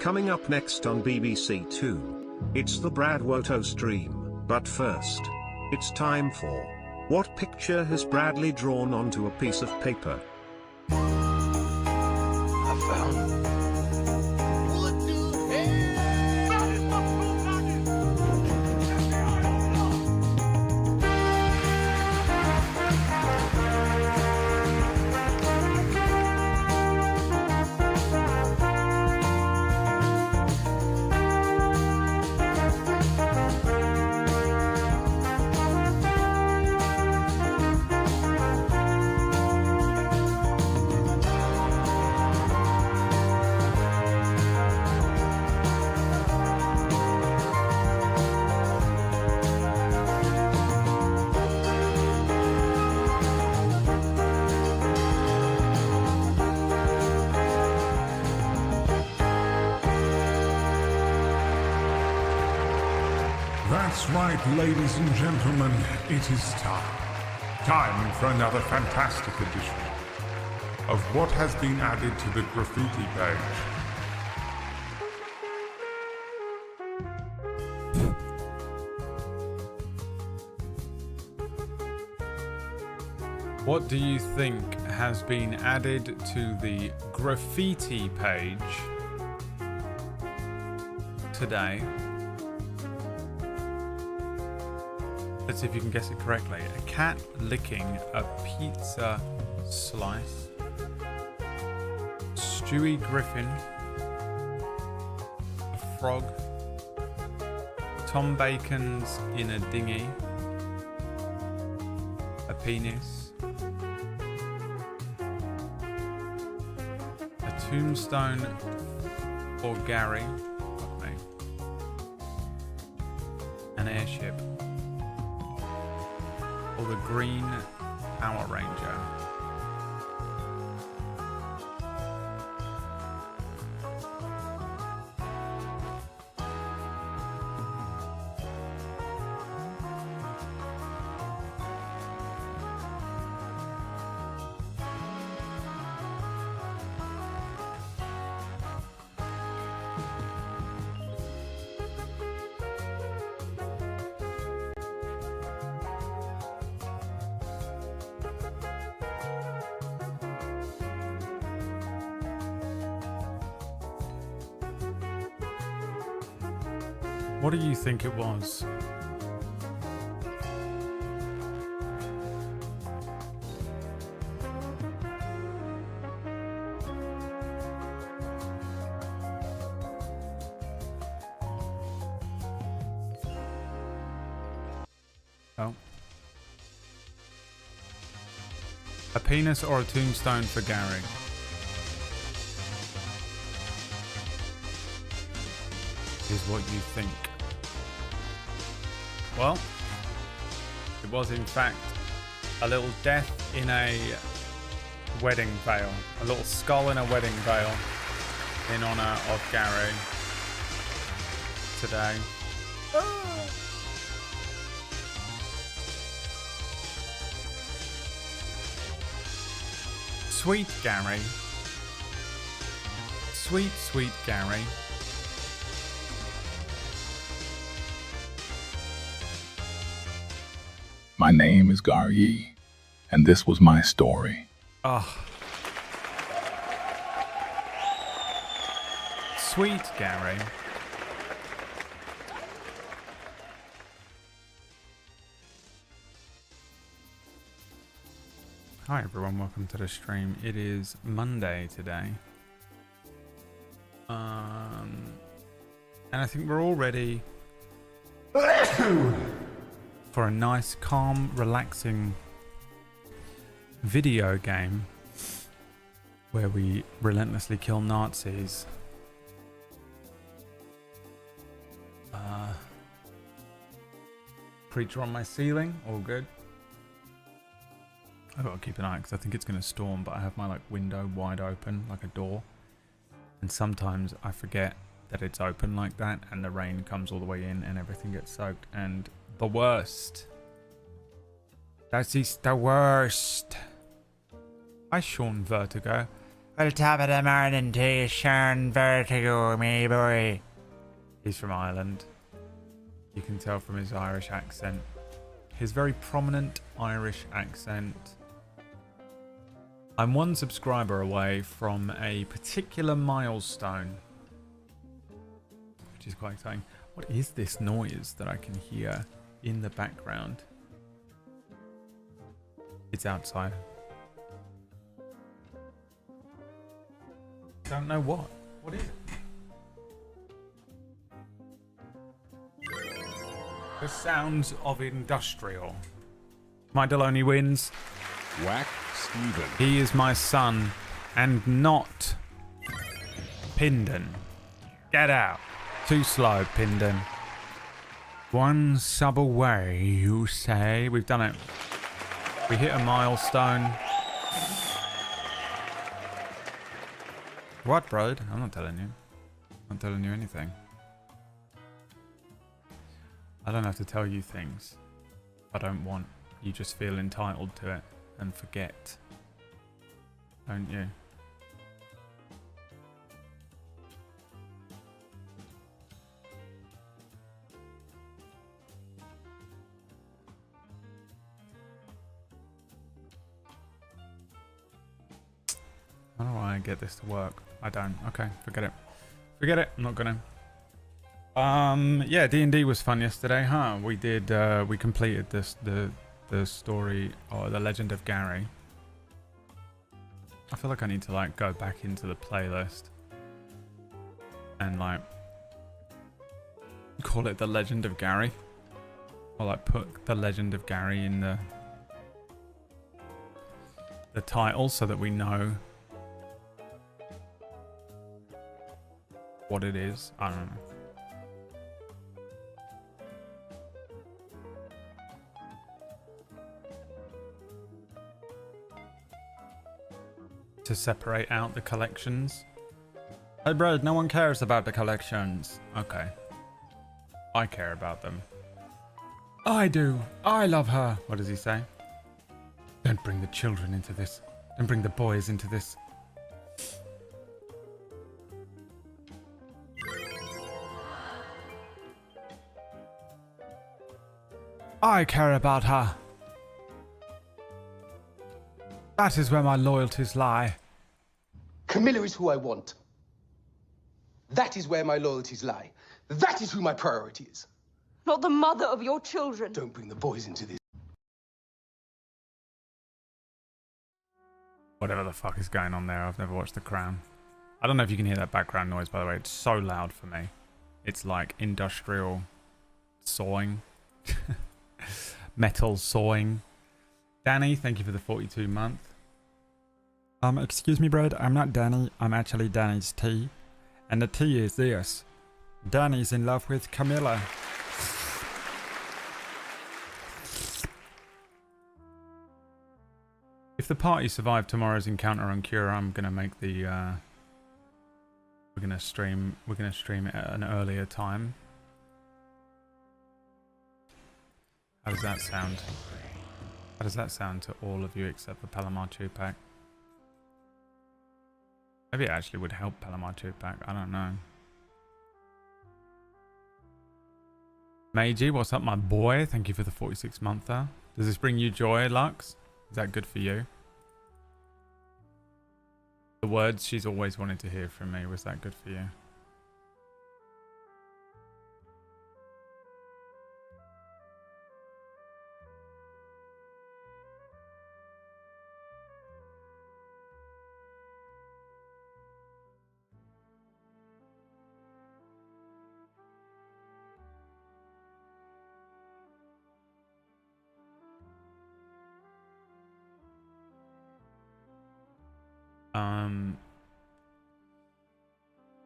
Coming up next on BBC Two, it's the BradWOTO stream, but first, it's time for What Picture Has Bradley Drawn Onto a Piece of Paper? I found. That's right, ladies and gentlemen, it is time. Time for another fantastic edition of what has been added to the Graffiti page. What do you think has been added to the Graffiti page today? Let's see if you can guess it correctly. A cat licking a pizza slice. Stewie Griffin. A frog. Tom Bacon's in a dinghy. A penis. A tombstone for Gary. Okay. An airship. Or the Green Power Ranger. What do you think it was? Oh. A penis or a tombstone for Gary? Is what you think. Well, it was in fact a little death in a wedding veil. A little skull in a wedding veil in honor of Gary today. Sweet Gary. Sweet, sweet Gary. My name is Gary, and this was my story. Oh. Sweet Gary. Hi everyone, welcome to the stream. It is Monday today. And I think we're all ready for a nice, calm, relaxing video game where we relentlessly kill Nazis. Creature on my ceiling, all good. I've got to keep an eye because I think it's going to storm, but I have my window wide open like a door, and sometimes I forget that it's open like that and the rain comes all the way in and everything gets soaked, and the worst. That is the worst. Hi Sean Vertigo. Well, top of the morning to you, Sean Vertigo, me boy. He's from Ireland. You can tell from his Irish accent. His very prominent Irish accent. I'm one subscriber away from a particular milestone, which is quite exciting. What is this noise that I can hear in the background? It's outside. Don't know what. What is it? The sounds of industrial. My Deloney wins. Whack Steven. He is my son, and not Pindon. Get out. Too slow, Pindon. One sub away, you say? We've done it. We hit a milestone. What, bro? I'm not telling you. I'm not telling you anything. I don't have to tell you things I don't want. You just feel entitled to it and forget. Don't you? How do I get this to work? I don't. Okay, forget it. Forget it. I'm not gonna. Yeah, D&D was fun yesterday, huh? We did. We completed the story or the Legend of Gary. I feel like I need to like go back into the playlist and like call it the Legend of Gary, or like put the Legend of Gary in the title so that we know what it is. I don't know. To separate out the collections. Hey bro, no one cares about the collections. Okay. I care about them. I do. I love her. What does he say? Don't bring the children into this. Don't bring the boys into this. I care about her. That is where my loyalties lie. Camilla is who I want. That is where my loyalties lie. That is who my priority is. Not the mother of your children. Don't bring the boys into this. Whatever the fuck is going on there, I've never watched The Crown. I don't know if you can hear that background noise, by the way. It's so loud for me. It's like industrial sawing. Metal sawing. Danny, thank you for the 42 month. Excuse me, Brad. I'm not Danny. I'm actually Danny's tea. And the tea is this. Danny's in love with Camilla. If the party survive tomorrow's encounter on Cura, I'm gonna make the we're gonna stream it at an earlier time. How does that sound? How does that sound to all of you except for Palomar Tupac? Maybe it actually would help Palomar Tupac. I don't know. Meiji, what's up, my boy? Thank you for the 46 monther. Does this bring you joy, Lux? Is that good for you? The words she's always wanted to hear from me. Was that good for you?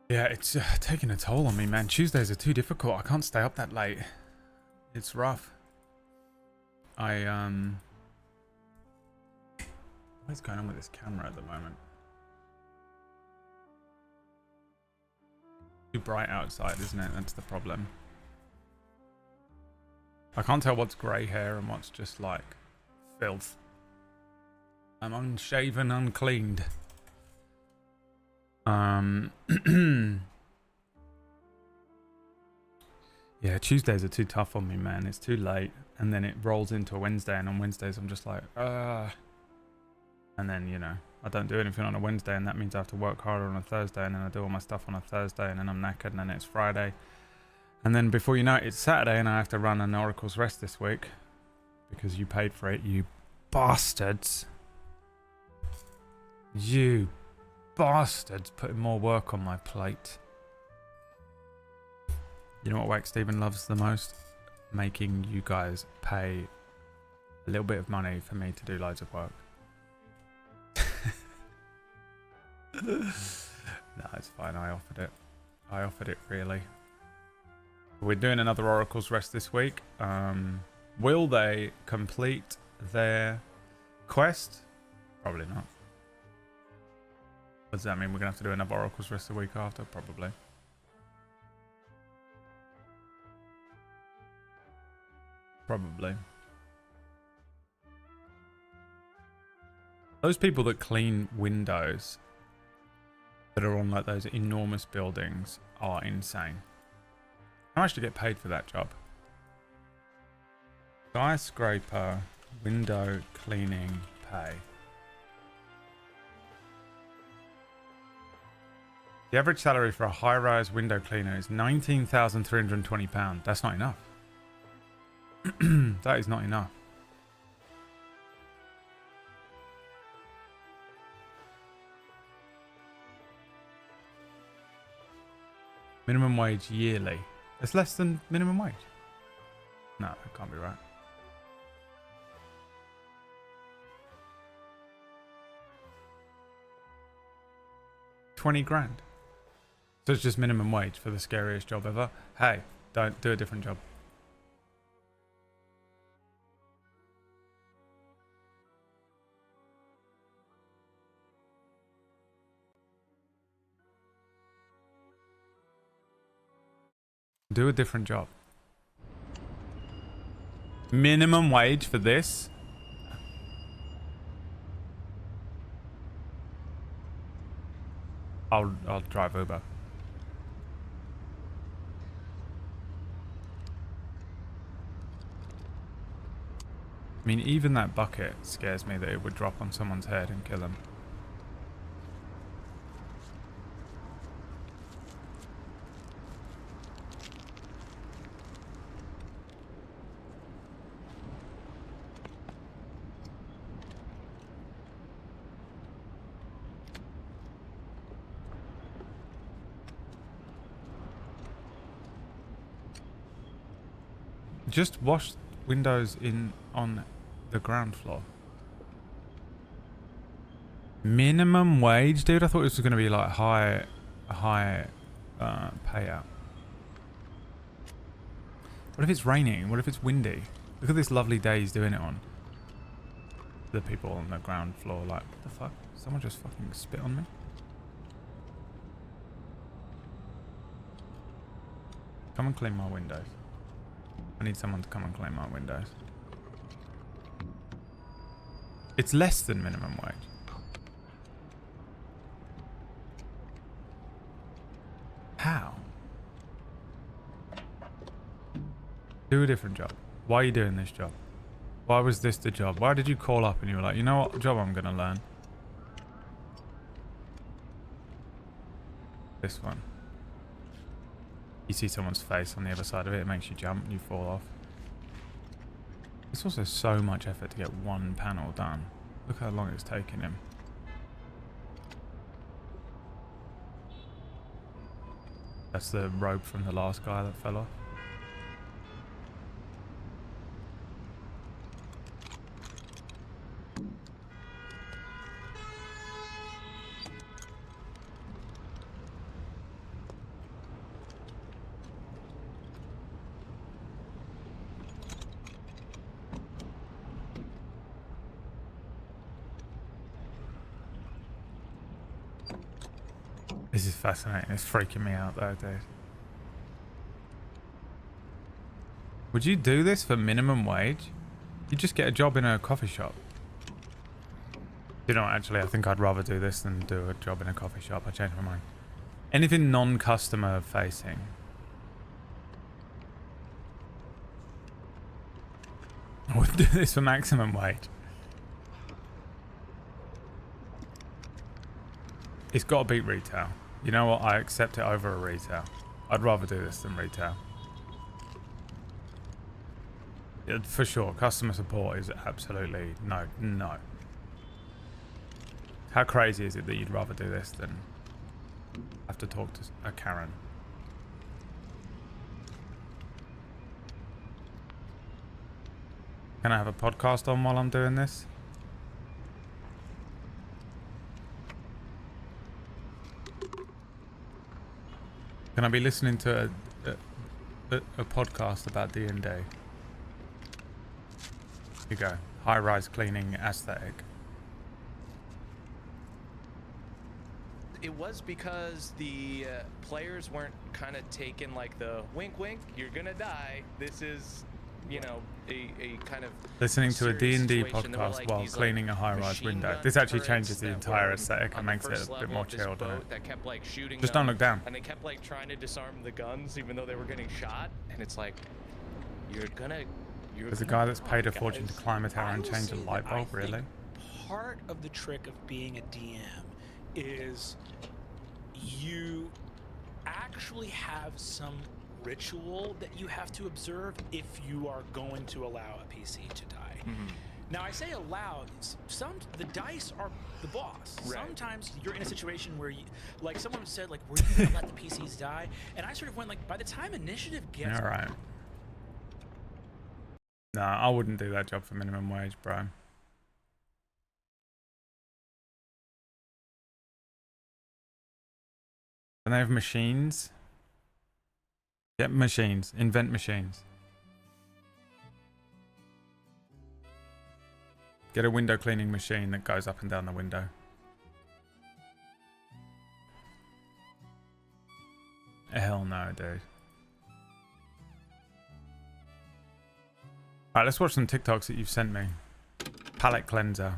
Yeah, it's taking a toll on me, man. Tuesdays are too difficult. I can't stay up that late. It's rough. What is going on with this camera at the moment? Too bright outside, isn't it? That's the problem. I can't tell what's grey hair and what's just like filth. I'm unshaven, uncleaned. Yeah, Tuesdays are too tough on me, man. It's too late. And then it rolls into a Wednesday, and on Wednesdays I'm just like, And then, you know, I don't do anything on a Wednesday, and that means I have to work harder on a Thursday, and then I do all my stuff on a Thursday, and then I'm knackered, and then it's Friday. And then before you know it, it's Saturday, and I have to run an Oracle's Rest this week. Because you paid for it, you bastards. You bastards putting more work on my plate. You know what Wax Steven loves the most? Making you guys pay a little bit of money for me to do loads of work. No, it's fine. I offered it really. We're doing another Oracle's Rest this week. Will they complete their quest? Probably not. Does that mean we're going to have to do another Oracle's Rest the week after? Probably. Probably. Those people that clean windows that are on like those enormous buildings are insane. I actually get paid for that job. Skyscraper window cleaning pay. The average salary for a high-rise window cleaner is £19,320. That's not enough. That is not enough. Minimum wage yearly. It's less than minimum wage. No, that can't be right. £20,000. So it's just minimum wage for the scariest job ever. Hey, don't do a different job. Do a different job. Minimum wage for this? I'll drive Uber. I mean, even that bucket scares me that it would drop on someone's head and kill them. Just wash windows on the ground floor. Minimum wage, dude. I thought this was going to be like high payout. What if it's raining? What if it's windy? Look at this lovely day he's doing it on. The people on the ground floor, like, what the fuck? Someone just fucking spit on me. Come and clean my windows. I need someone to come and clean my windows. It's less than minimum wage. How? Do a different job. Why are you doing this job? Why was this the job? Why did you call up and you were like, you know what job I'm gonna learn? This one. You see someone's face on the other side of it, it makes you jump and you fall off. It's also so much effort to get one panel done. Look how long it's taken him. That's the rope from the last guy that fell off. This is fascinating. It's freaking me out though, dude. Would you do this for minimum wage? You just get a job in a coffee shop. You know, actually, I think I'd rather do this than do a job in a coffee shop. I changed my mind. Anything non-customer facing. I would do this for maximum wage. It's got to beat retail. You know what? I accept it over a retail. I'd rather do this than retail. Yeah, for sure. Customer support is absolutely no. How crazy is it that you'd rather do this than have to talk to a Karen? Can I have a podcast on while I'm doing this? Can I be listening to a podcast about D&D? Here you go. High-rise cleaning aesthetic. It was because the players weren't kind of taking like the wink wink, you're gonna die. This is, you know, a kind of listening to a D&D podcast like while these, cleaning like, a high-rise machine window. gun This actually turrets changes the that entire were aesthetic on and the makes it first a bit level more of this chilled. boat that kept like shooting Just them, don't look down. and they kept like trying to disarm the guns even though they were getting shot. And it's like, There's a guy that's paid a fortune to climb a tower and change a light bulb, really? Part of the trick of being a DM is you actually have some ritual that you have to observe if you are going to allow a PC to die. Now, I say allow, the dice are the boss. Right. Sometimes you're in a situation where you, like someone said, like, were you gonna let the PCs die? And I sort of went like, by the time initiative gets... All right. No, I wouldn't do that job for minimum wage, bro. And they have machines. Get machines. Invent machines. Get a window cleaning machine that goes up and down the window. Hell no, dude. Alright, let's watch some TikToks that you've sent me. Palette cleanser.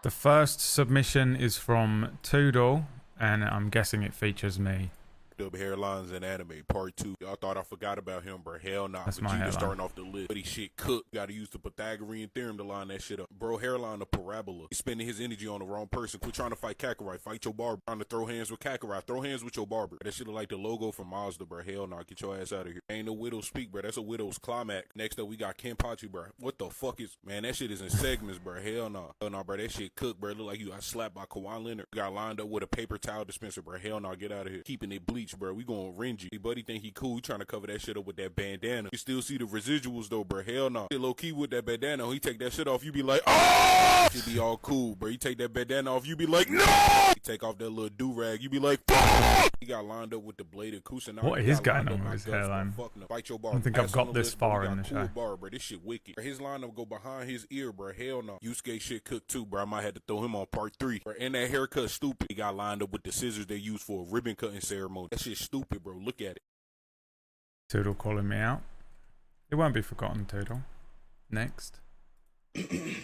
The first submission is from Toodle, and I'm guessing it features me. Dub hairlines and anime part 2. Y'all thought I forgot about him, bro. Hell nah. That's Vegeta my hairline. starting off the list. But he shit cooked. Gotta use the Pythagorean theorem to line that shit up. Bro, hairline a parabola. He's spending his energy on the wrong person. Quit trying to fight Kakarot. Fight your barber. Trying to throw hands with Kakarot. Throw hands with your barber. That shit look like the logo from Mazda, bro. Hell nah. Get your ass out of here. Ain't no Widow's Speak, bro. That's a Widow's Climax. Next up, we got Kenpachi, bro. What the fuck is... Man, that shit is in segments, bro. Hell nah. Hell nah, bro. That shit cooked, bro. Look like you got slapped by Kawhi Leonard. You got lined up with a paper towel dispenser, bro. Hell nah. Get out of here. Keeping it bleached, bro. We going Renji. Hey, buddy think he cool. He trying to cover that shit up with that bandana. You still see the residuals, though, bro. Hell nah. Low key with that bandana. He take that shit off. You be like, oh! He be all cool, bro. You take that bandana off. You be like, no! He take off that little do-rag. You be like, fuck! He got lined up with the bladed Kusanagi. What is going on with his hairline? Fight your I barber. don't think I've got this far in the cool show. Bar, bro. This shit wicked. His lineup go behind his ear, bro. Hell no. Yusuke shit cooked too, bro. I might have to throw him on part 3. Bro. And that haircut stupid. He got lined up with the scissors they use for a ribbon cutting ceremony. That shit stupid, bro. Look at it. Toodle calling me out. It won't be forgotten, Toodle. Next. Dude, I'm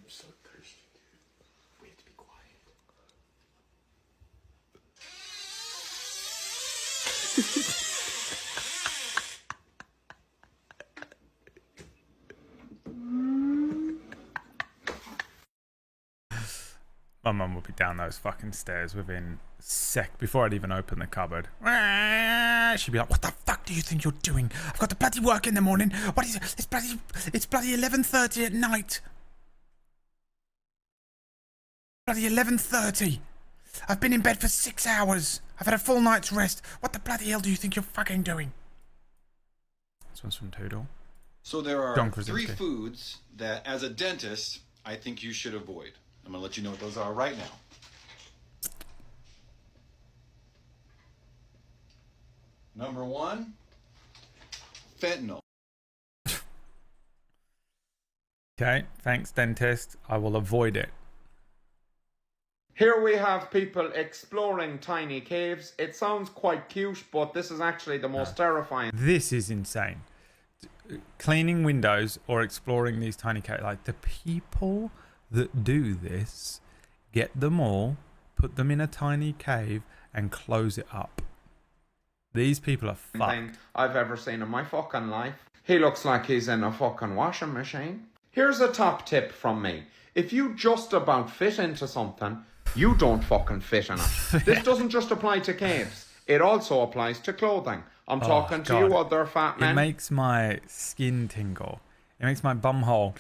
so thirsty, dude. We have to be quiet. My mum will be down those fucking stairs within a sec before I'd even open the cupboard. She'd be like, "What the fuck do you think you're doing? I've got to bloody work in the morning. What is it? It's bloody 11:30 at night. Bloody 11:30. I've been in bed for 6 hours. I've had a full night's rest. What the bloody hell do you think you're fucking doing?" This one's from Toodle. So there are John 3 Krasinski. foods that, as a dentist, I think you should avoid. I'm gonna let you know what those are right now. Number 1, fentanyl. Okay, thanks, dentist. I will avoid it. Here we have people exploring tiny caves. It sounds quite cute, but this is actually the most terrifying. This is insane. Cleaning windows or exploring these tiny caves. Like, the people that do this, get them all, put them in a tiny cave, and close it up. These people are fucked. Thing I've ever seen in my fucking life. He looks like he's in a fucking washing machine. Here's a top tip from me. If you just about fit into something, you don't fucking fit in it. This doesn't just apply to caves. It also applies to clothing. I'm talking to you other fat men. It makes my skin tingle. It makes my bum hole.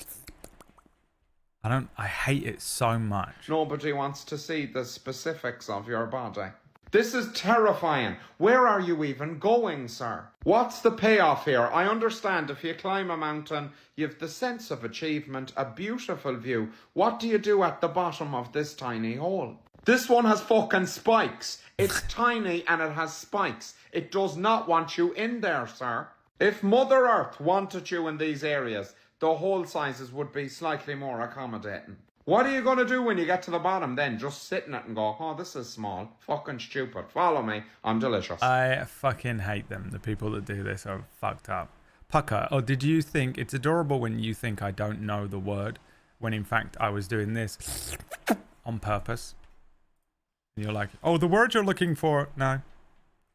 I hate it so much. Nobody wants to see the specifics of your body. This is terrifying. Where are you even going, sir? What's the payoff here? I understand if you climb a mountain, you've the sense of achievement, a beautiful view. What do you do at the bottom of this tiny hole? This one has fucking spikes. It's tiny and it has spikes. It does not want you in there, sir. If Mother Earth wanted you in these areas, the hole sizes would be slightly more accommodating. What are you going to do when you get to the bottom then? Just sit in it and go, oh, this is small. Fucking stupid. Follow me. I'm delicious. I fucking hate them. The people that do this are fucked up. Pucker. Oh, did you think it's adorable when you think I don't know the word, when in fact I was doing this on purpose? And you're like, oh, the word you're looking for. No,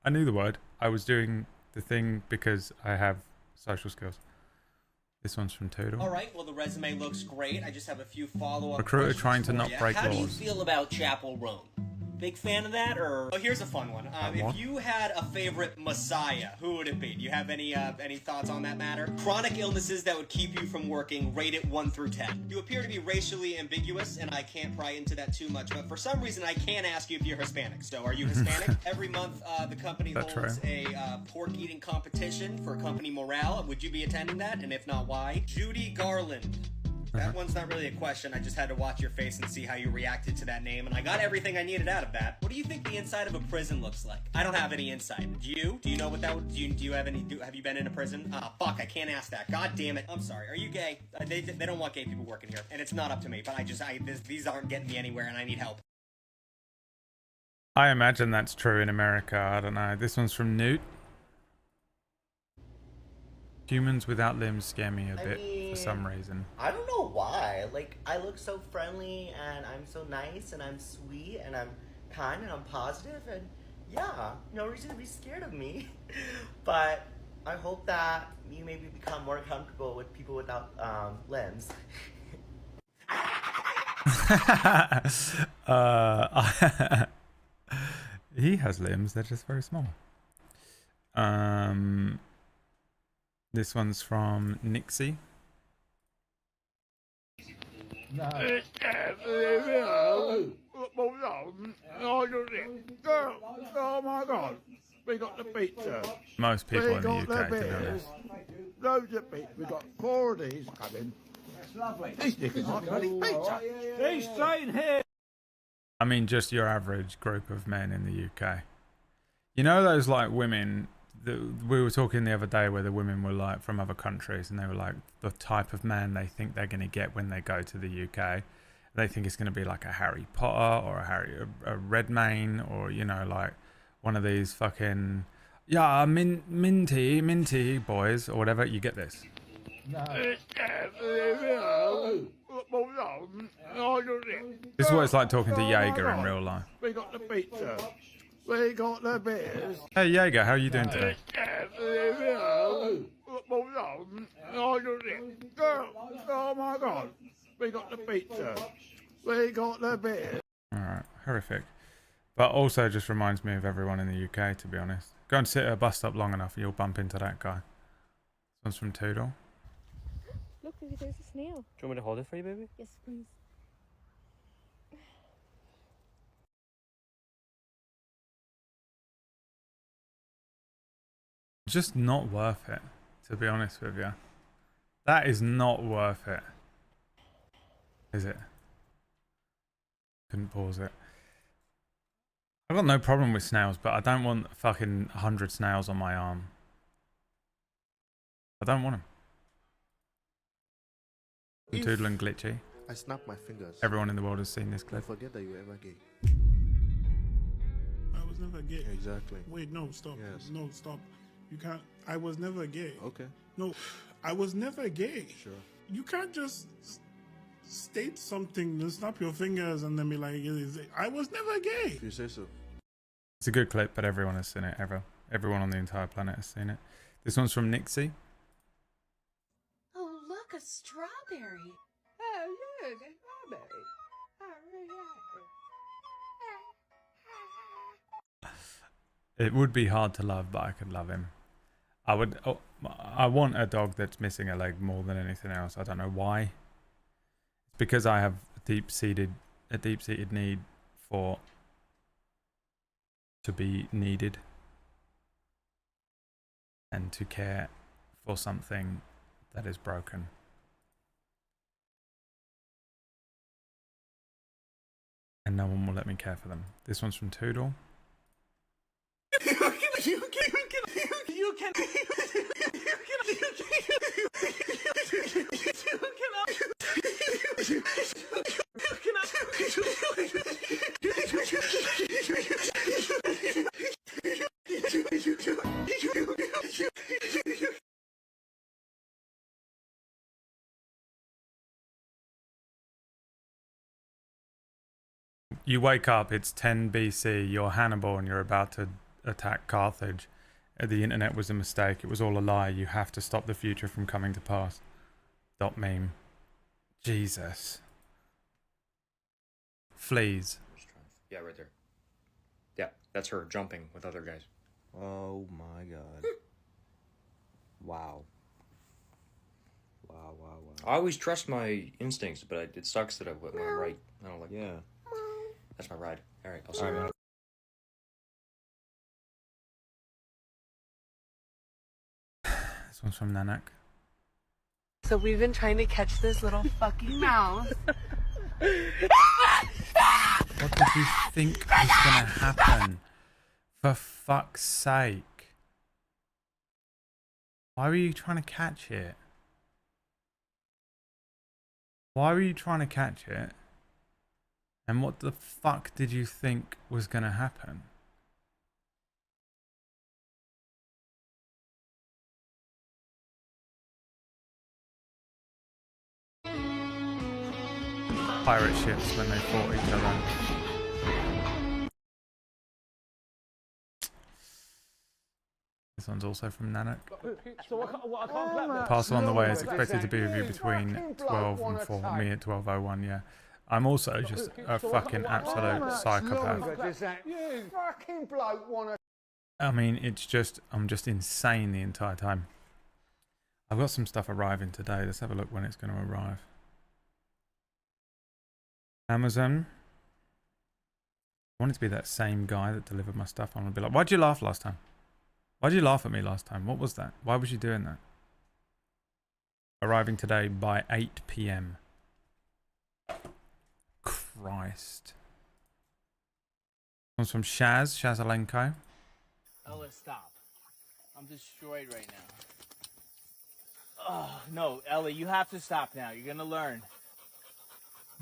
I knew the word. I was doing the thing because I have social skills. This one's from Toodle. All right, well, the resume looks great. I just have a few follow-up Recruiter questions trying to for not ya. break How do you laws. feel about Chapel Roan? Big fan of that, or... Oh, here's a fun one. What? If you had a favorite messiah, who would it be? Do you have any thoughts on that matter? Chronic illnesses that would keep you from working, rate it 1 through 10. You appear to be racially ambiguous, and I can't pry into that too much, but for some reason I can ask you if you're Hispanic. So, are you Hispanic? Every month, the company holds a pork-eating competition for company morale. Would you be attending that? And if not, why? Judy Garland. That one's not really a question. I just had to watch your face and see how you reacted to that name, and I got everything I needed out of that. What do you think the inside of a prison looks like? I don't have any insight. Do you? Do you know what that would... Do you have any... have you been in a prison? Fuck, I can't ask that. God damn it. I'm sorry. Are you gay? They don't want gay people working here, and it's not up to me, but these aren't getting me anywhere, and I need help. I imagine that's true in America. I don't know. This one's from Newt. Humans without limbs scare me a bit for some reason. I don't know why. Like, I look so friendly and I'm so nice and I'm sweet and I'm kind and I'm positive and yeah, no reason to be scared of me. But I hope that you maybe become more comfortable with people without limbs. He has limbs, they're just very small. This one's from Nixie. No. Oh my God. We got the pizza. Most people in the UK, to be honest. Loads of pizza. We got 4 of these coming. That's lovely. He's nicking my bloody pizza. He's staying here. I mean, just your average group of men in the UK. You know those, like, women... we were talking the other day where the women were like from other countries and they were like the type of man they think they're going to get when they go to the UK. They think it's going to be like a Harry Potter or a Redmayne or, you know, like one of these fucking, yeah, minty boys or whatever. You get this. No. This is what it's like talking to Jaeger in real life. We got the pizza. We got the beers. Hey Jaeger, how are you doing today? Oh my God. We got the pizza. We got the beers. Alright, horrific. But also just reminds me of everyone in the UK, to be honest. Go and sit at a bus stop long enough and you'll bump into that guy. This one's from Toodle. Look, there's a snail. Do you want me to hold it for you, baby? Yes, please. Just not worth it, to be honest with you. That is not worth it. Is it? Couldn't pause it. I've got no problem with snails, but I don't want fucking 100 snails on my arm. I don't want them. I'm Toodle and Glitchy. I snap my fingers. Everyone in the world has seen this clip. Forget that you were ever gay. I was never gay. Exactly. Wait, no, stop. Yes. No, stop. You can't. I was never gay. Okay. No, I was never gay. Sure. You can't just state something, then snap your fingers, and then be like, I was never gay. If you say so. It's a good clip, but everyone has seen it. Everyone on the entire planet has seen it. This one's from Nixie. Oh, look, a strawberry. Oh, look, a strawberry. It would be hard to love, but I could love him. I want a dog that's missing a leg more than anything else. I don't know why. It's because I have a deep-seated need to be needed and to care for something that is broken. And no one will let me care for them. This one's from Toodle. You wake up, it's 10 BC, you're Hannibal and you're about to attack Carthage. The internet was a mistake, it was all a lie, you have to stop the future from coming to pass. Dot meme. Jesus. Fleas. Yeah, right there. Yeah, that's her jumping with other guys. Oh my god. Wow. Wow, wow, wow. I always trust my instincts, but it sucks that I'm right. I don't like. Yeah. That's my ride. All right, I'll see you. This one's from Nanak. So we've been trying to catch this little fucking mouse. What did you think was gonna happen? For fuck's sake. Why were you trying to catch it? Why were you trying to catch it? And what the fuck did you think was gonna happen? Pirate ships when they fought each other. This one's also from Nanak. Parcel on the way is expected to be with you between 12 and 4. Me at 12:01, yeah. I'm also just a fucking absolute psychopath. You fucking bloke wanna. I mean, I'm just insane the entire time. I've got some stuff arriving today. Let's have a look when it's going to arrive. Amazon. I want it to be that same guy that delivered my stuff. I'm going to be like, why'd you laugh last time? Why'd you laugh at me last time? What was that? Why was you doing that? Arriving today by 8 PM. Christ. Comes from Shazalenko. Ella, stop. I'm destroyed right now. Oh, no, Ella, you have to stop now. You're gonna learn.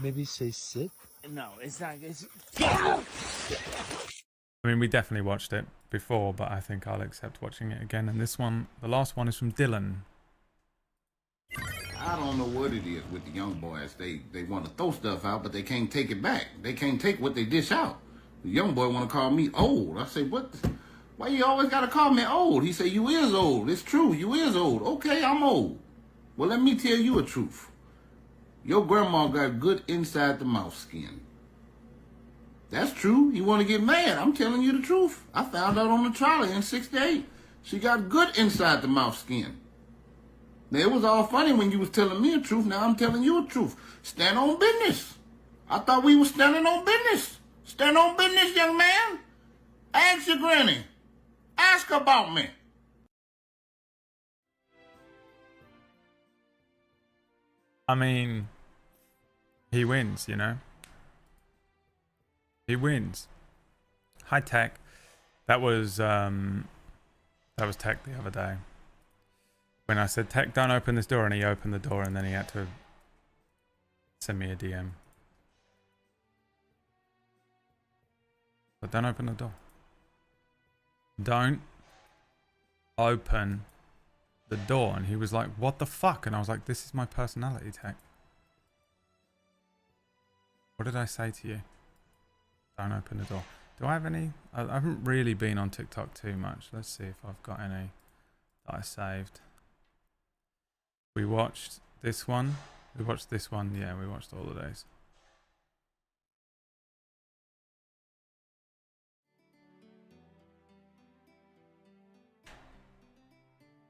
Maybe say sit? No, it's not. It's... I mean, we definitely watched it before, but I think I'll accept watching it again. And this one, the last one, is from Dylan. I don't know what it is with the young boys. They want to throw stuff out, but they can't take it back. They can't take what they dish out. The young boy want to call me old. I say, what? Why you always got to call me old? He say, you is old. It's true. You is old. Okay, I'm old. Well, let me tell you a truth. Your grandma got good inside the mouth skin. That's true. You want to get mad. I'm telling you the truth. I found out on the trolley in 68. She got good inside the mouth skin. Now, it was all funny when you was telling me the truth. Now I'm telling you the truth. Stand on business. I thought we were standing on business. Stand on business, young man. Ask your granny. Ask about me. I mean, he wins, you know? He wins. Hi, Tech. That was Tech the other day. When I said, Tech, don't open this door, and he opened the door, and then he had to send me a DM. But don't open the door. Don't open the door. And he was like, what the fuck? And I was like, this is my personality, Tech. What did I say to you? Don't open the door. Do I have any? I haven't really been on TikTok too much. Let's see if I've got any that I saved. We watched this one. We watched this one. Yeah, we watched all of those.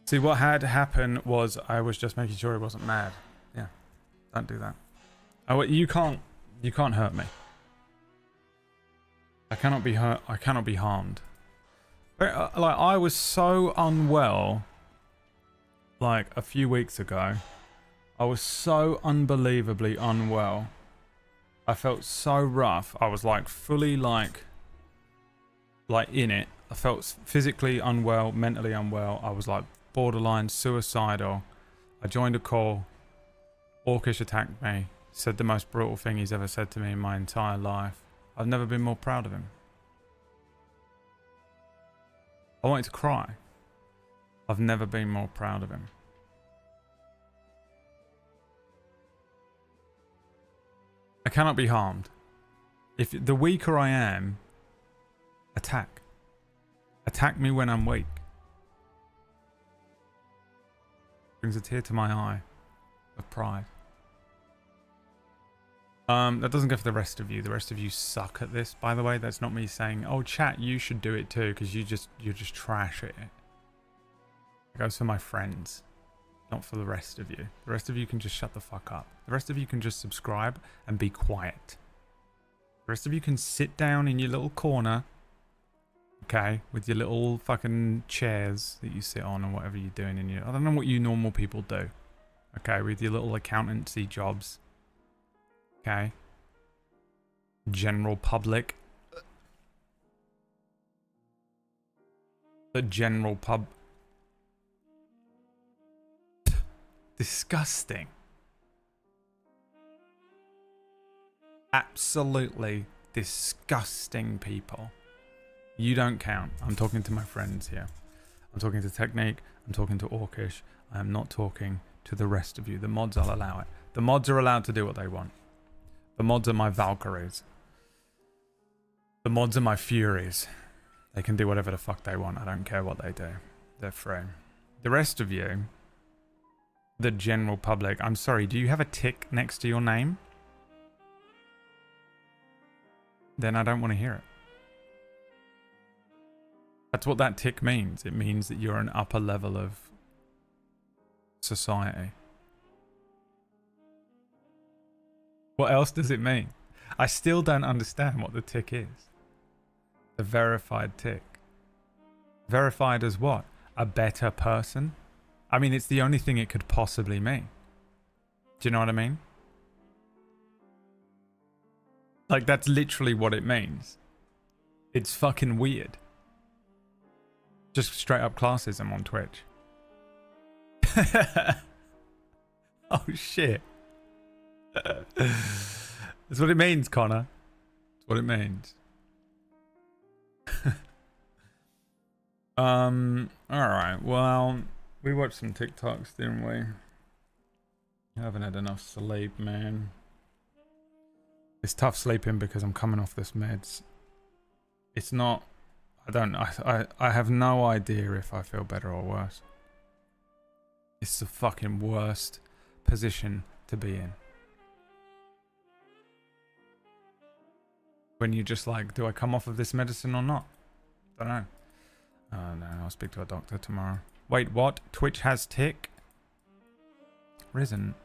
See, what had happened was I was just making sure he wasn't mad. Yeah, don't do that. Oh, you can't hurt me. I cannot be hurt. I cannot be harmed. But, like, I was so unwell, like, a few weeks ago. I was so unbelievably unwell. I felt so rough. I was, like, fully, like in it. I felt physically unwell, mentally unwell. I was, like, borderline suicidal. I joined a call. Orcish attacked me. Said the most brutal thing he's ever said to me in my entire life. I've never been more proud of him. I wanted to cry. I've never been more proud of him. I cannot be harmed. If the weaker I am, attack. Attack me when I'm weak. Brings a tear to my eye of pride. That doesn't go for the rest of you. The rest of you suck at this, by the way. That's not me saying, oh, chat, you should do it too, because you're just trash at it. It goes for my friends, not for the rest of you. The rest of you can just shut the fuck up. The rest of you can just subscribe and be quiet. The rest of you can sit down in your little corner, okay, with your little fucking chairs that you sit on and whatever you're doing in your... I don't know what you normal people do, okay, with your little accountancy jobs. Okay. General public. The general pub. Disgusting. Absolutely disgusting people. You don't count. I'm talking to my friends here. I'm talking to Technique. I'm talking to Orcish. I am not talking to the rest of you. The mods, I'll allow it. The mods are allowed to do what they want. The mods are my Valkyries. The mods are my Furies. They can do whatever the fuck they want. I don't care what they do. They're free. The rest of you, the general public, I'm sorry, do you have a tick next to your name? Then I don't want to hear it. That's what that tick means. It means that you're an upper level of society. What else does it mean? I still don't understand what the tick is. The verified tick. Verified as what? A better person? I mean, it's the only thing it could possibly mean. Do you know what I mean? Like, that's literally what it means. It's fucking weird. Just straight up classism on Twitch. Oh shit. That's what it means, Connor. That's what it means. Alright, well, we watched some TikToks, didn't we? I haven't had enough sleep, man. It's tough sleeping because I'm coming off this meds. It's not... I have no idea if I feel better or worse. It's the fucking worst position to be in. When you're just like, do I come off of this medicine or not? Don't know. Oh no, I'll speak to a doctor tomorrow. Wait, what? Twitch has tick? Risen.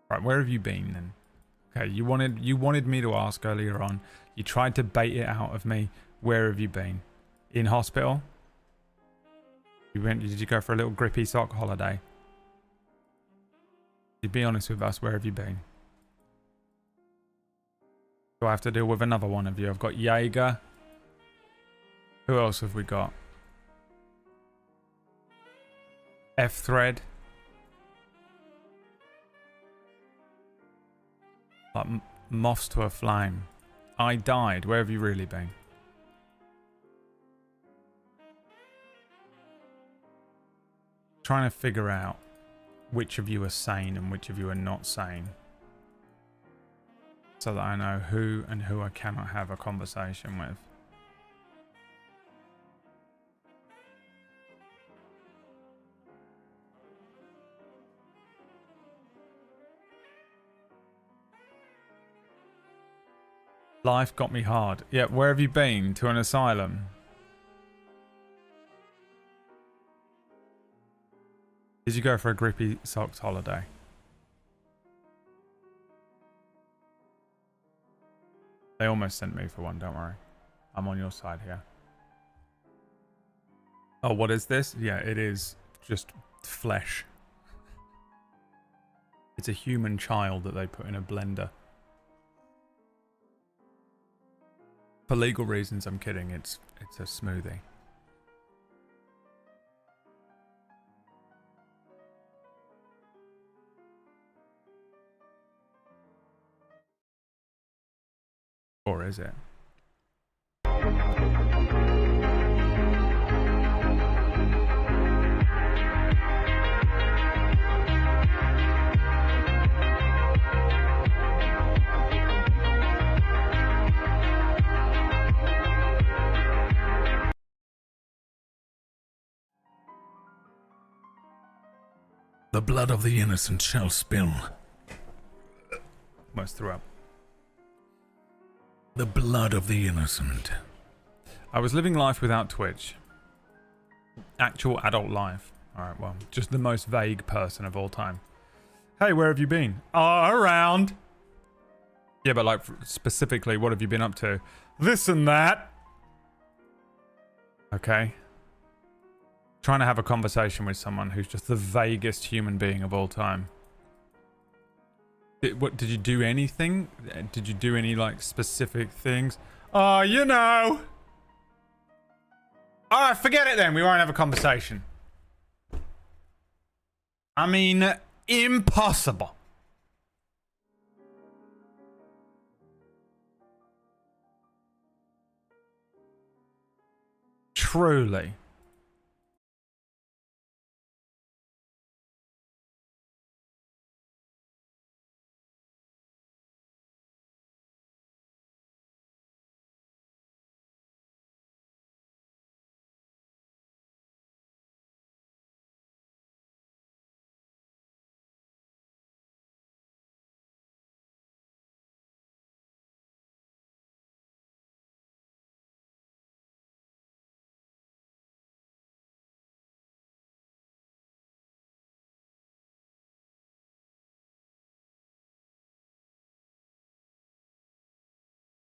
Right, where have you been then? Okay, you wanted me to ask earlier on. You tried to bait it out of me. Where have you been? In hospital? Did you go for a little grippy sock holiday? You be honest with us, where have you been? Do I have to deal with another one of you? I've got Jaeger. Who else have we got? F-Thread. Like moths to a flame. I died. Where have you really been? Trying to figure out which of you are sane and which of you are not sane, so that I know who and who I cannot have a conversation with. Life got me hard. Yeah, where have you been? To an asylum? Did you go for a grippy socks holiday? They almost sent me for one, don't worry. I'm on your side here. Oh, what is this? Yeah, it is just flesh. It's a human child that they put in a blender. For legal reasons, I'm kidding. It's a smoothie. Or is it? The blood of the innocent shall spill. Almost threw up. The blood of the innocent. I was living life without Twitch. Actual adult life. Alright, well, just the most vague person of all time. Hey, where have you been? Around. Yeah, but like, specifically, what have you been up to? This and that. Okay. Trying to have a conversation with someone who's just the vaguest human being of all time. What, did you do anything? Did you do any, like, specific things? Oh, you know. Alright, forget it then. We won't have a conversation. I mean, impossible. Truly.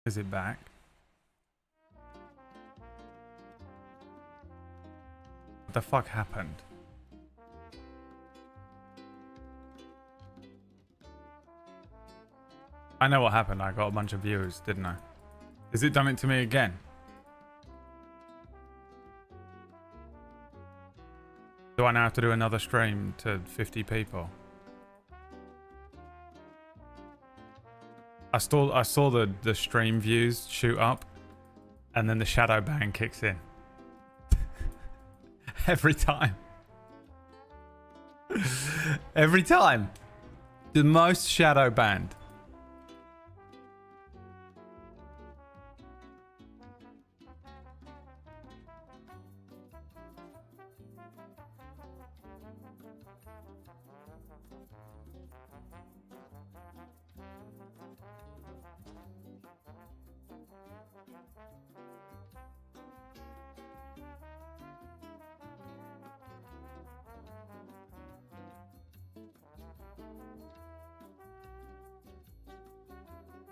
Is it back? What the fuck happened? I know what happened. I got a bunch of viewers, didn't I? Has it done it to me again? Do I now have to do another stream to 50 people? I saw the stream views shoot up, and then the shadow ban kicks in. Every time. Every time. The most shadow banned.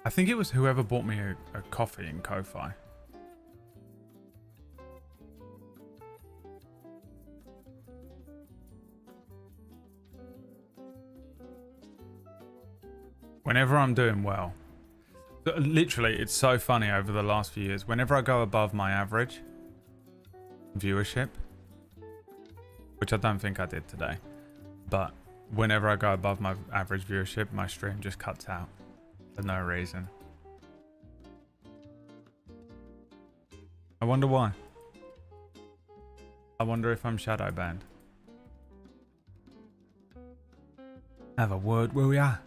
I think it was whoever bought me a coffee in Ko-Fi. Whenever I'm doing well, Literally, it's so funny over the last few years. Whenever I go above my average viewership, which I don't think I did today, but whenever I go above my average viewership, my stream just cuts out for no reason. I wonder why. I wonder if I'm shadow banned. Have a word where we are.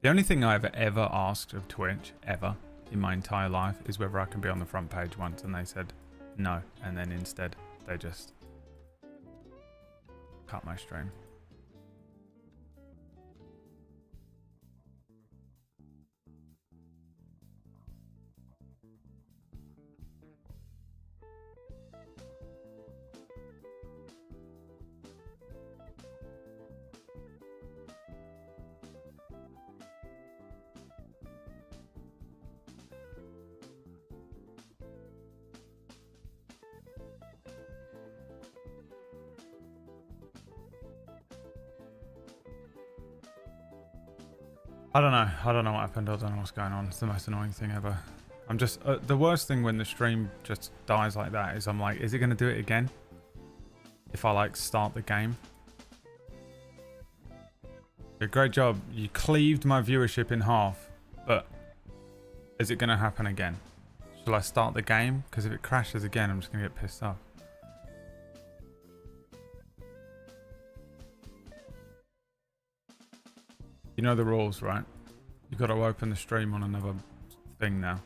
The only thing I've ever asked of Twitch, ever, in my entire life, is whether I can be on the front page once, and they said no, and then instead they just cut my stream. I don't know. I don't know what happened. I don't know what's going on. It's the most annoying thing ever. I'm just... the worst thing when the stream just dies like that is I'm like, is it going to do it again? If I, like, start the game? Yeah, great job. You cleaved my viewership in half. But is it going to happen again? Shall I start the game? Because if it crashes again, I'm just going to get pissed off. You know the rules, right? You've got to open the stream on another thing now.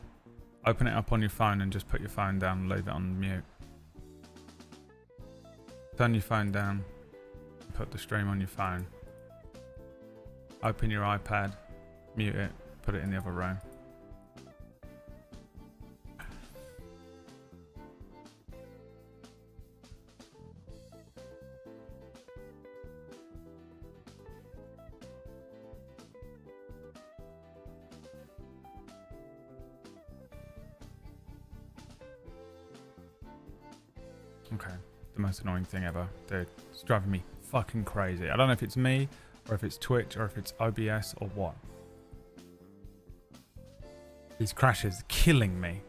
Open it up on your phone and just put your phone down and leave it on mute. Turn your phone down. Put the stream on your phone. Open your iPad. Mute it. Put it in the other room. Okay, the most annoying thing ever. Dude, it's driving me fucking crazy. I don't know if it's me, or if it's Twitch, or if it's OBS, or what. These crashes are killing me.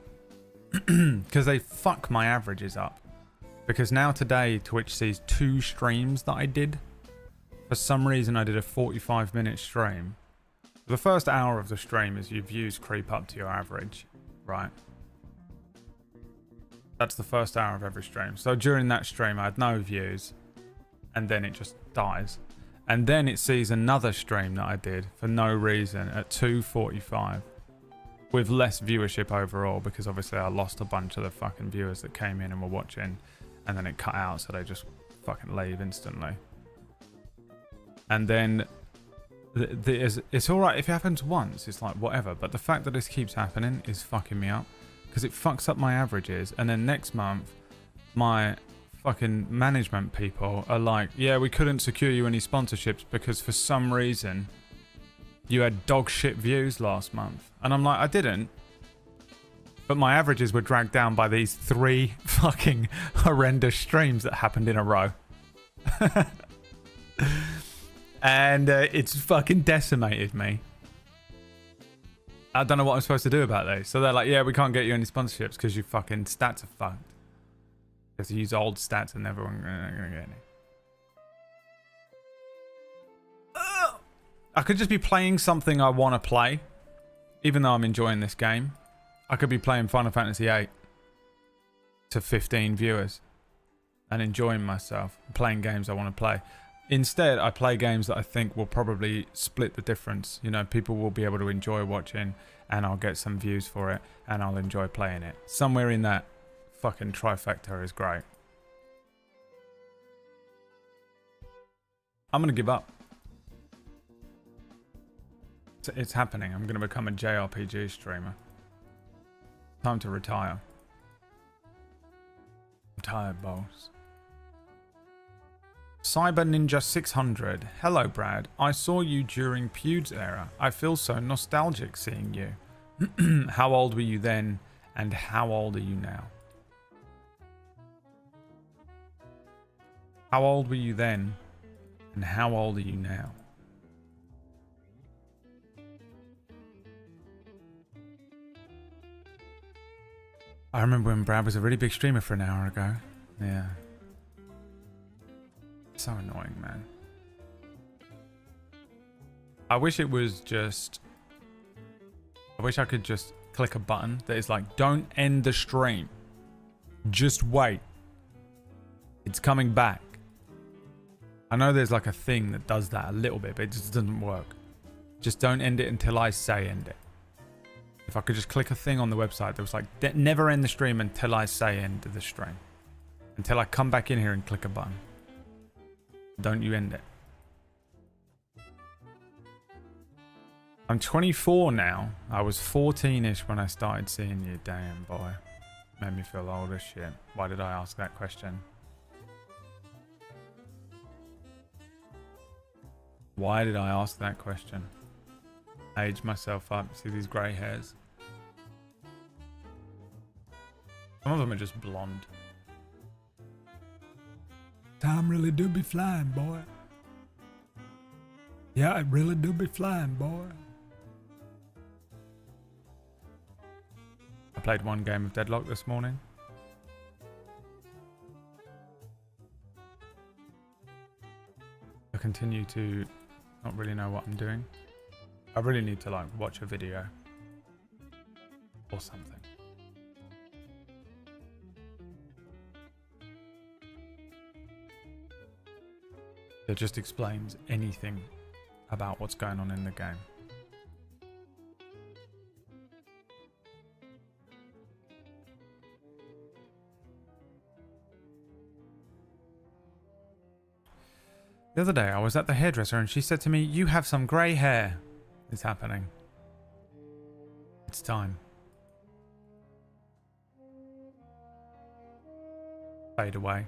Because they fuck my averages up. Because now today, Twitch sees 2 streams that I did. For some reason, I did a 45-minute stream. The first hour of the stream is your views creep up to your average, right? That's the first hour of every stream. So during that stream, I had no views. And then it just dies. And then it sees another stream that I did for no reason at 2:45. With less viewership overall. Because obviously I lost a bunch of the fucking viewers that came in and were watching. And then it cut out. So they just fucking leave instantly. And then... it's alright if it happens once. It's like whatever. But the fact that this keeps happening is fucking me up. Because it fucks up my averages, and then next month my fucking management people are like, yeah, we couldn't secure you any sponsorships because for some reason you had dog shit views last month. And I'm like, I didn't, but my averages were dragged down by these 3 fucking horrendous streams that happened in a row. And it's fucking decimated me. I don't know what I'm supposed to do about this. So they're like, yeah, we can't get you any sponsorships because your fucking stats are fucked. Because you use old stats and everyone's not going to get any. I could just be playing something I want to play. Even though I'm enjoying this game. I could be playing Final Fantasy VIII. To 15 viewers. And enjoying myself. Playing games I want to play. Instead, I play games that I think will probably split the difference. You know, people will be able to enjoy watching and I'll get some views for it and I'll enjoy playing it. Somewhere in that fucking trifecta is great. I'm going to give up. It's happening. I'm going to become a JRPG streamer. Time to retire. I'm tired, boss. Cyber Ninja 600. Hello, Brad. I saw you during Pewd's era. I feel so nostalgic seeing you. How old were you then, and how old are you now? How old were you then, and how old are you now? I remember when Brad was a really big streamer for an hour ago. Yeah. So annoying, man. I wish it was just... I wish I could just click a button that is like, don't end the stream. Just wait. It's coming back. I know there's like a thing that does that a little bit, but it just doesn't work. Just don't end it until I say end it. If I could just click a thing on the website that was like, never end the stream until I say end the stream. Until I come back in here and click a button. Don't you end it. I'm 24 now. I was 14-ish when I started seeing you. Damn, boy. Made me feel old as shit. Why did I ask that question? Why did I ask that question? Age myself up. See these grey hairs? Some of them are just blonde. Time really do be flying, boy. Yeah, it really do be flying, boy. I played one game of Deadlock this morning. I continue to not really know what I'm doing. I really need to like watch a video or something. That just explains anything about what's going on in the game. The other day I was at the hairdresser and she said to me, "You have some grey hair." It's happening. It's time. Fade away.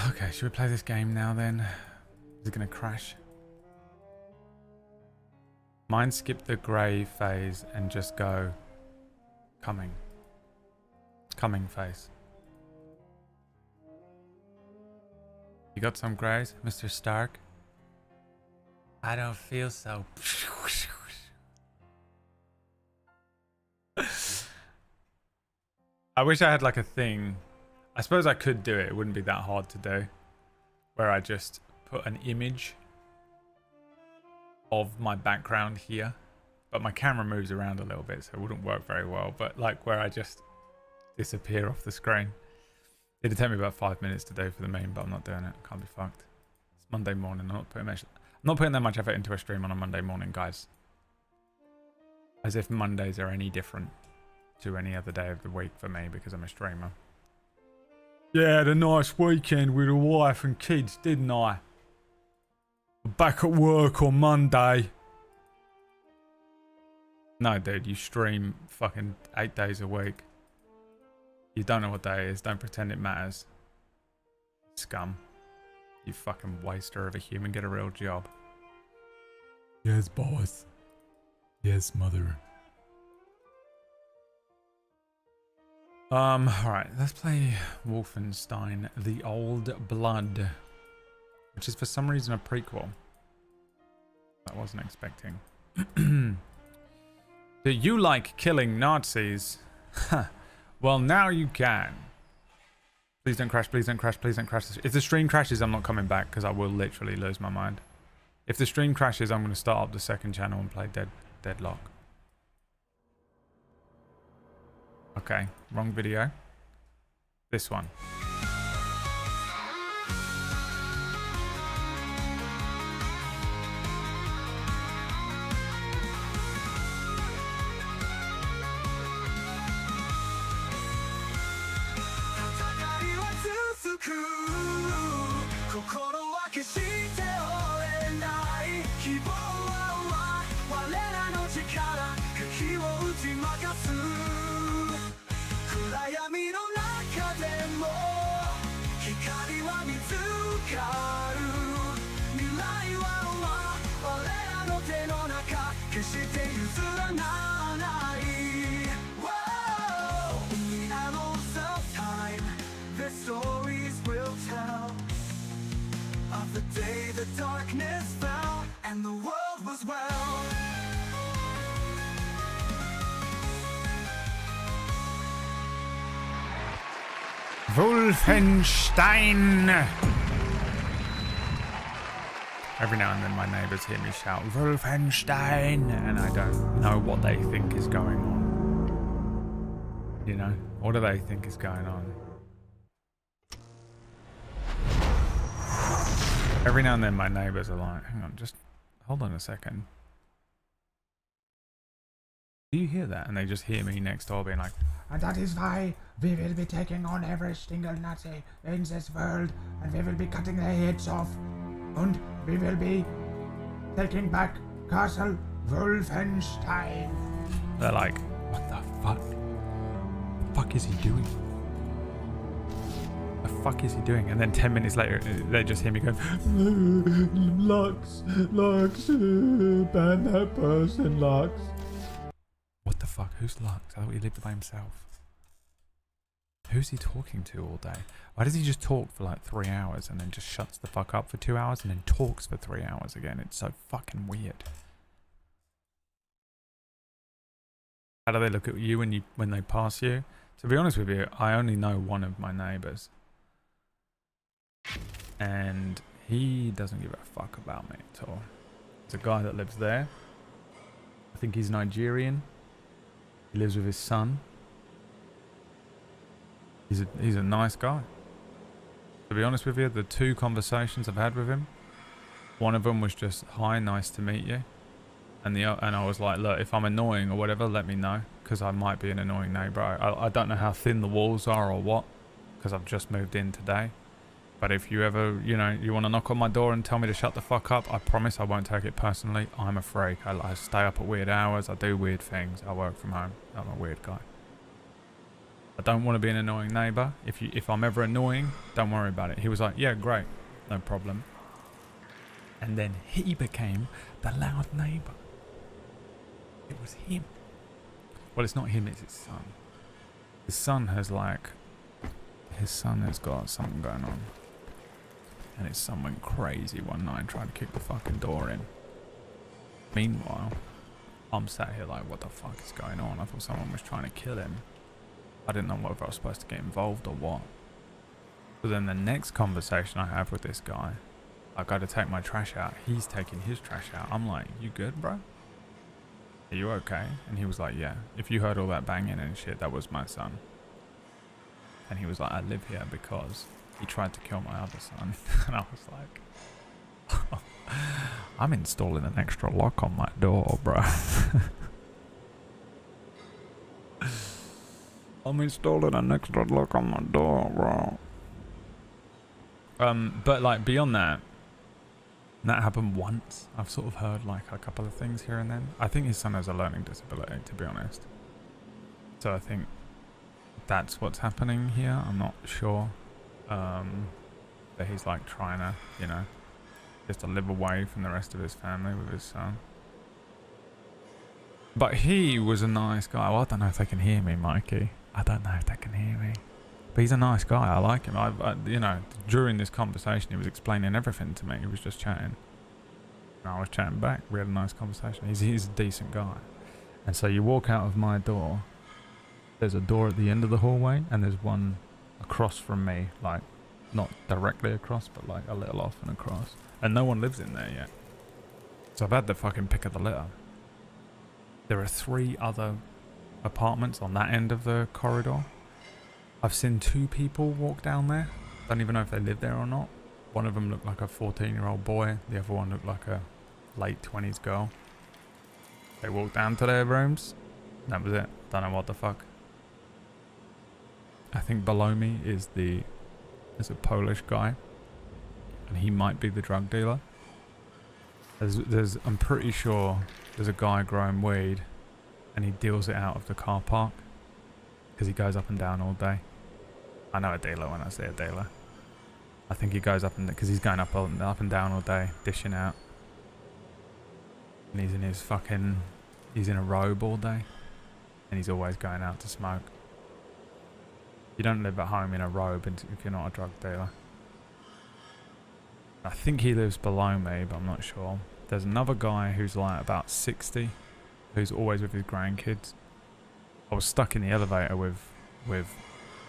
Okay, should we play this game now then? Is it gonna crash? Mine skip the grey phase and just go coming. Coming phase. You got some greys, Mr. Stark? I don't feel so. I wish I had like a thing. I suppose I could do it. It wouldn't be that hard to do. Where I just put an image of my background here. But my camera moves around a little bit, so it wouldn't work very well. But like where I just disappear off the screen. It'd take me about 5 minutes to do for the meme, but I'm not doing it. Can't be fucked. It's Monday morning. I'm not putting that much effort into a stream on a Monday morning, guys. As if Mondays are any different to any other day of the week for me because I'm a streamer. Yeah, had a nice weekend with a wife and kids, didn't I? Back at work on Monday. No, dude, you stream fucking 8 days a week. You don't know what day it is. Don't pretend it matters. Scum. You fucking waster of a human. Get a real job. Yes, boss. Yes, mother. Alright, let's play Wolfenstein, The Old Blood, which is for some reason a prequel. I wasn't expecting. Do you like killing Nazis? Well, now you can. Please don't crash, please don't crash, please don't crash. If the stream crashes, I'm not coming back because I will literally lose my mind. If the stream crashes, I'm going to start up the second channel and play Deadlock. Okay, wrong video. This one. Wolfenstein! Every now and then my neighbours hear me shout, Wolfenstein! And I don't know what they think is going on. You know? What do they think is going on? Every now and then my neighbours are like, hang on, just hold on a second. Do you hear that? And they just hear me next door being like, And that is why we will be taking on every single Nazi in this world, and we will be cutting their heads off, and we will be taking back Castle Wolfenstein. They're like, what the fuck? The fuck is he doing? The fuck is he doing? And then 10 minutes later, they just hear me go, Lux, ban that person, Lux. What the fuck? Who's Lux? I thought he lived by himself. Who's he talking to all day? Why does he just talk for like 3 hours and then just shuts the fuck up for 2 hours and then talks for 3 hours again? It's so fucking weird. How do they look at you when they pass you? To be honest with you, I only know one of my neighbours. And he doesn't give a fuck about me at all. It's a guy that lives there. I think he's Nigerian. He lives with his son. He's a nice guy. To be honest with you, the 2 conversations I've had with him, one of them was just, hi, nice to meet you. And I was like, look, if I'm annoying or whatever, let me know, because I might be an annoying neighbour. I don't know how thin the walls are or what, because I've just moved in today. But if you ever, you know, you want to knock on my door and tell me to shut the fuck up, I promise I won't take it personally. I'm a freak. I stay up at weird hours. I do weird things. I work from home. I'm a weird guy. I don't want to be an annoying neighbour. If I'm ever annoying, don't worry about it. He was like, yeah, great. No problem. And then he became the loud neighbour. It was him. Well, it's not him, it's his son. His son has got something going on. And his son went crazy one night and tried to kick the fucking door in. Meanwhile, I'm sat here like, what the fuck is going on? I thought someone was trying to kill him. I didn't know whether I was supposed to get involved or what. So then the next conversation I have with this guy, I go to take my trash out. He's taking his trash out. I'm like, you good, bro? Are you okay? And he was like, yeah. If you heard all that banging and shit, that was my son. And he was like, I live here because he tried to kill my other son. And I was like, I'm installing an extra lock on my door, bro. I'm installing an extra lock on my door, bro. But like beyond that, that happened once. I've sort of heard like a couple of things here and then. I think his son has a learning disability, to be honest. So I think that's what's happening here. I'm not sure. But he's like trying to, you know, just to live away from the rest of his family with his son. But he was a nice guy. Well, I don't know if they can hear me, Mikey. I don't know if they can hear me. But he's a nice guy. I like him. I you know, during this conversation, he was explaining everything to me. He was just chatting. And I was chatting back. We had a nice conversation. He's a decent guy. And so you walk out of my door. There's a door at the end of the hallway, and there's one across from me, like not directly across, but like a little off and across. And no one lives in there yet. So I've had the fucking pick of the litter. There are 3 other apartments on that end of the corridor. I've seen 2 people walk down there. Don't even know if they live there or not. One of them looked like a 14-year-old boy. The other one looked like a late 20s girl. They walked down to their rooms. That was it. Don't know what the fuck. I think below me is there's a Polish guy. And he might be the drug dealer. I'm pretty sure there's a guy growing weed. And he deals it out of the car park. Because he goes up and down all day. I know a dealer when I say a dealer. I think he goes up and... Because he's going up and down all day, dishing out. And he's in his fucking... He's in a robe all day. And he's always going out to smoke. You don't live at home in a robe if you're not a drug dealer. I think he lives below me, but I'm not sure. There's another guy who's like about 60. Who's always with his grandkids. I was stuck in the elevator with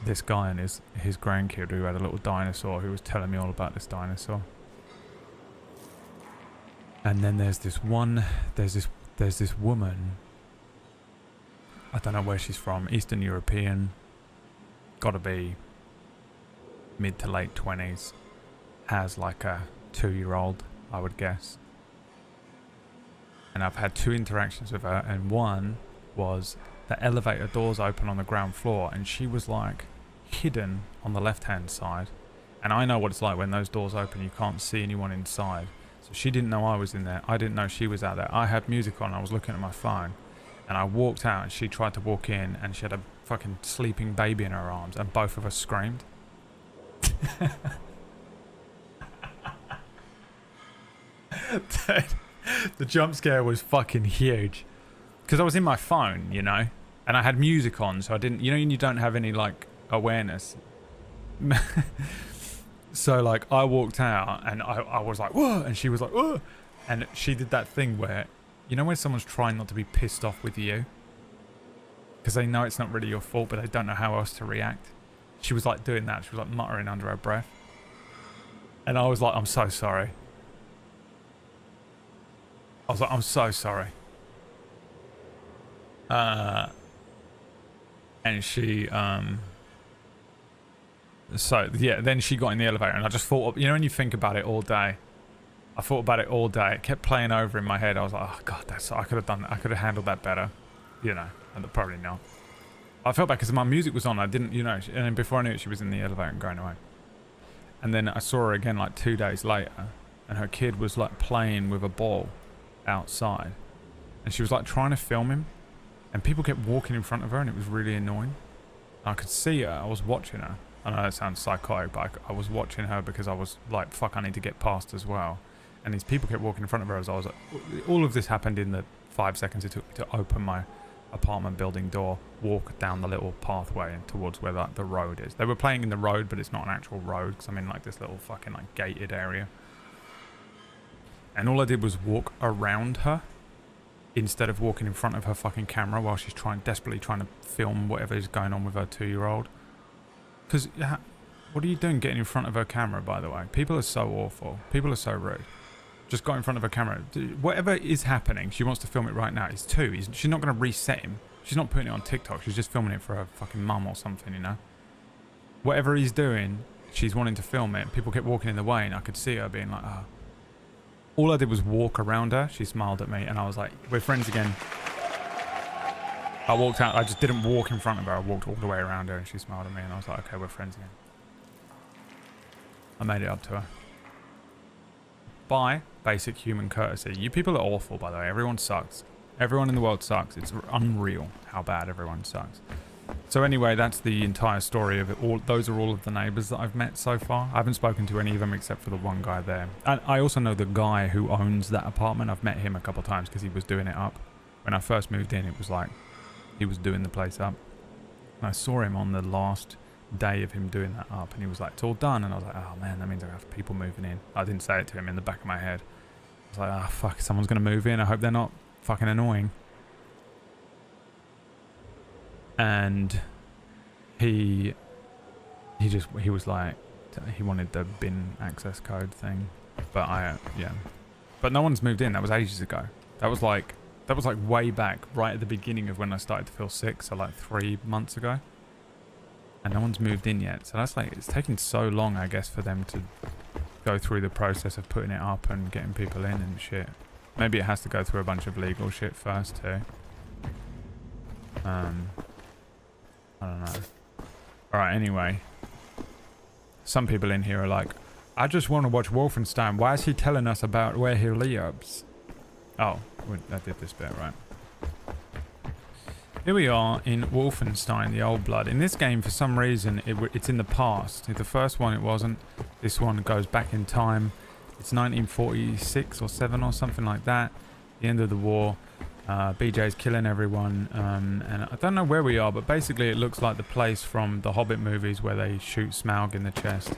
this guy and his grandkid who had a little dinosaur who was telling me all about this dinosaur. And then there's this woman. I don't know where she's from. Eastern European. Gotta be mid to late 20s. Has like a 2-year-old, I would guess. And I've had 2 interactions with her, and one was the elevator doors open on the ground floor, and she was like hidden on the left-hand side. And I know what it's like when those doors open, you can't see anyone inside. So she didn't know I was in there. I didn't know she was out there. I had music on. I was looking at my phone. And I walked out and she tried to walk in and she had a fucking sleeping baby in her arms and both of us screamed. The jump scare was fucking huge. Because I was in my phone, you know. And I had music on, so I didn't... You know, you don't have any, like, awareness. So, like, I walked out and I was like, whoa! And she was like, whoa! And she did that thing where... You know when someone's trying not to be pissed off with you? Because they know it's not really your fault, but they don't know how else to react. She was like doing that. She was like muttering under her breath. And I was like, I'm so sorry. I was like, I'm so sorry. And she, so, yeah, then she got in the elevator and I just thought, you know when you think about it all day? I thought about it all day. It kept playing over in my head. I was like, oh god, I could have done that. I could have handled that better. You know, and probably not. I felt bad because my music was on. I didn't, you know, and then before I knew it, she was in the elevator and going away. And then I saw her again like 2 days later, and her kid was like playing with a ball outside. And she was like trying to film him, and people kept walking in front of her, and it was really annoying. And I could see her. I was watching her. I know that sounds psychotic, but I was watching her because I was like, fuck, I need to get past as well. And these people kept walking in front of her as I was like... All of this happened in the 5 seconds it took me to open my apartment building door, walk down the little pathway and towards where like, the road is. They were playing in the road, but it's not an actual road because I'm in like this little fucking like gated area. And all I did was walk around her instead of walking in front of her fucking camera while she's desperately trying to film whatever is going on with her 2-year-old. Because what are you doing getting in front of her camera, by the way? People are so awful. People are so rude. Just got in front of her camera. Whatever is happening, she wants to film it right now. It's 2. She's not going to reset him. She's not putting it on TikTok. She's just filming it for her fucking mum or something, you know? Whatever he's doing, she's wanting to film it. People kept walking in the way, and I could see her being like, oh. All I did was walk around her. She smiled at me, and I was like, we're friends again. I walked out. I just didn't walk in front of her. I walked all the way around her, and she smiled at me, and I was like, okay, we're friends again. I made it up to her. By basic human courtesy. You people are awful, by the way. Everyone sucks. Everyone in the world sucks. It's unreal how bad everyone sucks. So anyway, that's the entire story of it. Those are all of the neighbours that I've met so far. I haven't spoken to any of them except for the one guy there. And I also know the guy who owns that apartment. I've met him a couple of times because he was doing it up. When I first moved in, it was like he was doing the place up. And I saw him on the last day of him doing that up, and he was like, it's all done. And I was like, oh man, that means I have people moving in. I didn't say it to him. In the back of my head, I was like, oh fuck, someone's gonna move in. I hope they're not fucking annoying. And he was like, he wanted the bin access code thing, but yeah, but no one's moved in. That was ages ago. That was like way back, right at the beginning of when I started to feel sick, so like 3 months ago. And no one's moved in yet. So that's like, it's taking so long, I guess, for them to go through the process of putting it up and getting people in and shit. Maybe it has to go through a bunch of legal shit first too. I don't know. Alright, anyway. Some people in here are like, I just want to watch Wolfenstein. Why is he telling us about where he lives? Oh, I did this bit, right. Here we are in Wolfenstein, the Old Blood. In this game, for some reason, it's in the past. The first one, it wasn't. This one goes back in time. It's 1946 or 7 or something like that. The end of the war. BJ's killing everyone. And I don't know where we are, but basically it looks like the place from the Hobbit movies where they shoot Smaug in the chest.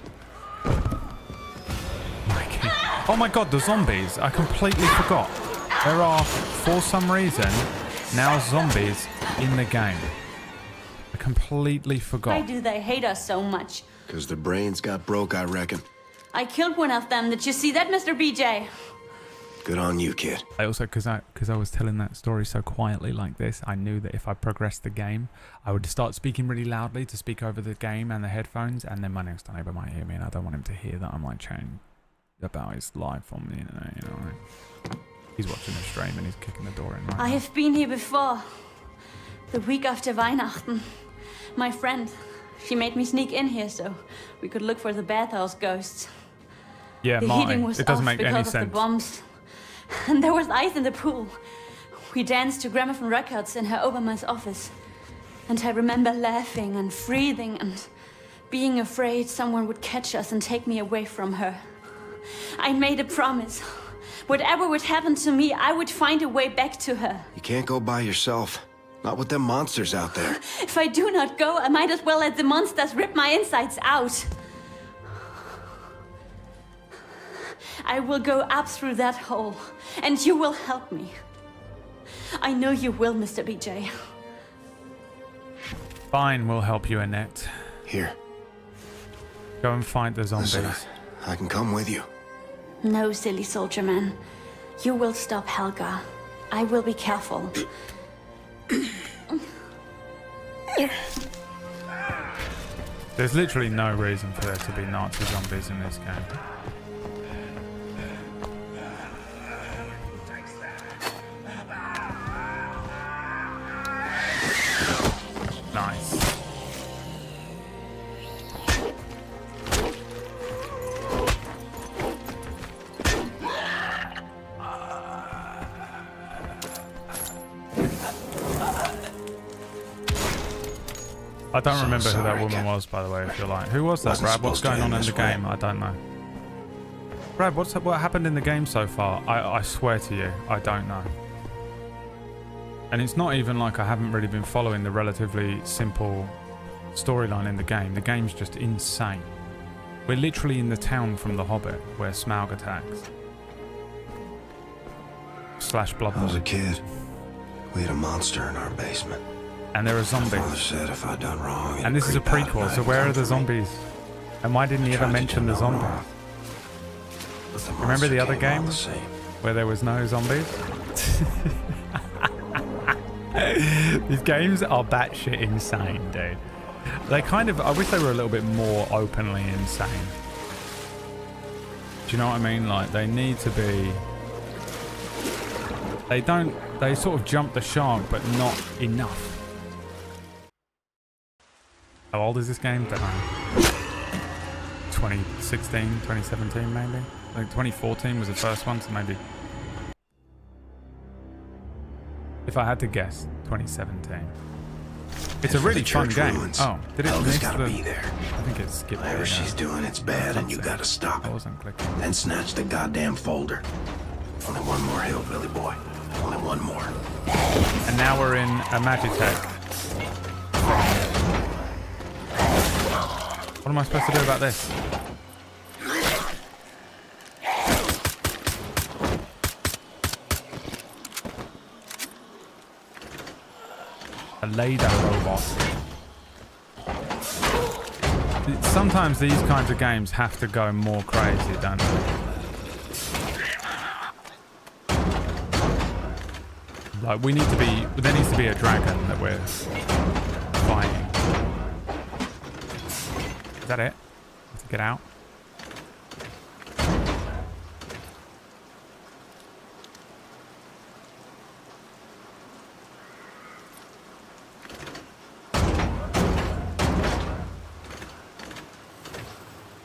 Oh my god, the zombies. I completely forgot. There are, for some reason, now zombies in the game. I completely forgot. Why do they hate us so much? Because their brains got broke, I reckon. I killed one of them. Did you see that, Mr. BJ? Good on you, kid. I also, because I was telling that story so quietly like this, I knew that if I progressed the game, I would start speaking really loudly to speak over the game and the headphones, and then my next neighbour might hear me, and I don't want him to hear that I'm like chatting about his life on the internet, you know. He's watching the stream and he's kicking the door in right I now. have been here before. The week after Weihnachten. My friend, she made me sneak in here so we could look for the bathhouse ghosts. Yeah, The heating was it doesn't off make any because of the sense. bombs. And there was ice in the pool. We danced to gramophone records in her Obama's office. And I remember laughing and breathing and being afraid someone would catch us and take me away from her. I made a promise. Whatever would happen to me, I would find a way back to her. You can't go by yourself. Not with them monsters out there. If I do not go, I might as well let the monsters rip my insides out. I will go up through that hole, and you will help me. I know you will, Mr. BJ. Fine, we'll help you, Annette. Here. Go and fight the zombies. Listen, I can come with you. No, silly soldier man. You will stop Helga. I will be careful. There's literally no reason for there to be Nazi zombies in this game. Nice. I don't remember who that woman was, by the way, if you're like, who was that, Brad? What's going on in the game? I don't know. Brad, what happened in the game so far? I swear to you, I don't know. And it's not even like I haven't really been following the relatively simple storyline in the game. The game's just insane. We're literally in the town from The Hobbit, where Smaug attacks. / Blood. I was a kid. We had a monster in our basement. And there are zombies. My father said if I'd done wrong, and this is a prequel, so where are the zombies? And why didn't he ever mention the zombies? Remember the other game where there was no zombies? These games are batshit insane, dude. They kind of, I wish they were a little bit more openly insane. Do you know what I mean? Like, they need to be... They sort of jump the shark, but not enough. How old is this game? Don't know. 2016, 2017 maybe? Like 2014 was the first one, so maybe... If I had to guess, 2017. It's a really fun game. Oh, did it miss the... Be there. I think it skipped Whatever there. she's doing, it's bad, and you gotta stop it. I wasn't clicking. Then snatch the goddamn folder. Only one more hillbilly boy. Only one more. And now we're in a Magitech. What am I supposed to do about this? A Leda robot. Sometimes these kinds of games have to go more crazy, don't they? Like, we need to be... There needs to be a dragon that we're fighting. Is that it? Have to get out?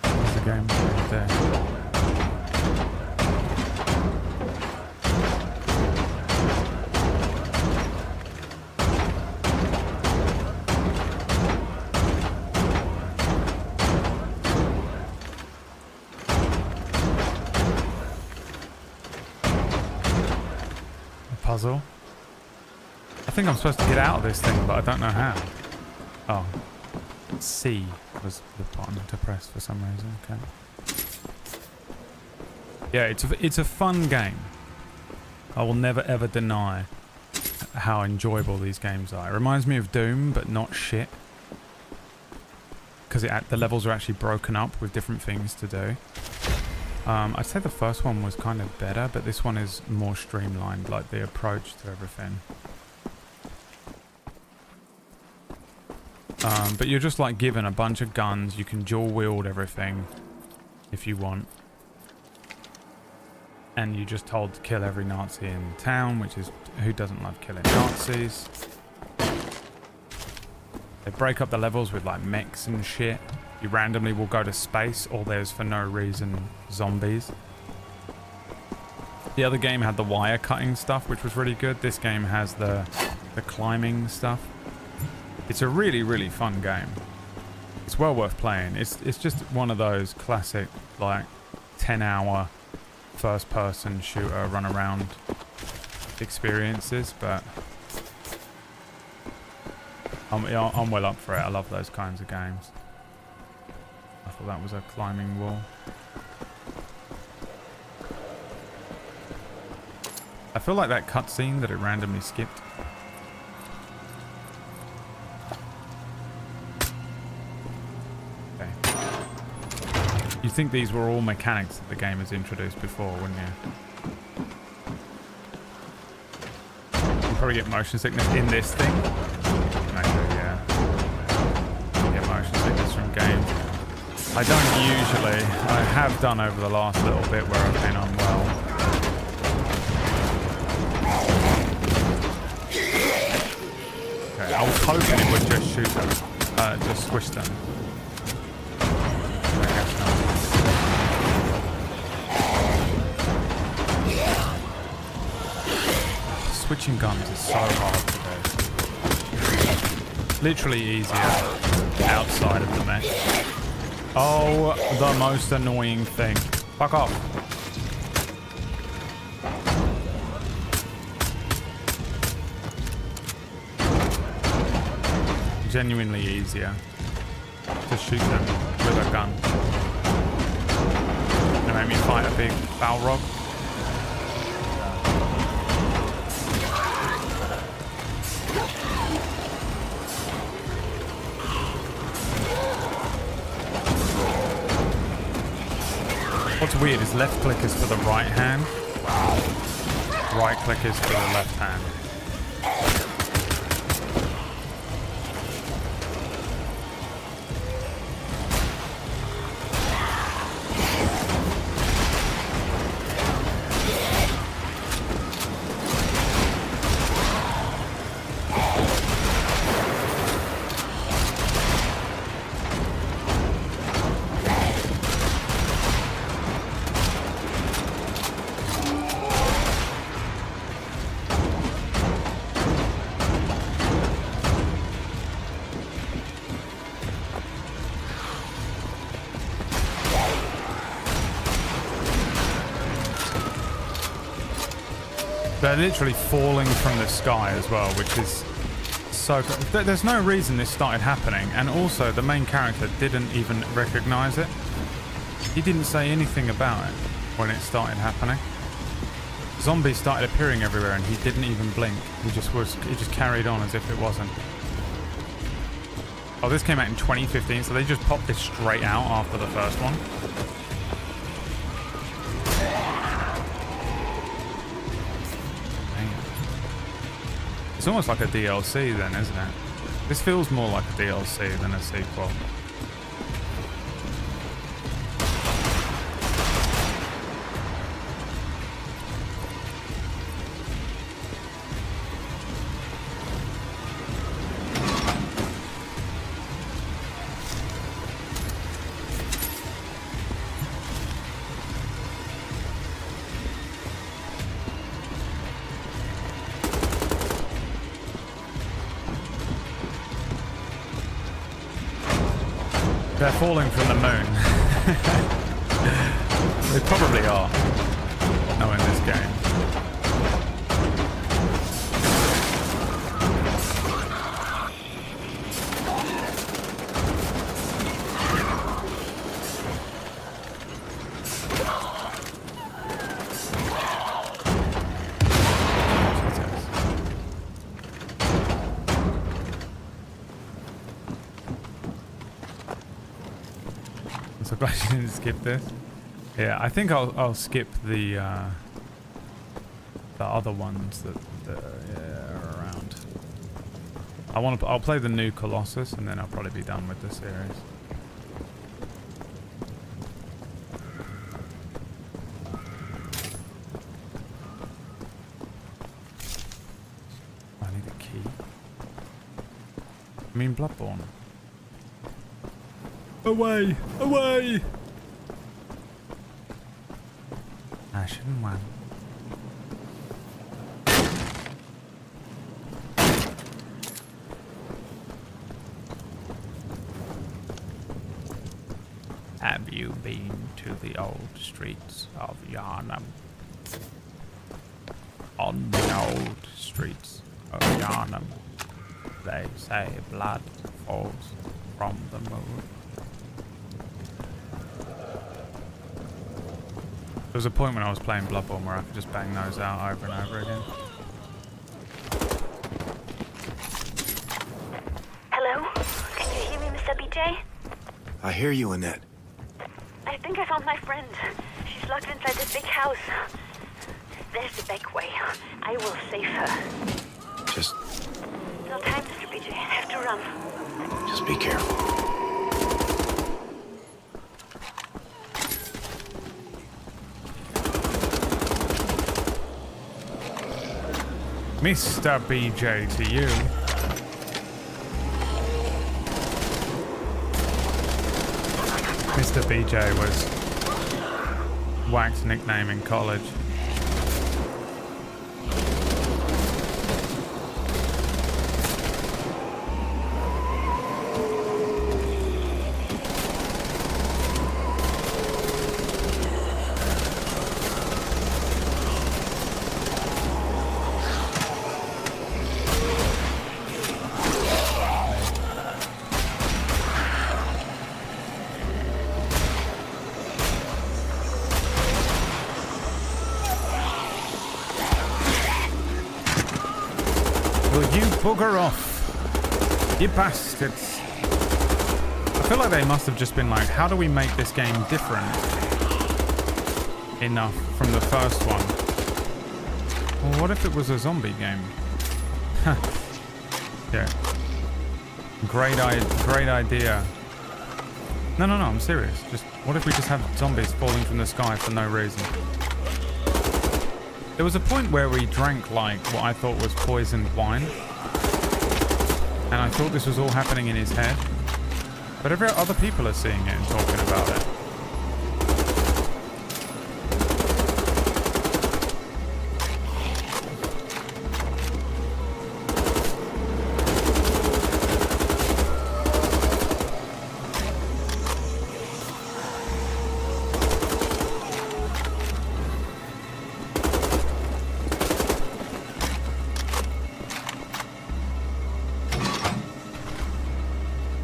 There's the game right there. Puzzle. I think I'm supposed to get out of this thing, but I don't know how. Oh. C was the button to press for some reason. Okay. Yeah, it's a fun game. I will never ever deny how enjoyable these games are. It reminds me of Doom, but not shit. Because the levels are actually broken up with different things to do. I'd say the first one was kind of better, but this one is more streamlined, like the approach to everything. But you're just like given a bunch of guns. You can dual wield everything if you want. And you're just told to kill every Nazi in town, which is, who doesn't love killing Nazis? They break up the levels with like mechs and shit. You randomly will go to space, or there's for no reason zombies. The other game had the wire cutting stuff, which was really good. This game has the climbing stuff. It's a really, really fun game. It's well worth playing. It's just one of those classic like 10-hour first-person shooter run around experiences, but I'm well up for it. I love those kinds of games. I thought that was a climbing wall. I feel like that cutscene that it randomly skipped. Okay. You'd think these were all mechanics that the game has introduced before, wouldn't you? You'll probably get motion sickness in this thing. Maybe, yeah. You get motion sickness from games. I don't usually. I have done over the last little bit where I've been unwell. Okay, I was hoping it would just shoot them, just squish them. I guess not. Switching guns is so hard to do. Literally easier outside of the mesh. Oh, the most annoying thing. Fuck off. Genuinely easier to shoot them with a gun. They make me fight a big Balrog. What's weird is left click is for the right hand, right click is for the left hand. They're literally falling from the sky as well, which is so cool. There's no reason this started happening, and also the main character didn't even recognize it. He didn't say anything about it when it started happening. Zombies started appearing everywhere and he didn't even blink. He just carried on as if it wasn't. Oh, this came out in 2015, so they just popped this straight out after the first one. It's almost like a DLC then, isn't it? This feels more like a DLC than a sequel. They're falling from the moon. They probably are. Knowing this game. so glad you didn't skip this. Yeah, I think I'll skip the other ones that are around. I'll play the new Colossus and then I'll probably be done with the series. I need a key. I mean Bloodborne. Away! Away! Ashen one. Have you been to the old streets of Yharnam? On the old streets of Yharnam, they say blood falls from the moon. There was a point when I was playing Bloodborne where I could just bang those out over and over again. Hello? Can you hear me, Mr. BJ? I hear you, Annette. I think I found my friend. She's locked inside this big house. There's the back way. I will save her. Just No time, Mr. BJ. I have to run. Just be careful. Mr. BJ to you. Mr. BJ was Wax's nickname in college. Bugger off, you bastards. I feel like they must have just been like, how do we make this game different enough from the first one? Well, what if it was a zombie game? Yeah. Great idea. No, I'm serious. Just, what if we just have zombies falling from the sky for no reason? There was a point where we drank like what I thought was poisoned wine. And I thought this was all happening in his head. But other people are seeing it and talking about it.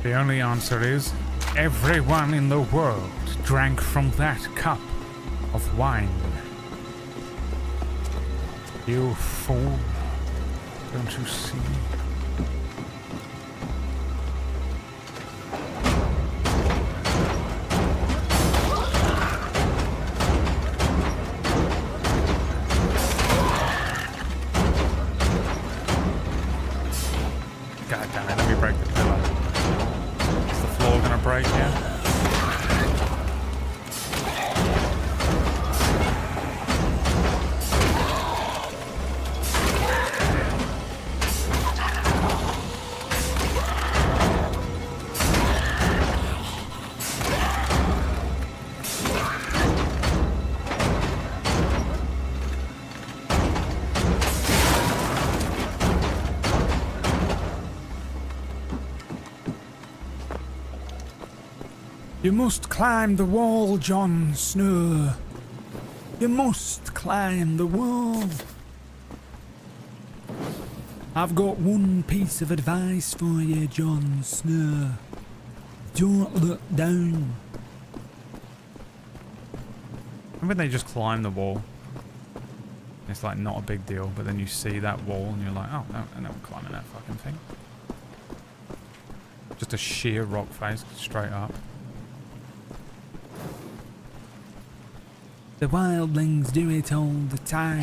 The only answer is, everyone in the world drank from that cup of wine. You fool. Don't you see? God damn it, let me break the pillar. Is the floor gonna break here? You must climb the wall, Jon Snow. You must climb the wall. I've got one piece of advice for you, Jon Snow. Don't look down. Remember when they just climb the wall? It's like not a big deal, but then you see that wall and you're like, oh, no, I'm not climbing that fucking thing. Just a sheer rock face, straight up. The wildlings do it all the time.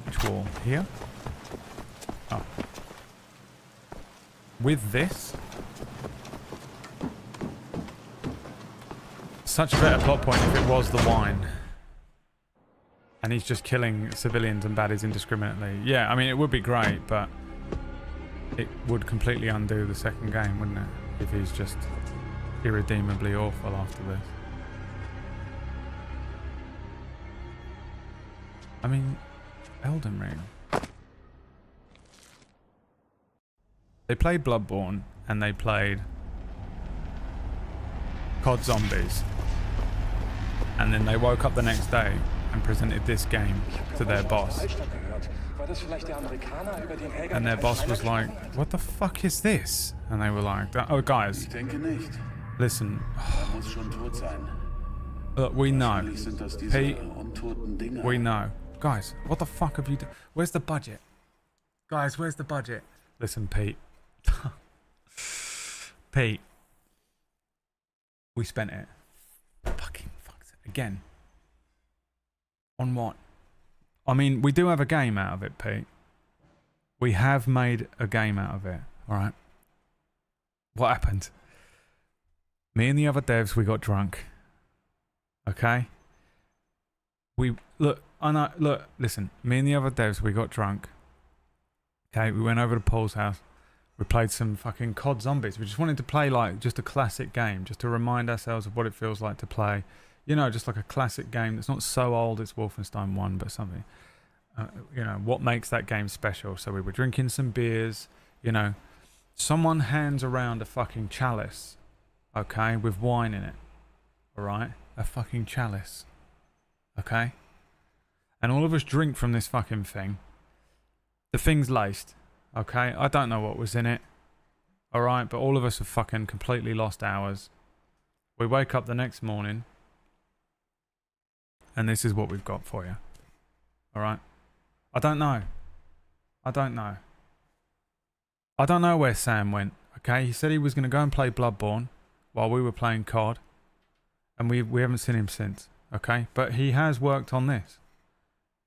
Which wall? Here? Oh. With this? Such a better plot point if it was the wine. And he's just killing civilians and baddies indiscriminately. Yeah, I mean, it would be great, but it would completely undo the second game, wouldn't it? If he's just irredeemably awful after this. I mean, Elden Ring. They played Bloodborne and they played COD Zombies. And then they woke up the next day and presented this game to their boss. And their boss was like, what the fuck is this? And they were like, oh guys, listen, look, we know. Pete, we know. Guys, what the fuck have you done? Where's the budget? Guys, where's the budget? Listen, Pete. Pete. We spent it. Fucking fucked it. Again. On what? I mean, we do have a game out of it, Pete. We have made a game out of it, alright? What happened? Me and the other devs, we got drunk. Okay? Listen. Me and the other devs, we got drunk. Okay, we went over to Paul's house. We played some fucking COD Zombies. We just wanted to play like just a classic game, just to remind ourselves of what it feels like to play. You know, just like a classic game that's not so old it's Wolfenstein 1, but something. You know, what makes that game special. So we were drinking some beers, you know. Someone hands around a fucking chalice, okay, with wine in it. Alright? A fucking chalice. Okay? And all of us drink from this fucking thing. The thing's laced. Okay? I don't know what was in it. Alright? But all of us have fucking completely lost ours. We wake up the next morning. And this is what we've got for you. Alright? I don't know. I don't know. I don't know where Sam went. Okay? He said he was going to go and play Bloodborne while we were playing COD. And we haven't seen him since. Okay? But he has worked on this.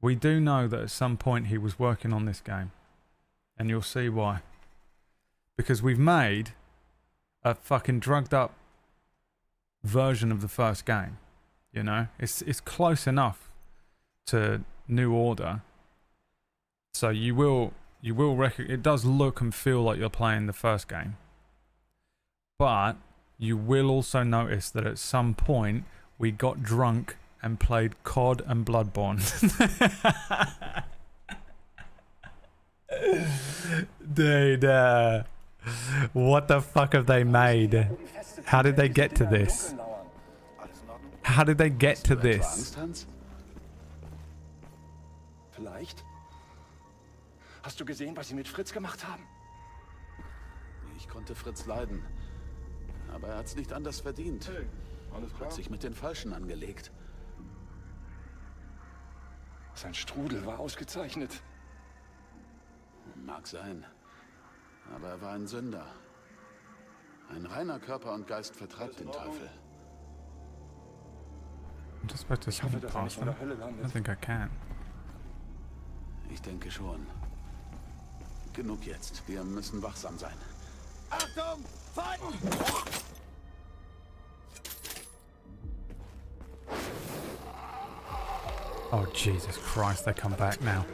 We do know that at some point he was working on this game. And you'll see why. Because we've made a fucking drugged up version of the first game. You know? It's close enough to New Order. So you will recognize, it does look and feel like you're playing the first game. But you will also notice that at some point we got drunk and played COD and Bloodborne. Dude, what the fuck have they made? How did they get to this? How did they get to this? Vielleicht? Hast du gesehen, was sie mit Fritz gemacht haben? Ich konnte Fritz leiden. Aber er hat's nicht anders verdient. Hat sich mit den Falschen angelegt. Sein Strudel war ausgezeichnet. Mag sein. Aber er war ein Sünder. Ein reiner Körper und Geist vertreibt den Teufel. I'm just supposed to summon past them. I don't think I can. Ich denke schon. Genug jetzt. Wir müssen wachsam sein. Achtung! Feinden! Oh, Jesus Christ, they come back now.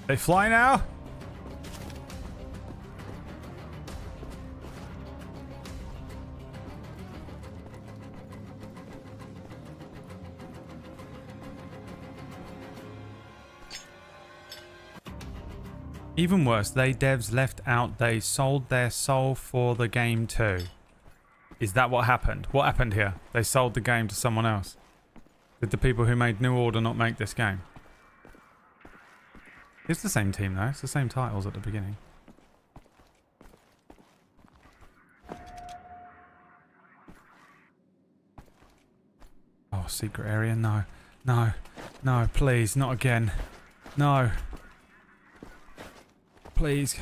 They fly now? Even worse, they devs left out they sold their soul for the game too. Is that what happened? What happened here? They sold the game to someone else. Did the people who made New Order not make this game? It's the same team though, it's the same titles at the beginning. secret area. No. No. No, please. Not again. No. Please.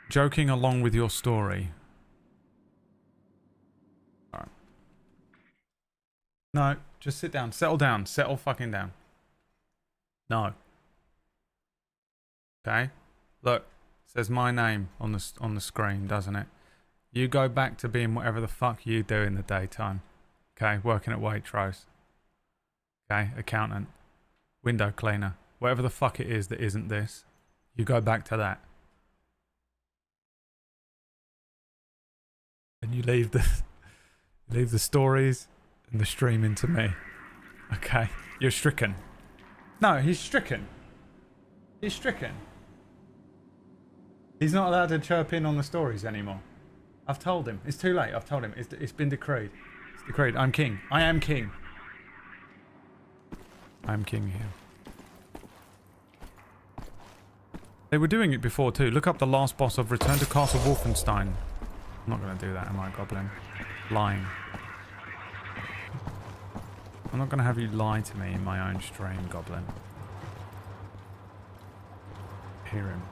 Joking along with your story. Alright. No, just sit down. Settle down. Settle fucking down. No. Okay? Look, it says my name on the screen, doesn't it? You go back to being whatever the fuck you do in the daytime. Okay? Working at Waitrose. Okay? Accountant. Window cleaner. Whatever the fuck it is that isn't this. You go back to that. And you leave the stories and the streaming to me. Okay? You're stricken. No, he's stricken. He's stricken. He's not allowed to chirp in on the stories anymore. I've told him. It's too late. I've told him. It's been decreed. It's decreed. I'm king. I am king. I'm king here. They were doing it before too. Look up the last boss of Return to Castle Wolfenstein. I'm not going to do that, am I, Goblin? Lying. I'm not going to have you lie to me in my own stream, Goblin. Hear him.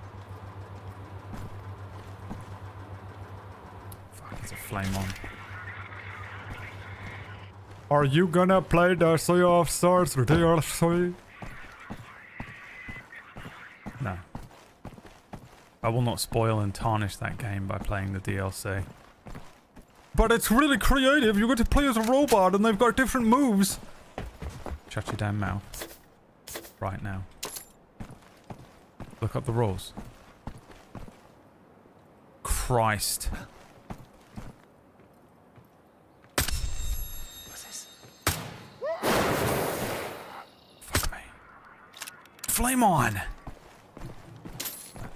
Fuck, it's a flame on. Are you gonna play the Sea of Stars DLC? No. I will not spoil and tarnish that game by playing the DLC. But it's really creative. You get to play as a robot and they've got different moves. Shut your damn mouth. Right now. Look up the rules. Christ. What's this? Fuck me. Flame on!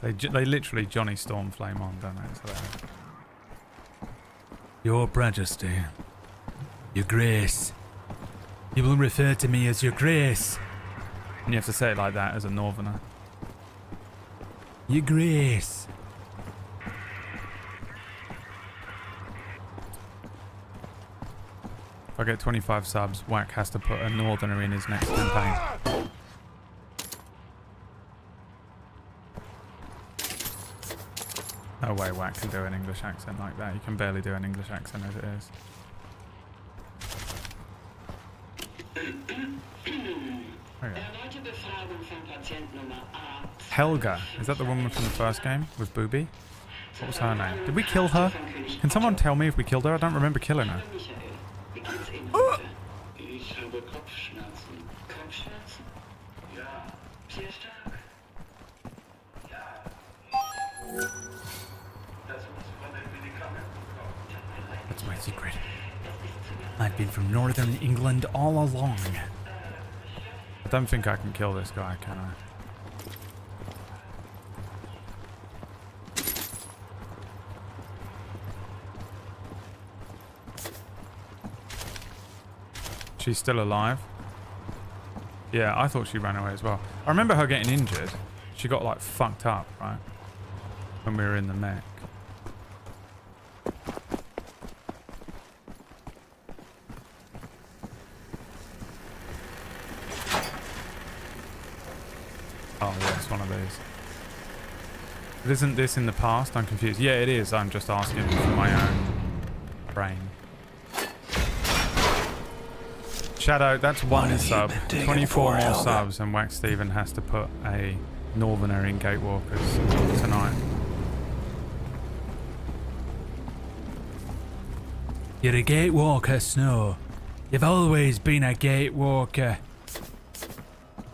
They literally Johnny Storm flame on, don't they? So Your Majesty. Your Grace. You will refer to me as Your Grace. And you have to say it like that as a northerner. Your Grace. If I get 25 subs, Whack has to put a northerner in his next campaign. No way Whack can do an English accent like that. You can barely do an English accent as it is. Okay. Helga. Is that the woman from the first game with Booby? What was her name? Did we kill her? Can someone tell me if we killed her? I don't remember killing her. That's my secret. I've been from northern England all along. I don't think I can kill this guy, can I? She's still alive? Yeah, I thought she ran away as well. I remember her getting injured. She got like fucked up, right? When we were in the mech. Oh yeah, it's one of these. But isn't this in the past? I'm confused. Yeah, it is. I'm just asking for my own brain. Shadow, that's one sub. 24 more subs and Wax Steven has to put a northerner in Gatewalkers tonight. You're a Gatewalker, Snow. You've always been a Gatewalker.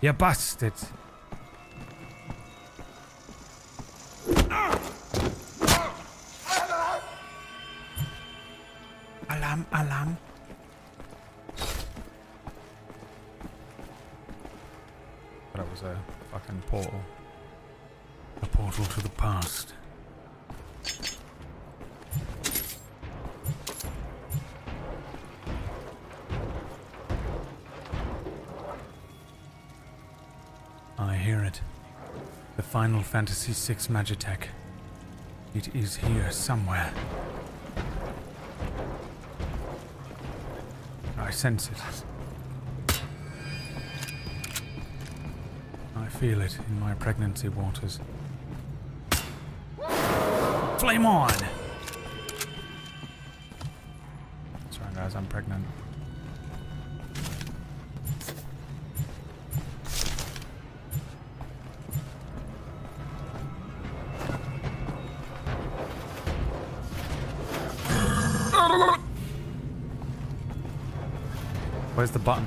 You bastard. Alarm, alarm. That was a fucking portal. A portal to the past. I hear it. The Final Fantasy VI Magitech. It is here somewhere. I sense it. I feel it in my pregnancy waters. Flame on! Sorry guys, I'm pregnant. Where's the button?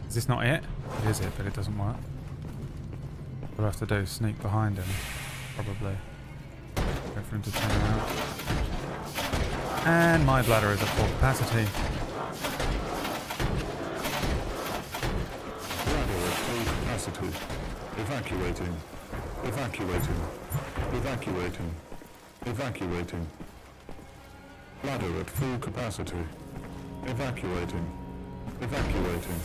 Is this not it? It is it, but it doesn't work. What I have to do is sneak behind him, probably. Wait for him to turn around. And my bladder is at full capacity. Bladder at full capacity. Evacuating. Evacuating. Evacuating. Evacuating. Bladder at full capacity. Evacuating. Evacuating.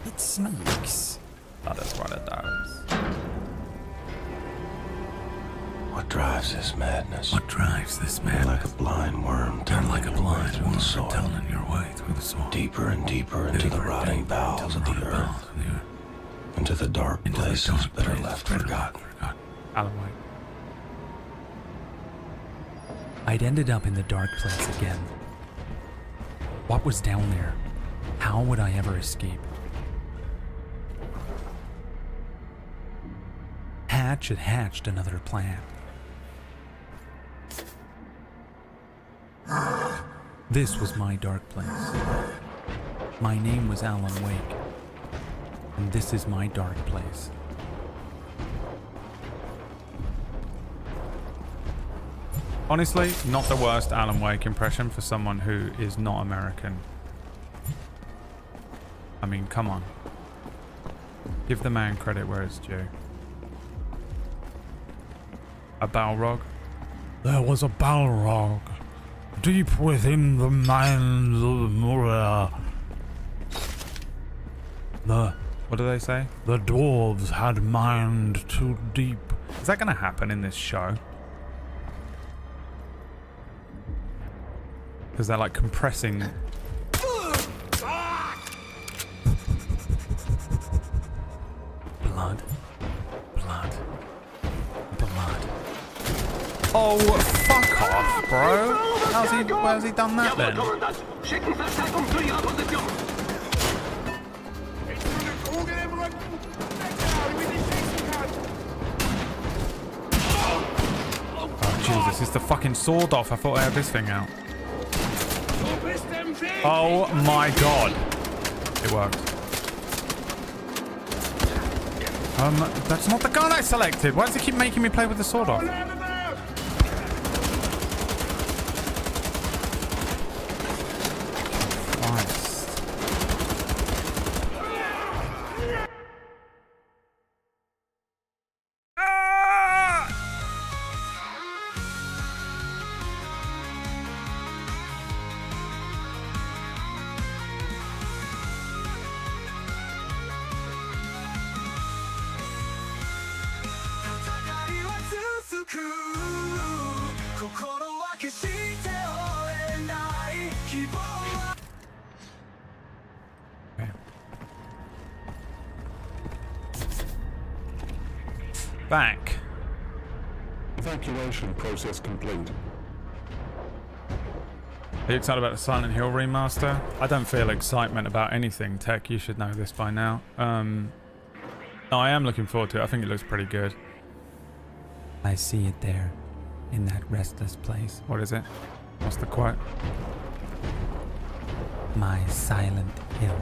It sneaks. That is what it does. What drives this madness? What drives this madness? Like a blind worm Like a blind worm tunnelling your way through the soil. Deeper and deeper into the rotting bowels of the earth. Into the dark places that are left forgotten. Alan Wake. I'd ended up in the dark place again. What was down there? How would I ever escape? Hatch had hatched another plan. This was my dark place. My name was Alan Wake. And this is my dark place. Honestly, not the worst Alan Wake impression for someone who is not American. I mean, come on. Give the man credit where it's due. A Balrog? There was a Balrog deep within the mines of Moria. What do they say? The dwarves had mined too deep. Is that going to happen in this show? Because they're like compressing. Blood. Blood. Blood. Oh, fuck off, bro. Where's he done that then? Oh, Jesus, it's the fucking sword off. I thought I had this thing out. Oh my god. It worked. That's not the gun I selected. Why does it keep making me play with the sword off? Back. Evacuation process complete. Are you excited about the Silent Hill remaster? I don't feel excitement about anything, Tech. You should know this by now. No, I am looking forward to it. I think it looks pretty good. I see it there, in that restless place. What is it? What's the quote? My Silent Hill.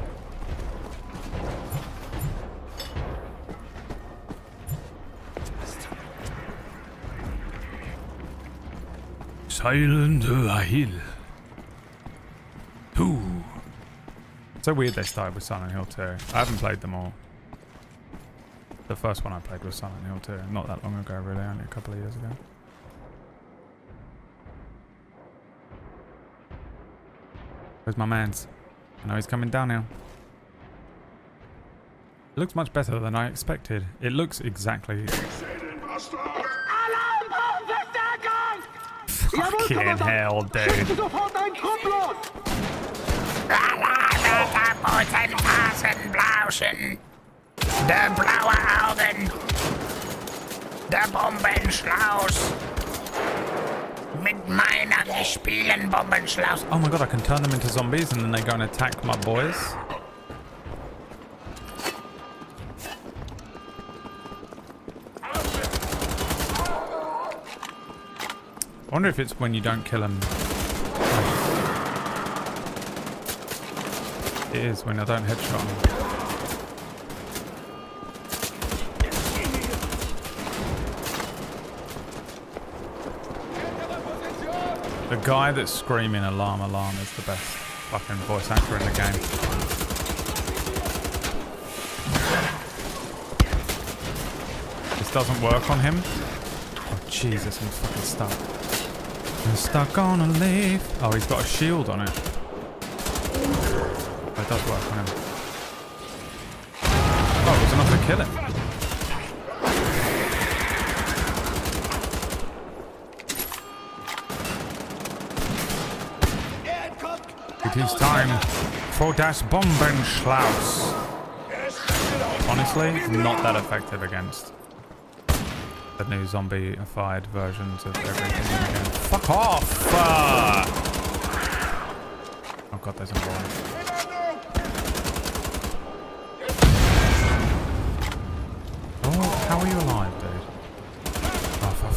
Silent Hill 2. It's so weird they started with Silent Hill 2. I haven't played them all. The first one I played was Silent Hill 2. Not that long ago, really. Only a couple of years ago. Where's my mans? I know he's coming down now. It looks much better than I expected. It looks exactly... Fucking hell, dude. Der blaue Augen, der Bombenschlaus, mit meiner gespielten Bombenschlaus. Oh my god, I can turn them into zombies and then they go and attack my boys. I wonder if it's when you don't kill them. It is when I don't headshot them. The guy that's screaming alarm, alarm is the best fucking voice actor in the game. This doesn't work on him. Oh Jesus, I'm fucking stuck. I'm stuck on a leaf. Oh, he's got a shield on it. Oh, it does work on him. Oh, it was enough to kill him. It is time for das Bombenschlaus. Honestly, not that effective against the new zombie-ified versions of everything in the game. Fuck off! Oh god, there's a boy. Oh, how are you alive, dude? Oh, for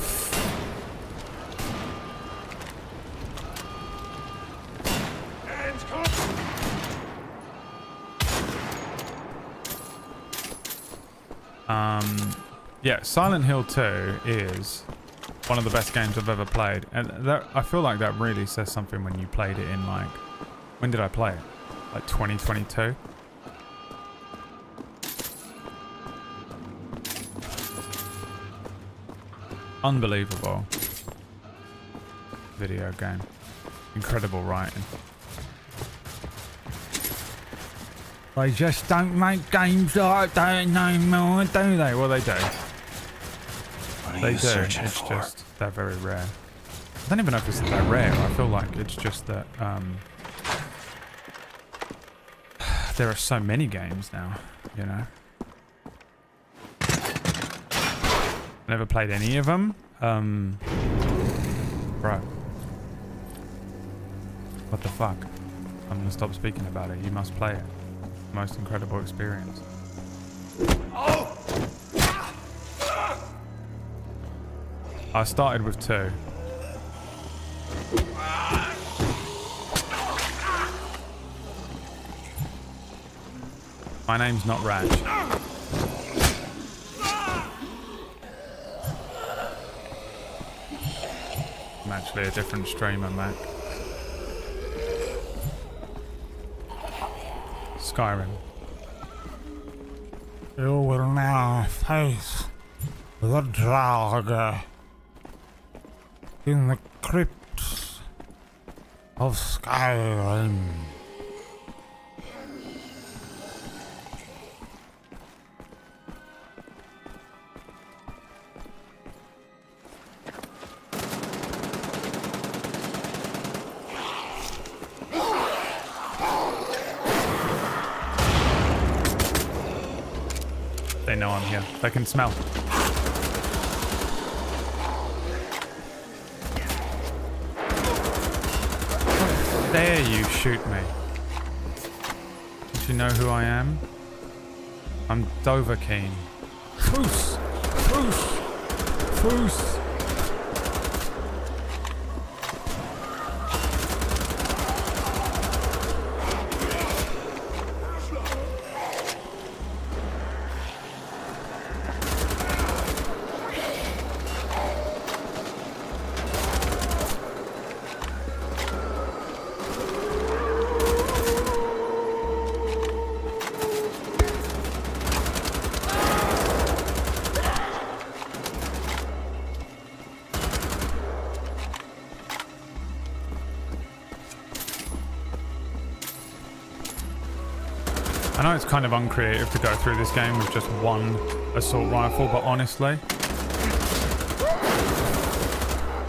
yeah, Silent Hill 2 is one of the best games I've ever played, and that, I feel like that really says something when you played it in, like, when did I play it? Like 2022? Unbelievable video game. Incredible writing. They just don't make games like that no more, do they? Well, they do. They do. It's just they're very rare. I don't even know if it's that rare. I feel like it's just that there are so many games now, you know. Never played any of them. Bro. What the fuck? I'm gonna stop speaking about it. You must play it. Most incredible experience. I started with 2. My name's not Raj. I'm actually a different streamer, Mac. Skyrim. You will now face the dragon in the crypts of Skyrim. They know I'm here. They can smell. How dare you shoot me? Don't you know who I am? I'm Dovahkiin. Foos! Foos! Foos! I know it's kind of uncreative to go through this game with just one assault rifle, but honestly,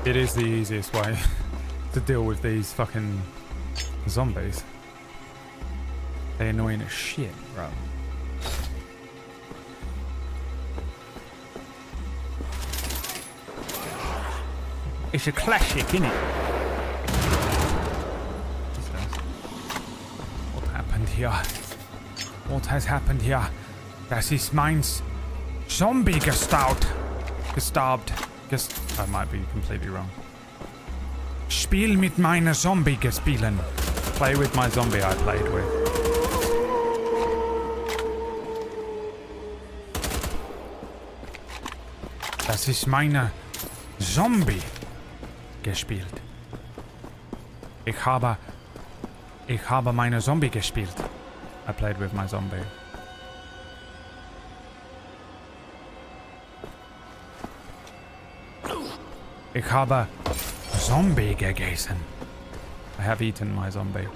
it is the easiest way to deal with these fucking zombies. They're annoying as shit, bro. It's a classic, innit? What happened here? What has happened here? Das ist meins. Zombie gestarbt. I might be completely wrong. Spiel mit meiner Zombie gespielen. Play with my zombie I played with. Das ist meine Zombie gespielt. Ich habe meine Zombie gespielt. I played with my zombie. Ich habe Zombie gegessen. I have eaten my zombie.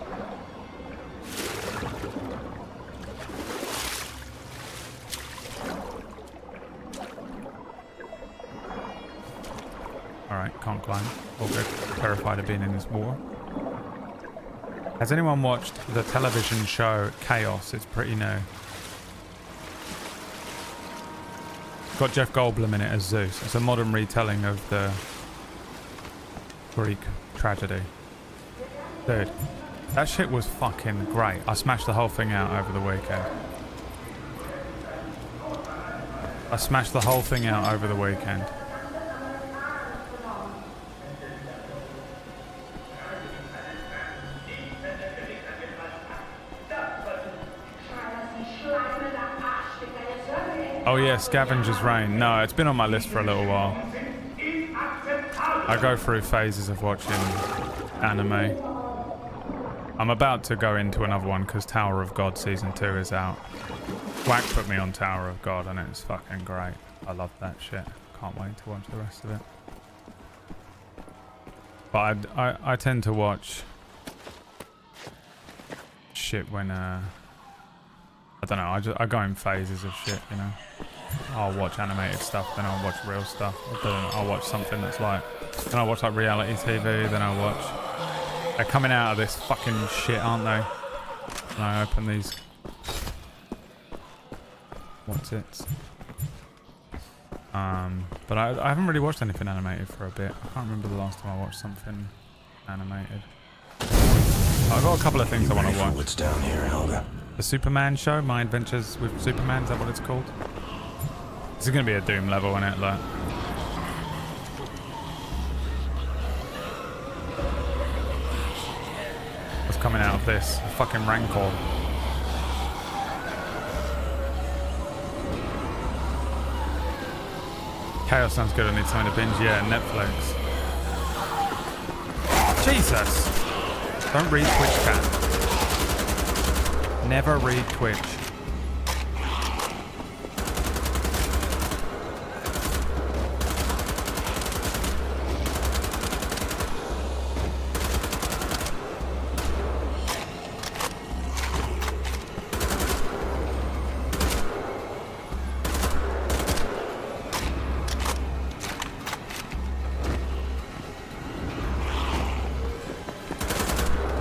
Alright, can't climb. All good. Terrified of being in this war. Has anyone watched the television show Chaos? It's pretty new. It's got Jeff Goldblum in it as Zeus. It's a modern retelling of the Greek tragedy. Dude, that shit was fucking great. I smashed the whole thing out over the weekend. Oh yeah, Scavenger's Reign. No, it's been on my list for a little while. I go through phases of watching anime. I'm about to go into another one because Tower of God Season 2 is out. Whack put me on Tower of God and it's fucking great. I love that shit. Can't wait to watch the rest of it. But I tend to watch shit when I don't know, I go in phases of shit, you know. I'll watch animated stuff, then I'll watch real stuff. I'll watch something that's like, then I'll watch like reality TV, then I'll watch. They're coming out of this fucking shit, aren't they? And I open these. What's it? But I haven't really watched anything animated for a bit. I can't remember the last time I watched something animated. I've got a couple of things I want to watch. What's down here, Helga? The Superman show, My Adventures with Superman, is that what it's called? This is going to be a Doom level, isn't it? Like, what's coming out of this? A fucking Rancor. Chaos sounds good, I need something to binge. Yeah, Netflix. Jesus! Don't read Twitch chat. Never read Twitch.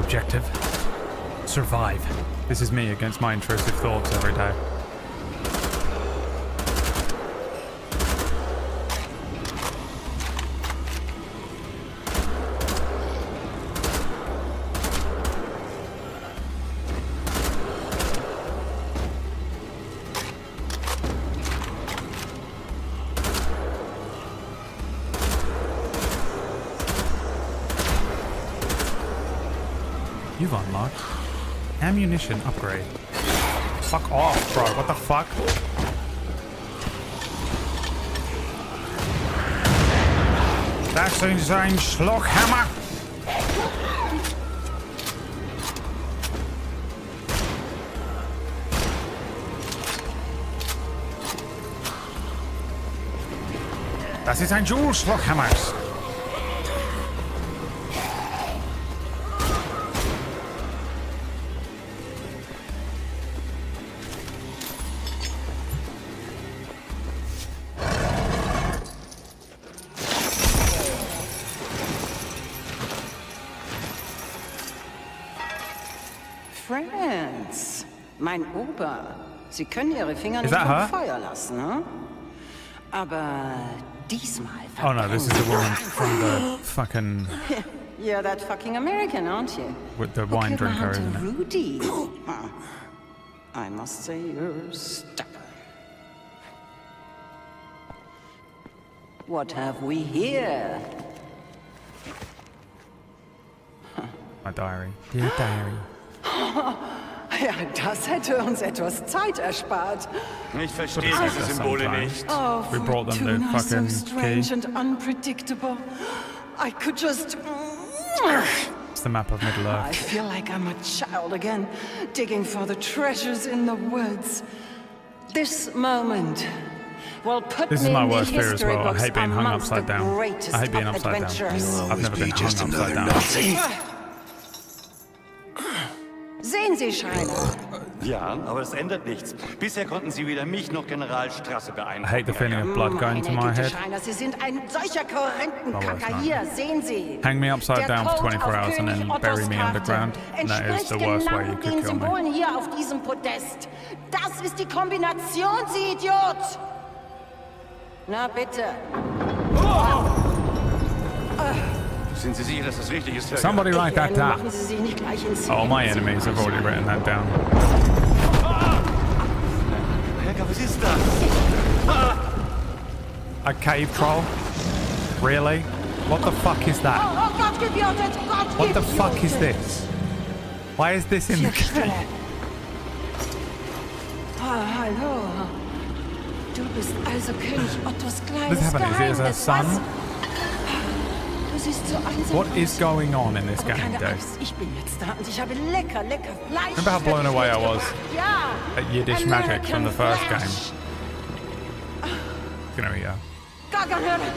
Objective. Survive. This is me against my intrusive thoughts every day. You've unlocked ammunition upgrade. Fuck off, bro. What the fuck? Das ist ein Schlockhammer. Das ist ein Joule-Schlockhammer. Franz, mein Opa. Sie können Ihre Finger Is nicht that vom her? Feuer lassen, ne? Aber diesmal Oh no, this is the woman from the fucking... You're that fucking American, aren't you? with the wine drinker, isn't it? Rudy. I must say you're stubborn. What have we here? My diary. Dear diary. Ja, das hätte uns etwas Zeit erspart. Ich verstehe diese Symbole nicht. Oh, We brought them Fortuna, the so fucking strange key. and unpredictable. I could just... It's the map of Middle I Earth. feel like I'm a child again, digging for the treasures in the woods. This moment will put This me is my in the worst fear as history well. I books hate being hung amongst upside the down. greatest I hate being of upside down. adventurers. I've never been hung upside down. Sehen Sie, Schreiner. Ja, aber es ändert nichts. Bisher konnten Sie weder mich noch General Strasse I beeindrucken. hate the feeling of blood going to my Güte, head. Schreiner, Sie sind ein solcher Korrentenkacker. Oh, Hier, sehen Sie. Hang me upside Der down for Code 24 auf hours and then König bury Ottos me Karte underground. That is entspricht the worst way you genau could den kill me. Symbolen hier auf diesem Podest. Das ist die Kombination, Sie Idiot. Na bitte. Sind Sie sicher, dass das richtig ist? Somebody write that down. Machen Sie sich nicht gleich ins Oh, my enemies have already written that down. Herr, was ist das? A cave troll? Really? What the fuck is that? Oh, Gott gebiotet, Gott What the gebiotet. fuck is this? Why is this in the game? Hallo. Du bist also König Ottos kleines What's happening? Is it Geheimnis, her son? was? Du siehst so einsam What aus. is going on in this Aber game, keine Dave? Angst, ich bin jetzt da und ich habe lecker Fleisch. Remember how für blown dich away I was mitgebracht. Ja. at Yiddish magic from the first American game? Gonna be Gaggenhöhle.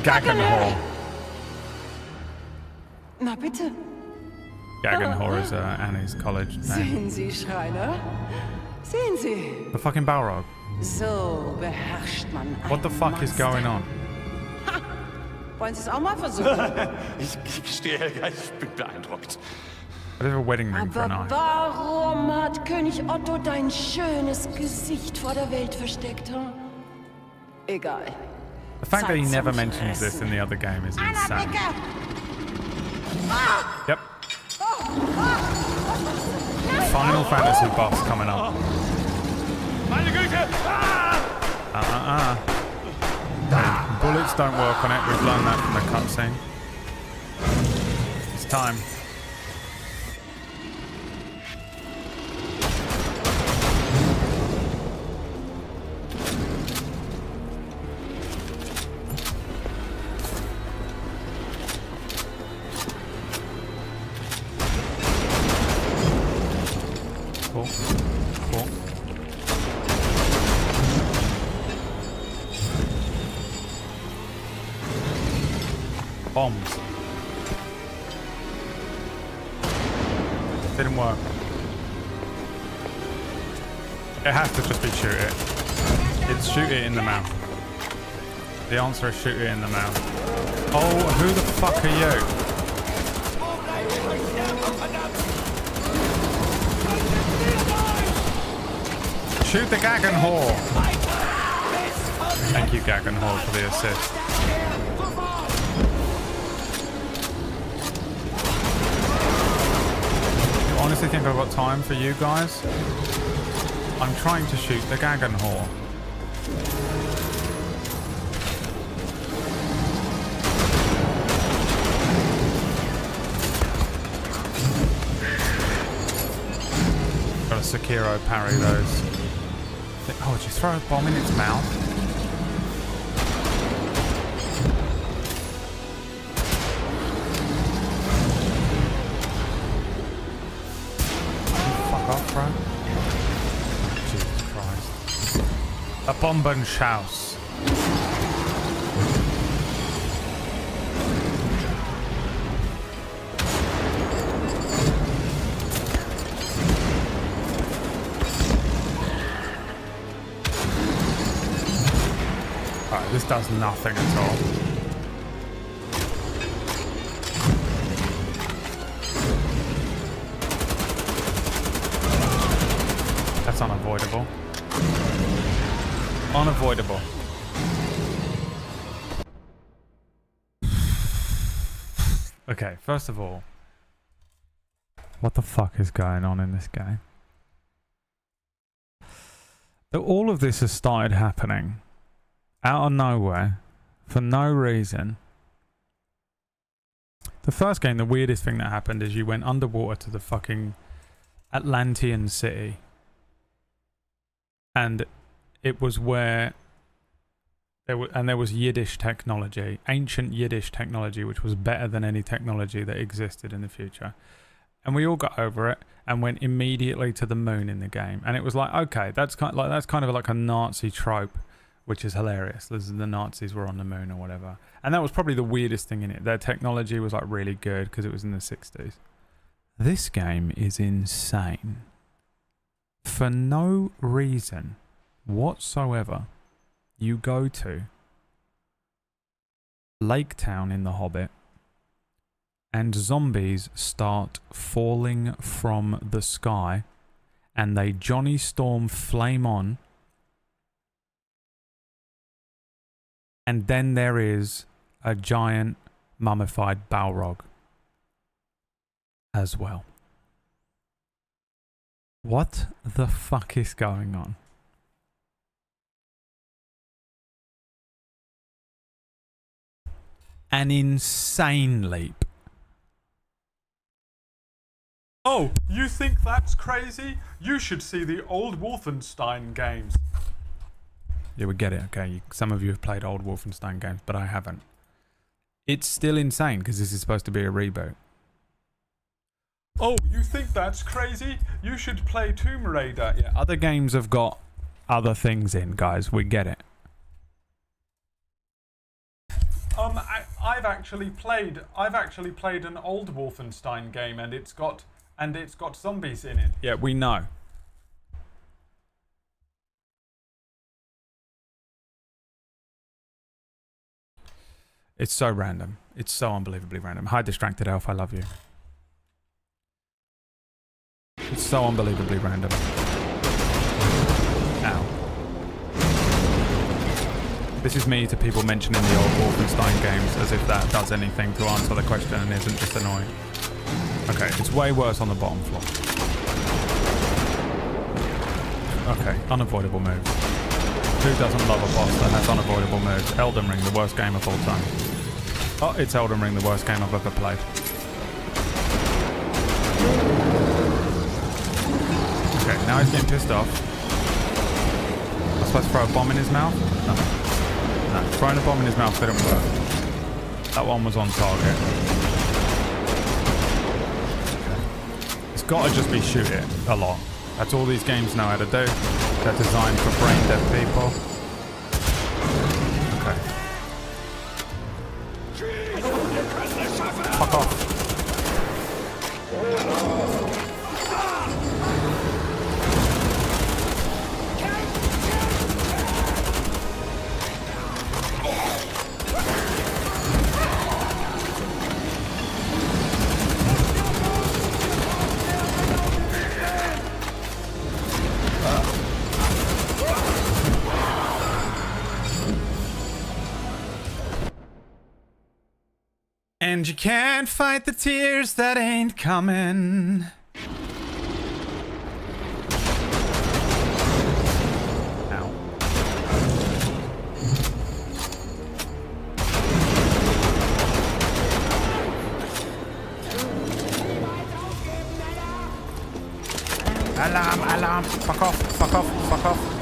Gaggenhor. Na bitte. Gaggenhor is Annie's college name. Sehen Sie, Schreiner? Sehen Sie. The fucking Balrog. So beherrscht man ein What the fuck is going on? Wollen Sie es auch mal versuchen? Ich gestehe, Helga, ich bin beeindruckt. I have a wedding ring for an Aber eye. warum hat König Otto dein schönes Gesicht vor der Welt versteckt? Hm? Egal. The fact that he Zeit never zum mentions this in the other game is insane. Ah! Yep. Final Fantasy boss coming up. Meine Güte! Bullets don't work on it. We've learned that from the cutscene. It's time. Cool. Cool. Bombs. Didn't work. It has to just be shoot it. It's shoot it in the mouth. The answer is shoot it in the mouth. Oh, who the fuck are you? Shoot the Gaggenhor! Thank you, Gaggenhor, for the assist. You honestly think I've got time for you guys? I'm trying to shoot the Gaggenhor. Got a Sekiro parry those. Oh, did you throw a bomb in its mouth? Fuck off, bro. Jesus Christ. A Bombenschaus. Alright, this does nothing at all. That's unavoidable. Unavoidable. Okay, first of all, what the fuck is going on in this game? All of this has started happening out of nowhere for no reason. The first game, the weirdest thing that happened is you went underwater to the fucking Atlantean city. And it was where there was Yiddish technology, ancient Yiddish technology, which was better than any technology that existed in the future. And we all got over it and went immediately to the moon in the game. And it was like, okay, that's kind of like a Nazi trope, which is hilarious. The Nazis were on the moon or whatever. And that was probably the weirdest thing in it. Their technology was like really good because it was in the 60s. This game is insane. For no reason whatsoever, you go to Lake Town in The Hobbit and zombies start falling from the sky and they Johnny Storm flame on, and then there is a giant mummified Balrog as well. What the fuck is going on? An insane leap. Oh, you think that's crazy? You should see the old Wolfenstein games. Yeah, we get it, okay. Some of you have played old Wolfenstein games, but I haven't. It's still insane because this is supposed to be a reboot. Oh, you think that's crazy? You should play Tomb Raider. Yeah, other games have got other things in, guys. We get it. I've actually played an old Wolfenstein game, and it's got zombies in it. Yeah, we know. It's so random. It's so unbelievably random. Hi, Distracted Elf. I love you. It's so unbelievably random. Ow. This is me to people mentioning the old Wolfenstein games as if that does anything to answer the question and isn't just annoying. Okay, it's way worse on the bottom floor. Okay, unavoidable moves. Who doesn't love a boss that has unavoidable moves? Elden Ring, the worst game of all time. Oh, it's Elden Ring, the worst game I've ever played. Okay, now he's getting pissed off. Am I supposed to throw a bomb in his mouth? No. No, throwing a bomb in his mouth didn't work. That one was on target. Okay. It's gotta just be shoot it a lot. That's all these games know how to do. They're designed for brain dead people. Okay. Fuck off. And you can't fight the tears that ain't coming. Ow. Alarm, alarm. Fuck off, fuck off, fuck off.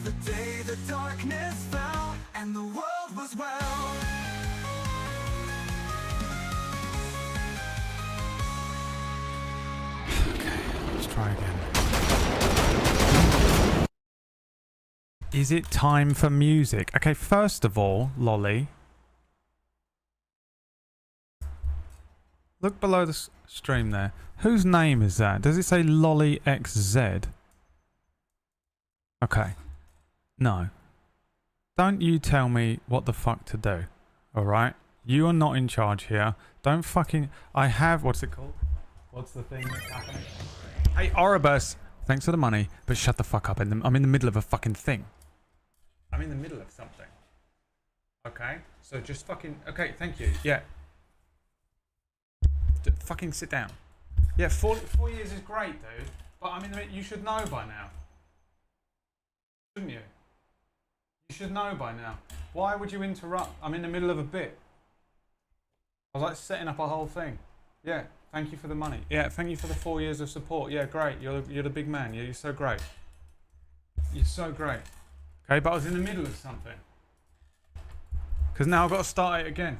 the day the darkness fell and the world was well. Let's try again. Is it time for music? Okay, first of all, Lolly. Look below the stream there. Whose name is that? Does it say Lolly XZ? Okay. No. Don't you tell me what the fuck to do. Alright? You are not in charge here. Don't fucking... I have... What's it called? What's the thing that's happening? Hey, Oribus! Thanks for the money, but shut the fuck up. I'm in the middle of a fucking thing. I'm in the middle of something. Okay? So just fucking... Okay, thank you. Yeah. Fucking sit down. Yeah, 4 years is great, dude. But I mean, you should know by now. Shouldn't you? You should know by now. Why would you interrupt? I'm in the middle of a bit. I was like setting up a whole thing. Yeah, thank you for the money. Yeah, thank you for the 4 years of support. Yeah, great. You're the big man. You're so great. You're so great. Okay, but I was in the middle of something. Because now I've got to start it again.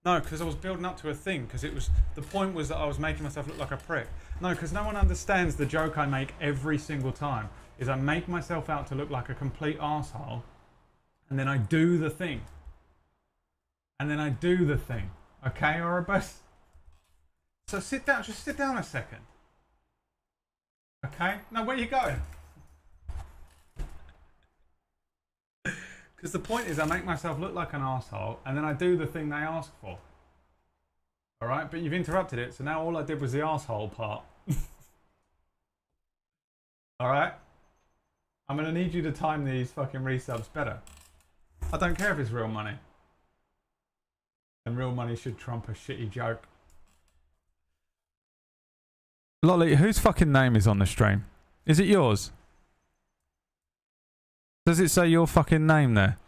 No, because I was building up to a thing. Because it was... The point was that I was making myself look like a prick. No, because no one understands the joke I make every single time. Is I make myself out to look like a complete arsehole. And then I do the thing. And then I do the thing. Okay, Oribus? So sit down. Just sit down a second. Okay? Now, where are you going? Because the point is I make myself look like an arsehole and then I do the thing they ask for. Alright? But you've interrupted it, so now all I did was the arsehole part. Alright? I'm going to need you to time these fucking resubs better. I don't care if it's real money. And real money should trump a shitty joke. Lolly, whose fucking name is on the stream? Is it yours? Does it say your fucking name there?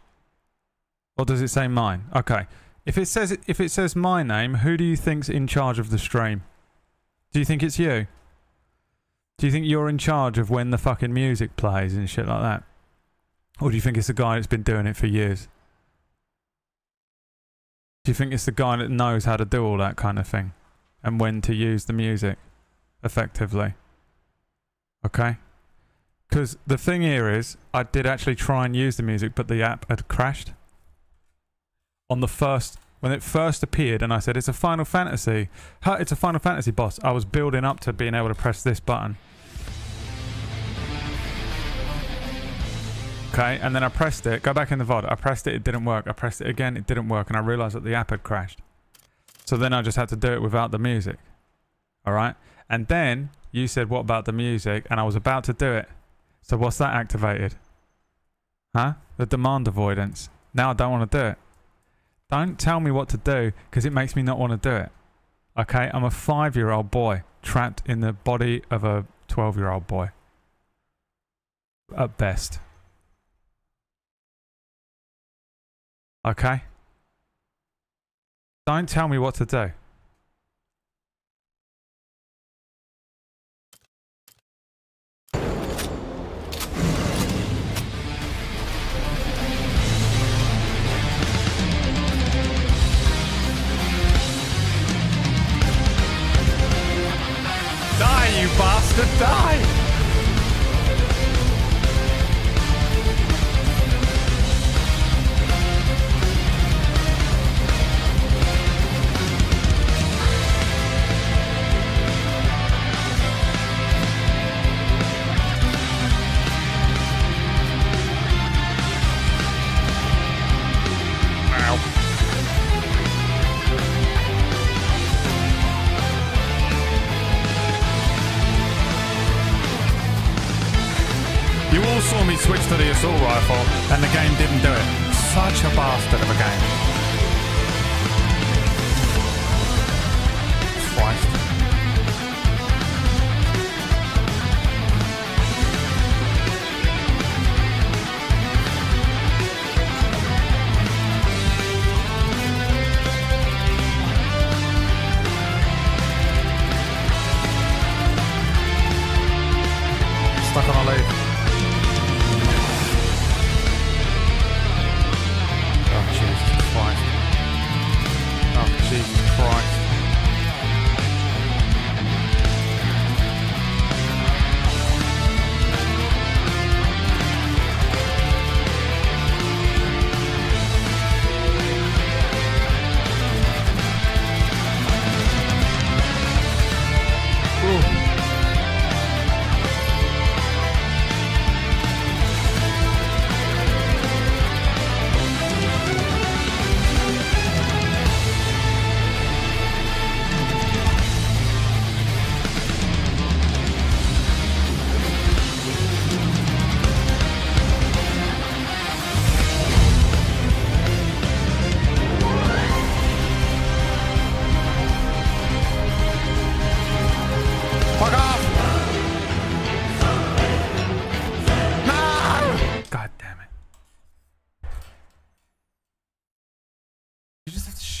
Or does it say mine? Okay. If it says my name, who do you think's in charge of the stream? Do you think it's you? Do you think you're in charge of when the fucking music plays and shit like that? Or do you think it's the guy that's been doing it for years? Do you think it's the guy that knows how to do all that kind of thing? And when to use the music effectively? Okay? Because the thing here is, I did actually try and use the music, but the app had crashed. On the first, when it first appeared, and I said, it's a Final Fantasy. It's a Final Fantasy boss. I was building up to being able to press this button. Okay, and then I pressed it. Go back in the VOD. I pressed it, it didn't work. I pressed it again, it didn't work, and I realised that the app had crashed. So then I just had to do it without the music. Alright? And then, you said, what about the music? And I was about to do it. So what's that activated? Huh? The demand avoidance. Now I don't want to do it. Don't tell me what to do, because it makes me not want to do it. Okay? I'm a 5-year-old boy trapped in the body of a 12-year-old boy. At best. Okay? Don't tell me what to do. Die, you bastard, die! Saw me switch to the assault rifle and the game didn't do it. Such a bastard of a game. Christ. Stuck on a leaf.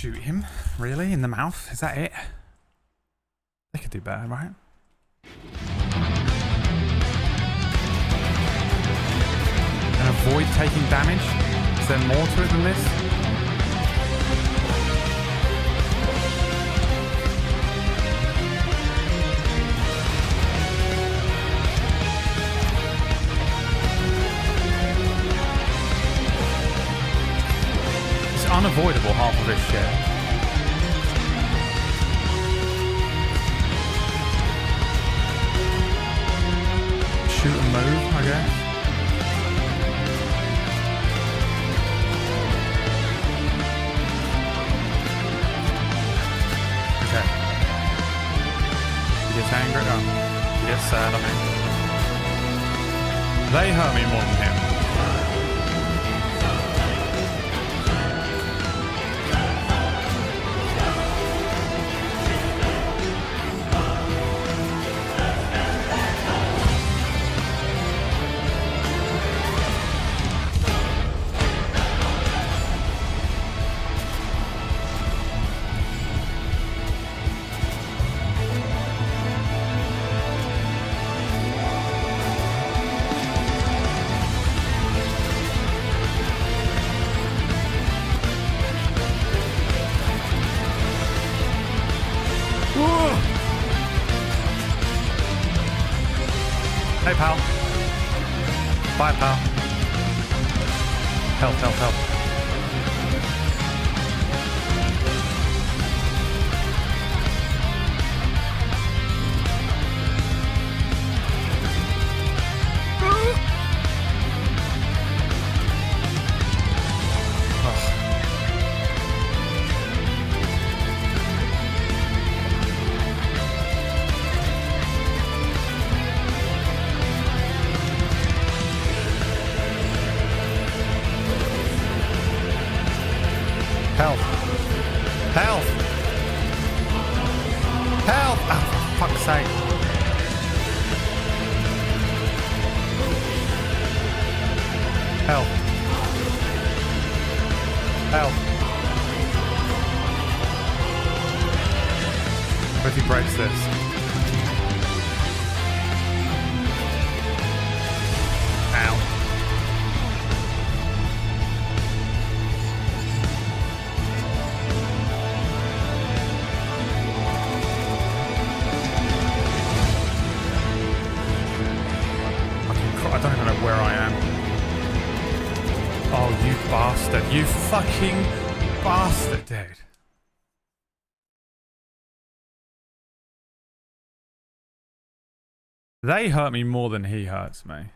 shoot him? Really? In the mouth? Is that it? They could do better, right? And avoid taking damage? Is there more to it than this? It's unavoidable, half of this shit. Shoot and move, I guess. Okay. He gets angry. Oh, he gets sad, I mean. They hurt me more than him. Hey, pal. Bye, pal. Help, help, help. Help. Help. Help. Oh, for fuck's sake. Help. Help. What if he breaks this? Ow. I don't even know where I am. Oh, you bastard. You fucking bastard, dude. They hurt me more than he hurts me.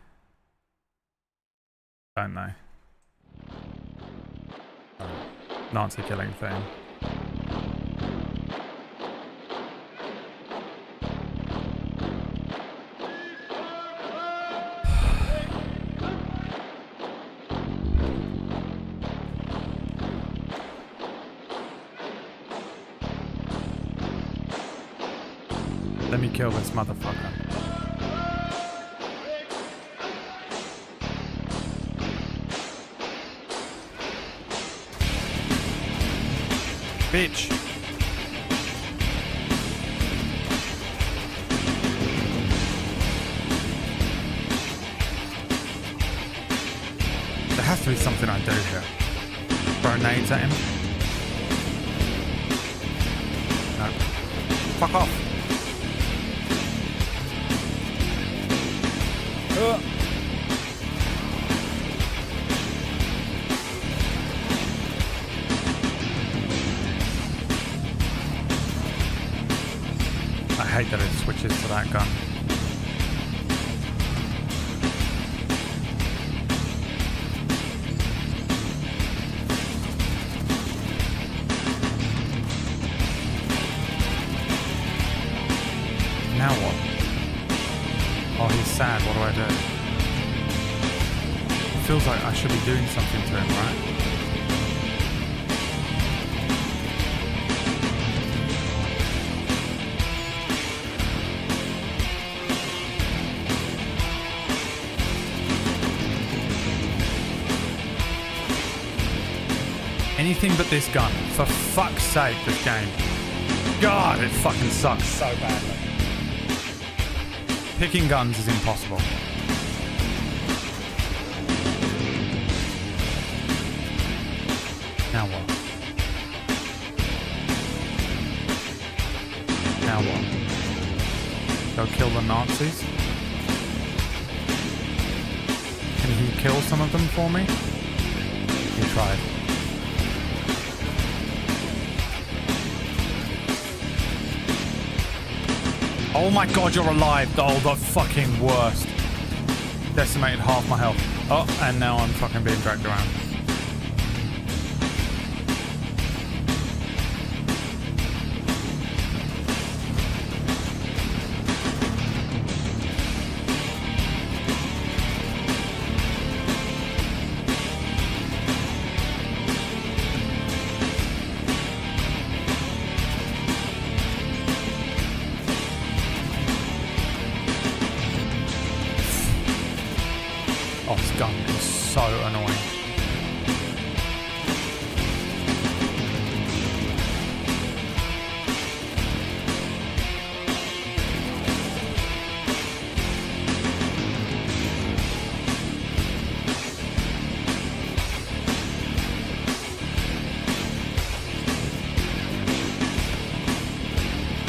Don't they? Nazi killing thing. Let me kill this motherfucker. Bitch. There has to be something I do here. Throw nades at him. No. Fuck off. I hate that it switches to that gun. Now what? Oh, he's sad. What do I do? It feels like I should be doing something to him, right? anything but this gun. For fuck's sake, this game. God, it fucking sucks so badly. Picking guns is impossible. Now what? Now what? Go kill the Nazis? Can you kill some of them for me? You tried. Oh my god, you're alive! Oh, the fucking worst. Decimated half my health. Oh, and now I'm fucking being dragged around. Oh, this gun is so annoying.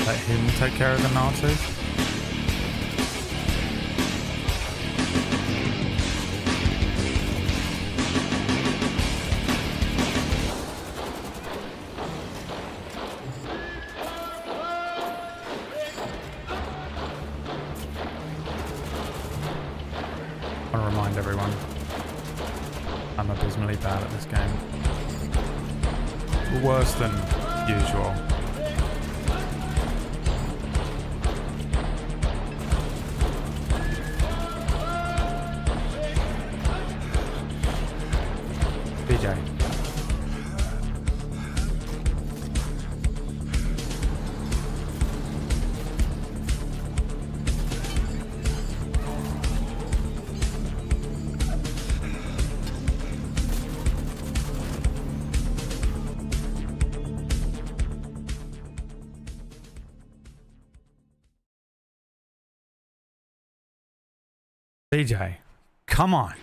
Let him take care of the Nazis. I want to remind everyone, I'm abysmally bad at this game. Worse than usual. BJ. BJ, come on.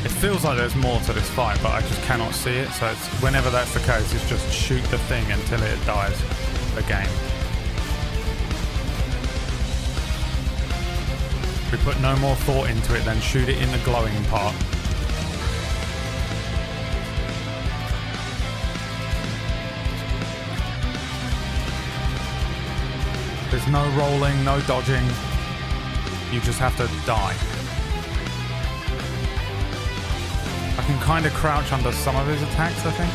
It feels like there's more to this fight, but I just cannot see it. So it's, whenever that's the case, it's just shoot the thing until it dies again. We put no more thought into it than shoot it in the glowing part. There's no rolling, no dodging. You just have to die. I can kind of crouch under some of his attacks, I think.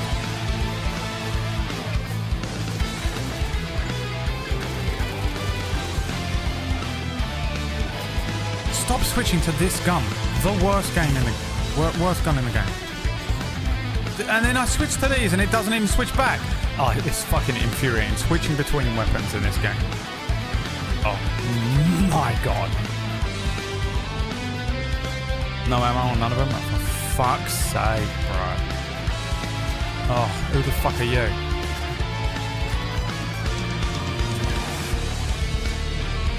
Stop switching to this gun. The worst gun in the game. And then I switch to these and it doesn't even switch back. Oh, it's fucking infuriating. Switching between weapons in this game. Oh my god. No ammo on none of them? Oh, for fuck's sake, bro. Oh, who the fuck are you?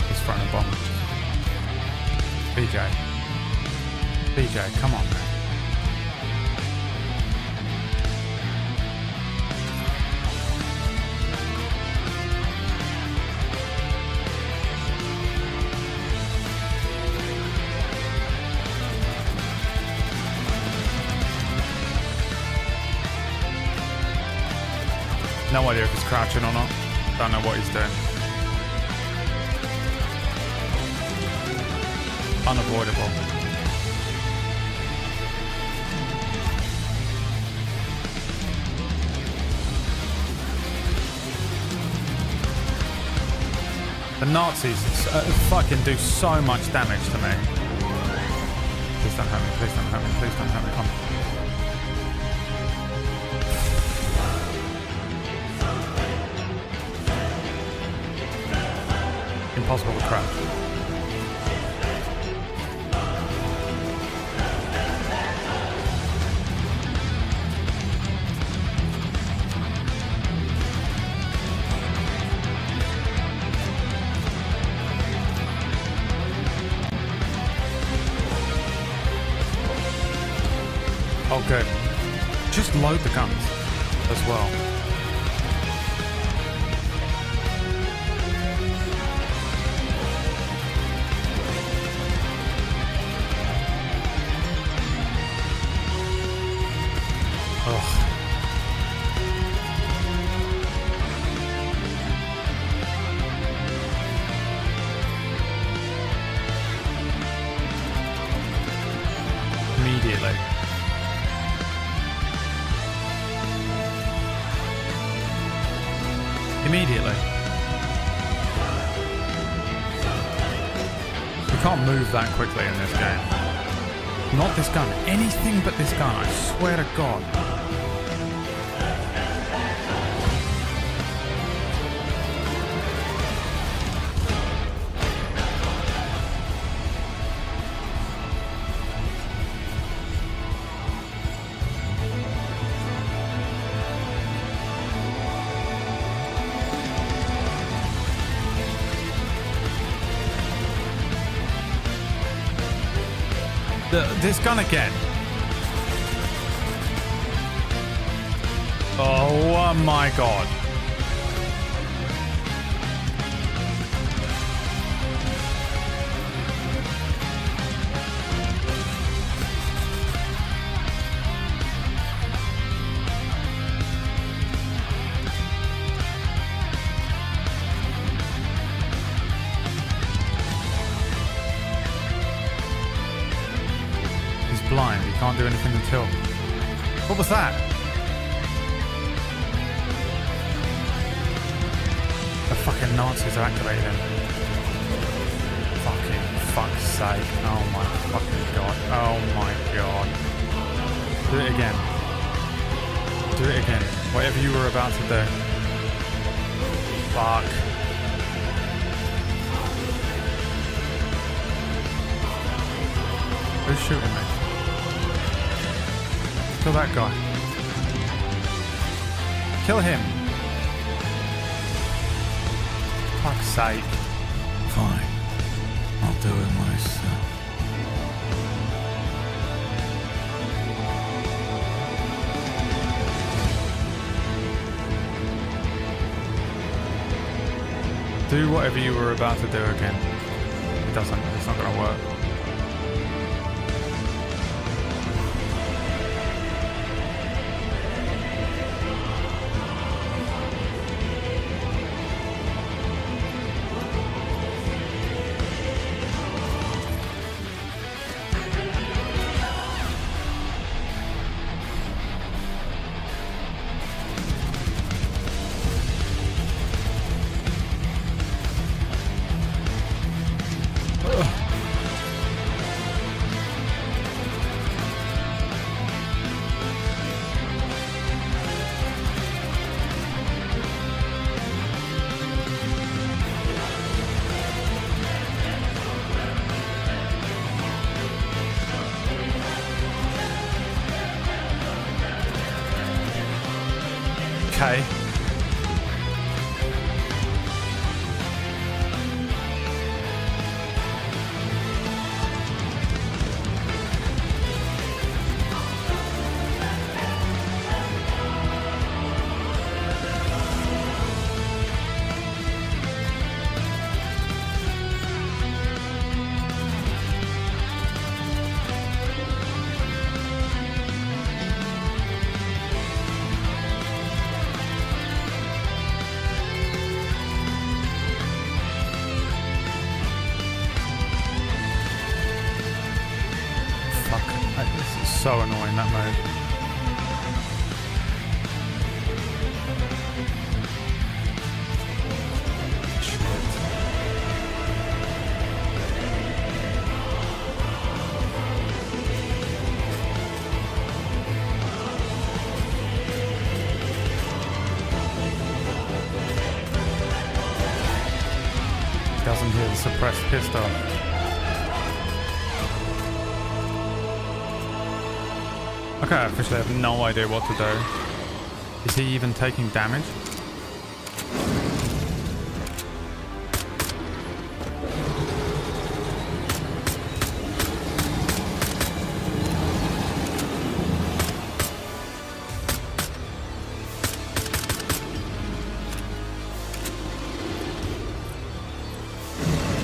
He's throwing a bomb. BJ. BJ, come on, man. No idea if he's crouching or not. Don't know what he's doing. Unavoidable. The Nazis fucking do so much damage to me. Please don't hurt me, please don't hurt me, please don't hurt me. Come on. Impossible to crouch. Oh, good. Just load the guns as well. Ugh. Immediately. Immediately. You can't move that quickly in this game. Not this gun. Anything but this gun, I swear to God. This gun again. Oh my God. Blind, he can't do anything until. What was that? The fucking Nazis are activating. Fucking fuck's sake. Oh my fucking God. Oh my God. Do it again. Do it again. Whatever you were about to do. Fuck. Who's shooting me? Kill that guy. Kill him. Fuck's sake. Fine. I'll do it myself. Do whatever you were about to do again. It doesn't. It's not gonna work. Okay. So annoying, that move. Doesn't hear the suppressed pistol. Okay, I officially have no idea what to do. Is he even taking damage?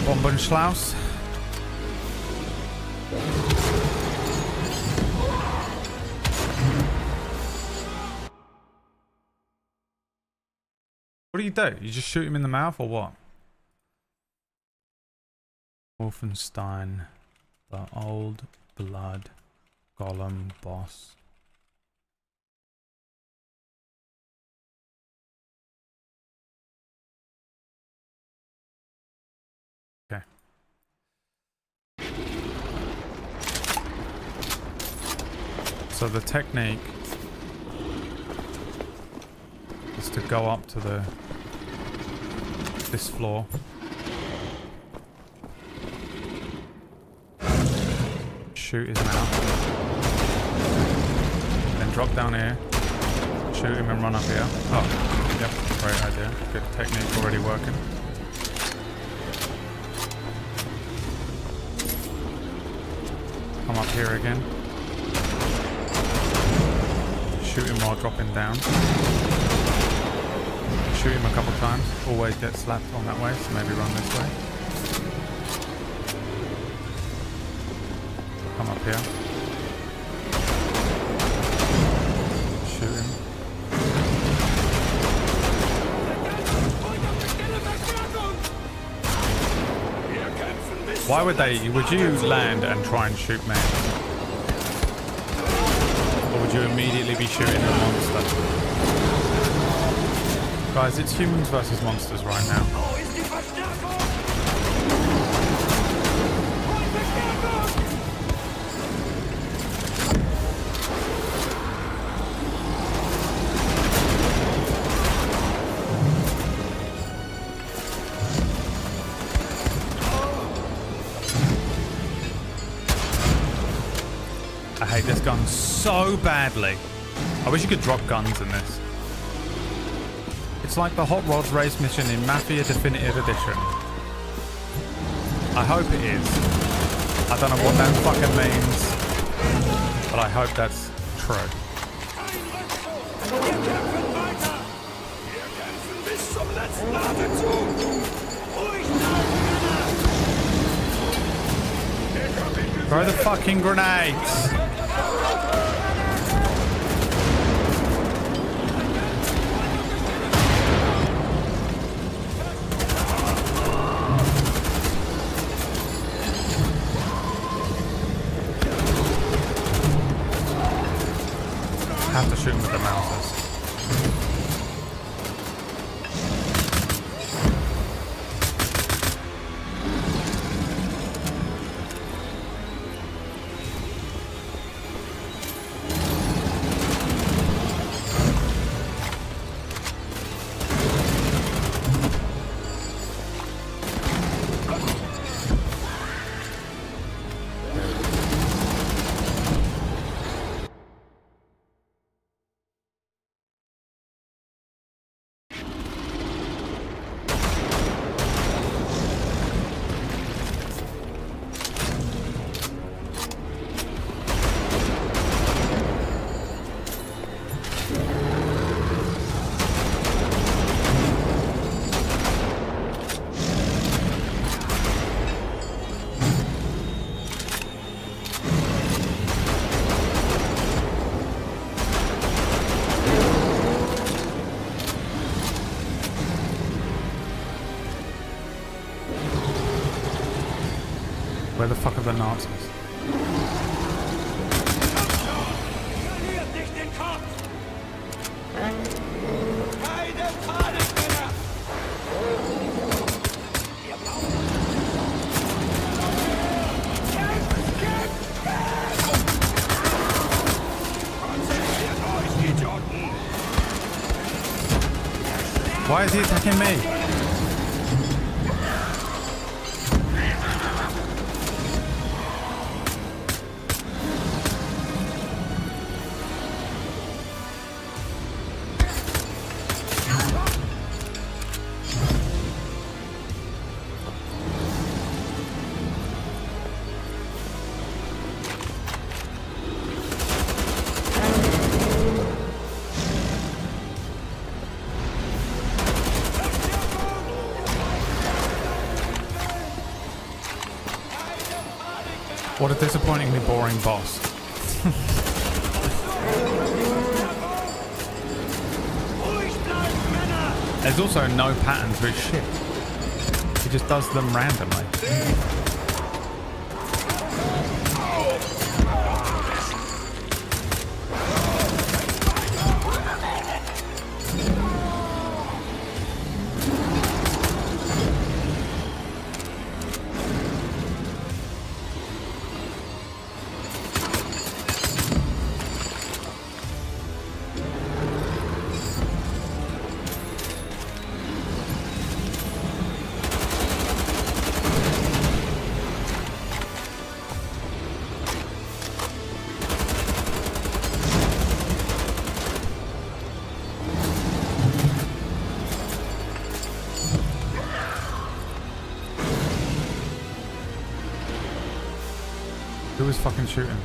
Bombenschlaus. What do? You just shoot him in the mouth or what? Wolfenstein, the old blood golem boss. Okay. So the technique is to go up to this floor. Shoot his mouth. Then drop down here. Shoot him and run up here. Oh, yep, great idea. Good technique already working. Come up here again. Shoot him while dropping down. Shoot him a couple times. Always get slapped on that way, so maybe run this way. Come up here. Shoot him. Why would you land and try and shoot me? Or would you immediately be shooting a monster? Guys, it's humans versus monsters right now. I hate this gun so badly. I wish you could drop guns in this. It's like the Hot Rods race mission in Mafia Definitive Edition. I hope it is. I don't know what that fucking means, but I hope that's true. Throw the fucking grenades! Have to shoot him with the mouses. Where the fuck are the Nazis? Why is he attacking me? What a disappointingly boring boss. There's also no pattern to his shit. He just does them randomly. Who was fucking shooting?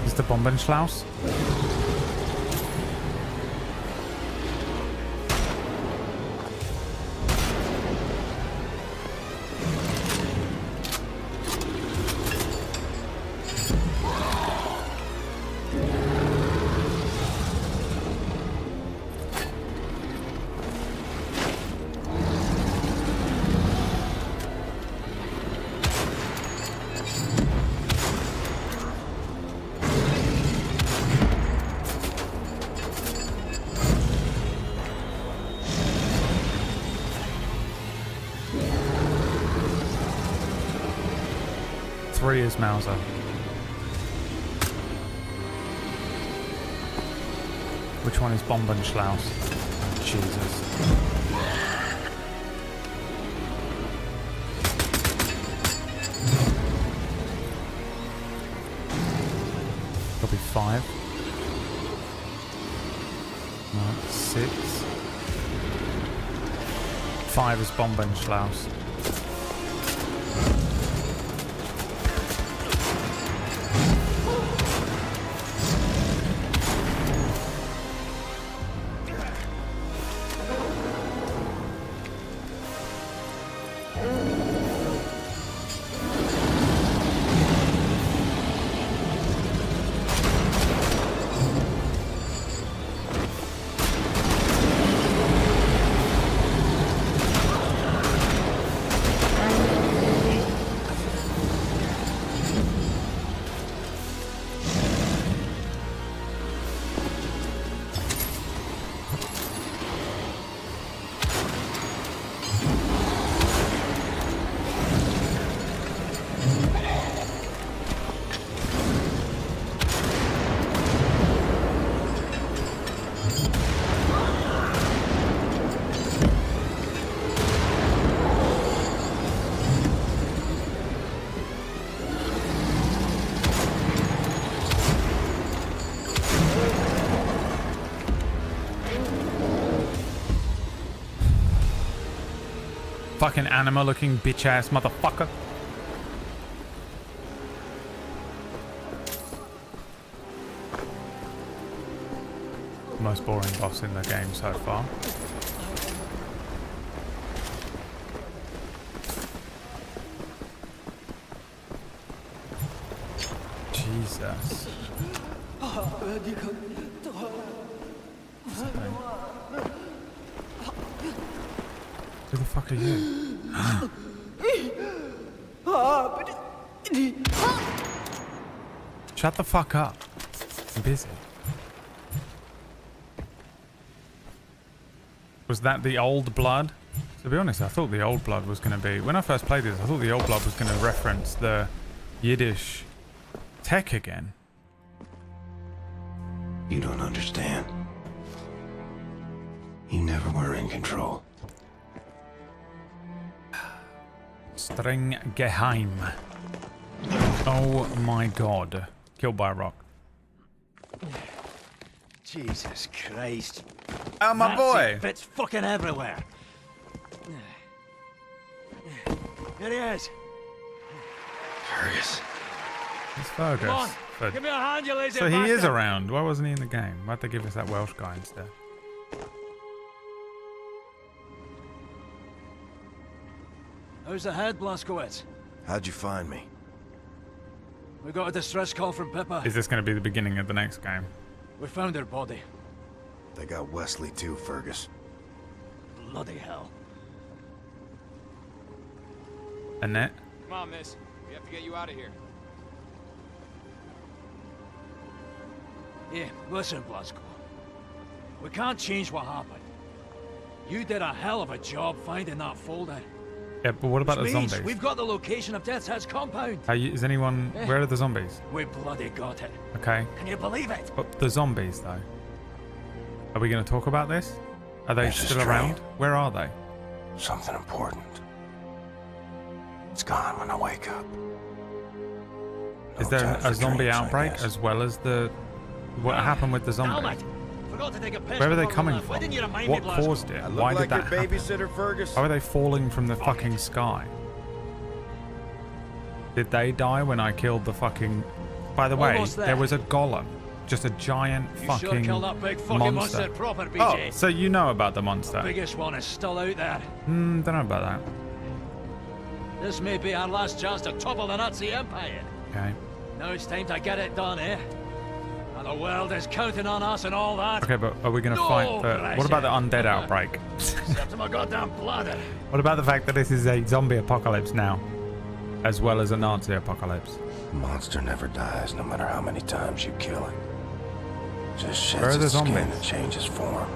Is the Bombenschlaus? Three is Mauser. Which one is Bombenschlaus? Jesus. There'll be 5. No, 6. 5 is Bombenschlaus. Fucking animal looking bitch ass motherfucker. Most boring boss in the game so far. Jesus. Who the fuck are you? Shut the fuck up. I'm busy. Was that the old blood? To be honest, I thought the old blood was going to be... When I first played this, I thought the old blood was going to reference the Yiddish tech again. You don't understand. You never were in control. Streng geheim. Oh my god. Killed by a rock. Jesus Christ. Oh my boy! Bits fucking everywhere. Here he is. Fergus. It's Fergus. Come on, for... Give me a hand, you lazy So he is bastard. around. Why wasn't he in the game? Why'd they give us that Welsh guy instead? How's the head, Blazkowicz? How'd you find me? We got a distress call from Pippa. Is this going to be the beginning of the next game? We found her body. They got Wesley too, Fergus. Bloody hell. Annette? Come on, miss. We have to get you out of here. Yeah, listen, Blazko. We can't change what happened. You did a hell of a job finding that folder. Yeah, but what about Which the means zombies? we've got the location of Death's Head's compound. Is anyone... Eh. Where are the zombies? We bloody got it. Okay. Can you believe it? But the zombies, though. Are we going to talk about this? Are they This is still strange. around? Where are they? Something important. It's gone when I wake up. Is No there time for a zombie dreams, I outbreak guess. as well as the... What happened with the zombies? Damn it! Forgot to take a piss Where are they before we coming left. Why from? didn't you remind What me, Blazko? caused it? I look Why like did that your happen? babysitter, Fergus. Why were they falling from the fucking sky? Did they die when I killed the fucking... By the way, Almost there. there was a golem. Just a giant You fucking sure killed that big fucking monster proper, Oh, BJ. so you know about the monster? Biggest one is still out there. Don't know about that. This may be our last chance to topple the Nazi Empire. Okay. Now it's time to get it done, eh? And the world is counting on us and all that. Okay, but are we going to No fight the... What about the pressure. undead outbreak? Except to my goddamn bladder. What about the fact that this is a zombie apocalypse now? As well as a Nazi apocalypse? The monster never dies, no matter how many times you kill it. Just Where are sheds the its skin zombies? and changes form.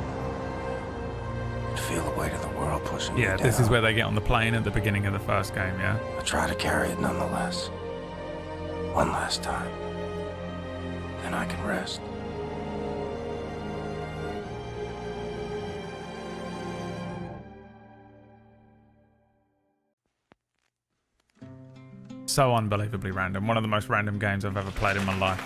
You feel the weight of the world pushing Yeah, you down. this is where they get on the plane at the beginning of the first game, yeah? I try to carry it nonetheless. One last time. Then I can rest. So unbelievably random. One of the most random games I've ever played in my life.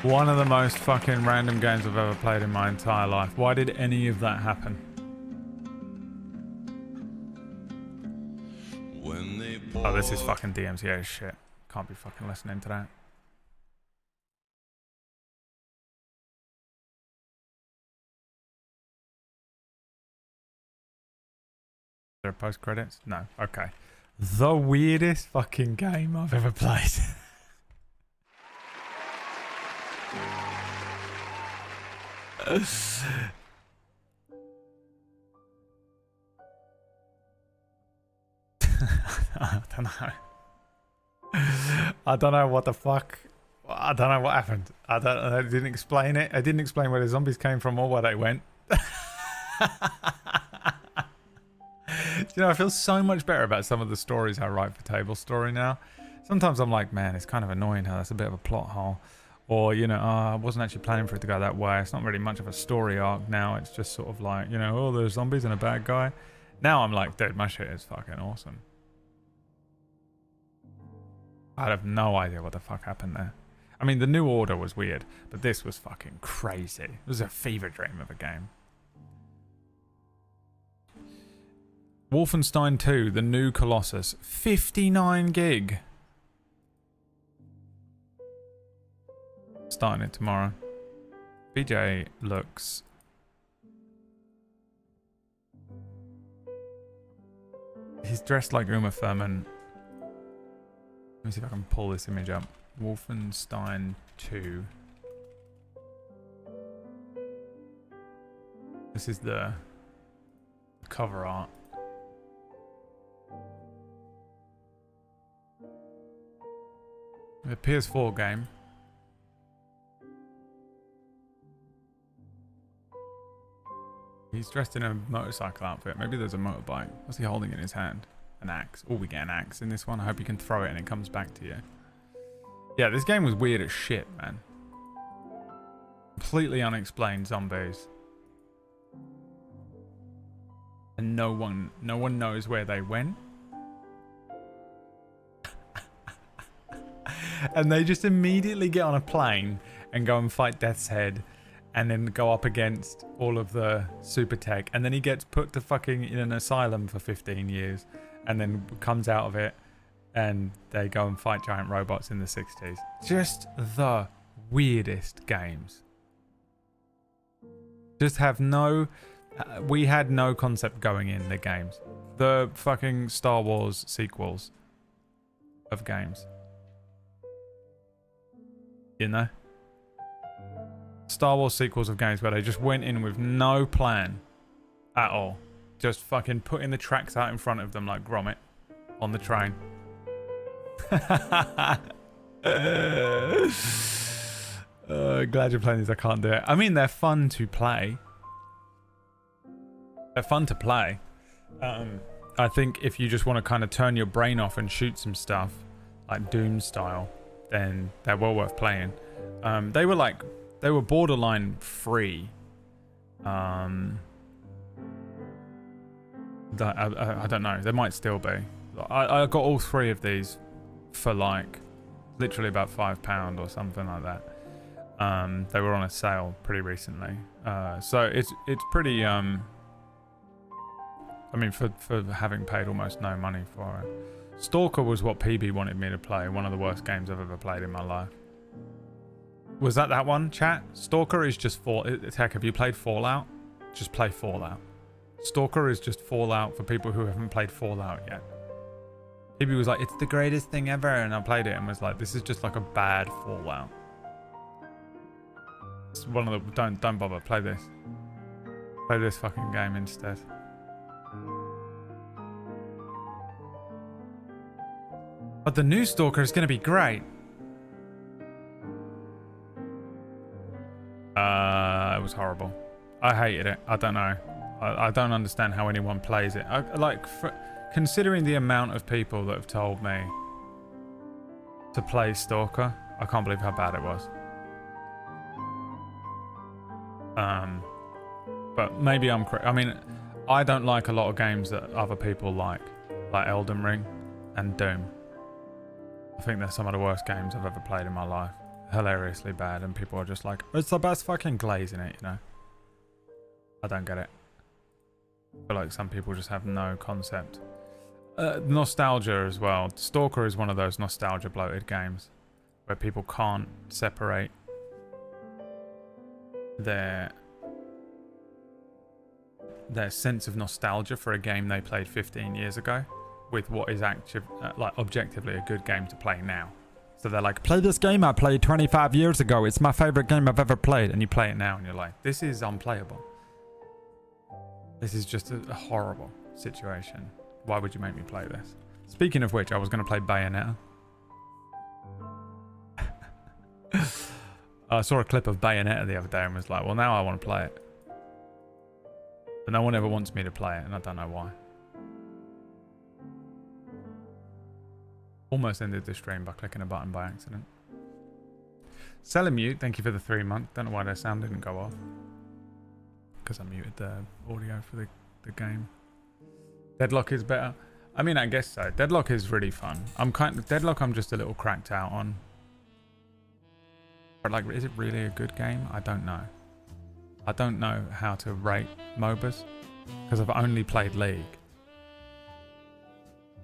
One of the most fucking random games I've ever played in my entire life. Why did any of that happen? Oh, this is fucking DMCA shit. Can't be fucking listening to that. Is there post credits? No. Okay. The weirdest fucking game I've ever played. I don't know. I don't know what the fuck. I don't know what happened. I didn't explain it. I didn't explain where the zombies came from or where they went. You know, I feel so much better about some of the stories I write for Table Story now. Sometimes I'm like, man, it's kind of annoying how that's a bit of a plot hole. Or, you know, I wasn't actually planning for it to go that way. It's not really much of a story arc now. It's just sort of like, you know, oh, there's zombies and a bad guy. Now I'm like, dude, my shit is fucking awesome. I have no idea what the fuck happened there. I mean, the New Order was weird, but this was fucking crazy. It was a fever dream of a game. Wolfenstein 2, the new Colossus, 59 gig. Starting it tomorrow. BJ looks... He's dressed like Uma Thurman. Let me see if I can pull this image up. Wolfenstein 2. This is the cover art. The PS4 game. He's dressed in a motorcycle outfit. Maybe there's a motorbike. What's he holding in his hand? An axe. Oh, we get an axe in this one. I hope you can throw it and it comes back to you. Yeah, this game was weird as shit, man. Completely unexplained zombies. And no one knows where they went. And they just immediately get on a plane and go and fight Death's Head and then go up against all of the super tech, and then he gets put to fucking in an asylum for 15 years, and then comes out of it, and they go and fight giant robots in the 60s. Just the weirdest games. Just have no... we had no concept going in the games. The fucking Star Wars sequels of games. You know? Star Wars sequels of games where they just went in with no plan at all. Just fucking putting the tracks out in front of them like Gromit on the train. Glad you're playing these. I can't do it. I mean, they're fun to play. They're fun to play. I think if you just want to kind of turn your brain off and shoot some stuff, like Doom style, then they're well worth playing. They were borderline free. I don't know. They might still be. I got all 3 of these for like literally about £5 or something like that. They were on a sale pretty recently. So it's pretty I mean, for having paid almost no money for it. Stalker was what PB wanted me to play. One of the worst games I've ever played in my life. Was that one, chat? Stalker is just Heck, have you played Fallout? Just play Fallout. Stalker is just Fallout for people who haven't played Fallout yet. PB was like, it's the greatest thing ever, and I played it and was like, this is just like a bad Fallout. It's one of the... Don't bother, play this. Play this fucking game instead. But the new Stalker is going to be great. It was horrible. I hated it. I don't know. I don't understand how anyone plays it. Considering the amount of people that have told me to play Stalker, I can't believe how bad it was. But maybe I'm crazy. I mean, I don't like a lot of games that other people like Elden Ring and Doom. I think they're some of the worst games I've ever played in my life. Hilariously bad, and people are just like, it's the best fucking glaze in it, you know? I don't get it. I feel like some people just have no concept. Nostalgia as well. Stalker is one of those nostalgia bloated games where people can't separate their sense of nostalgia for a game they played 15 years ago with what is objectively a good game to play now. So they're like, play this game I played 25 years ago. It's my favorite game I've ever played. And you play it now and you're like, this is unplayable. This is just a horrible situation. Why would you make me play this? Speaking of which, I was going to play Bayonetta. I saw a clip of Bayonetta the other day and was like, well, now I want to play it. But no one ever wants me to play it, and I don't know why. Almost ended the stream by clicking a button by accident. Selimute, thank you for the 3 months. Don't know why their sound didn't go off. Because I muted the audio for the game. Deadlock is better. I mean, I guess so. Deadlock is really fun. Deadlock I'm just a little cracked out on. But like, is it really a good game? I don't know. I don't know how to rate MOBAs because I've only played League.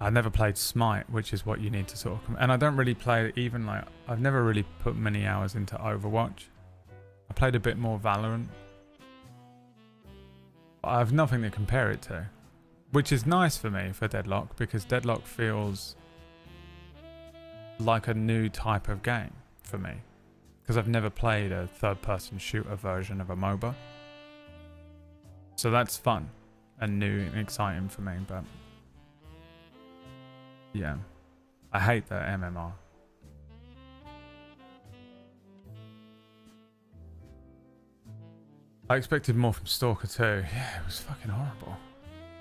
I've never played Smite, which is what you need to sort of... And I don't really play even like... I've never really put many hours into Overwatch. I played a bit more Valorant. But I have nothing to compare it to. Which is nice for me for Deadlock, because Deadlock feels like a new type of game for me. Because I've never played a third-person shooter version of a MOBA. So that's fun and new and exciting for me, but... yeah. I hate the MMR. I expected more from Stalker 2. Yeah, it was fucking horrible.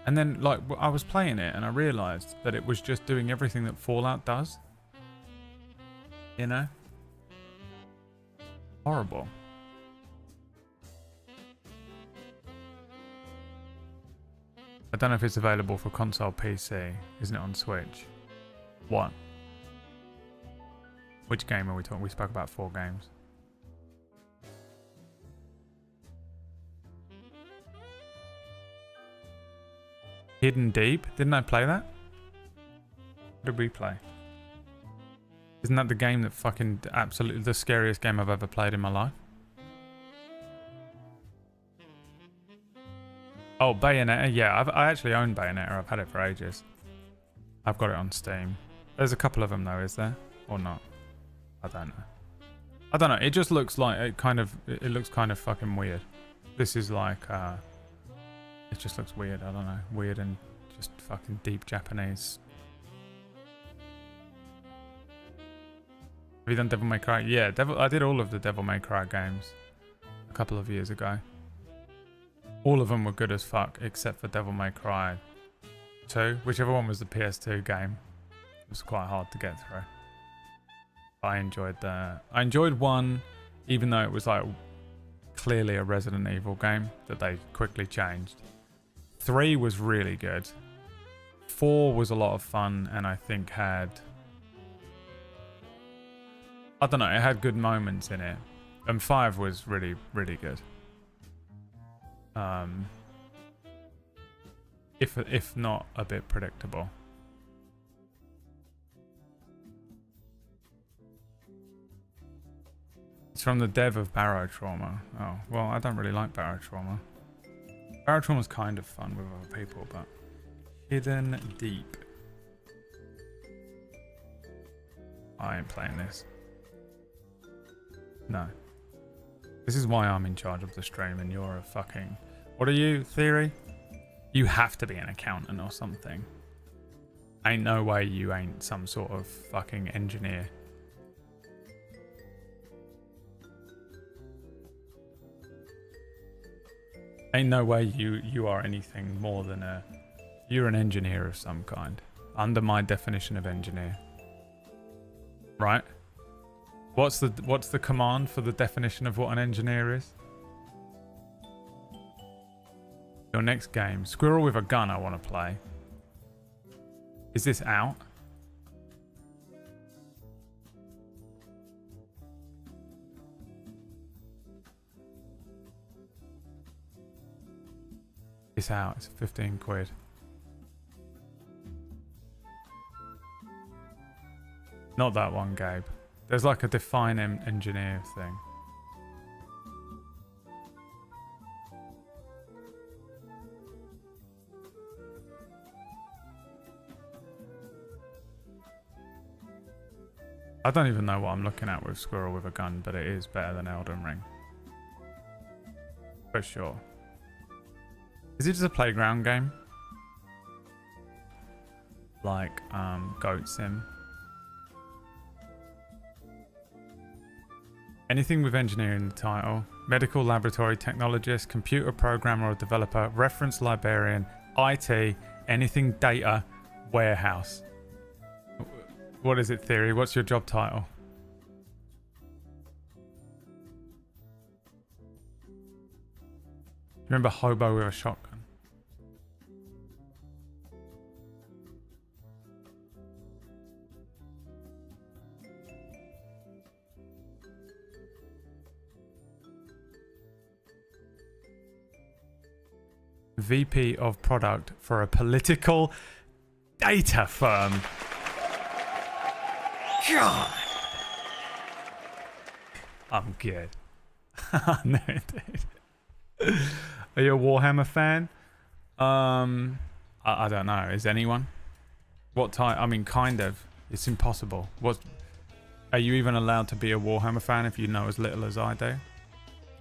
And then, like, I was playing it and I realised that it was just doing everything that Fallout does. You know? Horrible. I don't know if it's available for console PC. Isn't it on Switch? What? Which game are we talking? We spoke about 4 games. Hidden Deep? Didn't I play that? What did we play? Isn't that the game that fucking absolutely the scariest game I've ever played in my life? Oh, Bayonetta. Yeah, I actually own Bayonetta. I've had it for ages. I've got it on Steam. There's a couple of them though, is there? Or not? I don't know. I don't know. It just looks like it looks kind of fucking weird. This is like it just looks weird. I don't know. Weird and just fucking deep Japanese. Have you done Devil May Cry? Yeah, I did all of the Devil May Cry games a couple of years ago. All of them were good as fuck, except for Devil May Cry 2. Whichever one was the PS2 game. It was quite hard to get through. I enjoyed 1, even though it was like clearly a Resident Evil game that they quickly changed. 3 was really good. 4 was a lot of fun and I think had... I don't know, it had good moments in it. And 5 was really, really good. If not a bit predictable. It's from the dev of Barotrauma. Oh, well, I don't really like Barotrauma. Barotrauma's kind of fun with other people, but... Hidden Deep. I ain't playing this. No. This is why I'm in charge of the stream and you're a fucking... What are you, Theory? You have to be an accountant or something. Ain't no way you ain't some sort of fucking engineer. Ain't no way you are anything more than a... You're an engineer of some kind. Under my definition of engineer. Right? What's the command for the definition of what an engineer is? Your next game. Squirrel with a gun I want to play. Is this out? It's out. It's 15 quid. Not that one, Gabe. There's like a define engineer thing. I don't even know what I'm looking at with Squirrel with a Gun, but it is better than Elden Ring. For sure. Is it just a playground game? Like, Goat Sim? Anything with engineering in the title. Medical laboratory technologist, computer programmer or developer, reference librarian, IT, anything data, warehouse. What is it, Theory? What's your job title? Remember Hobo with a Shotgun? VP of product for a political data firm. God. I'm good. No, dude. Are you a Warhammer fan? I don't know. Is anyone? What type? I mean, kind of. It's impossible. What? Are you even allowed to be a Warhammer fan if you know as little as I do?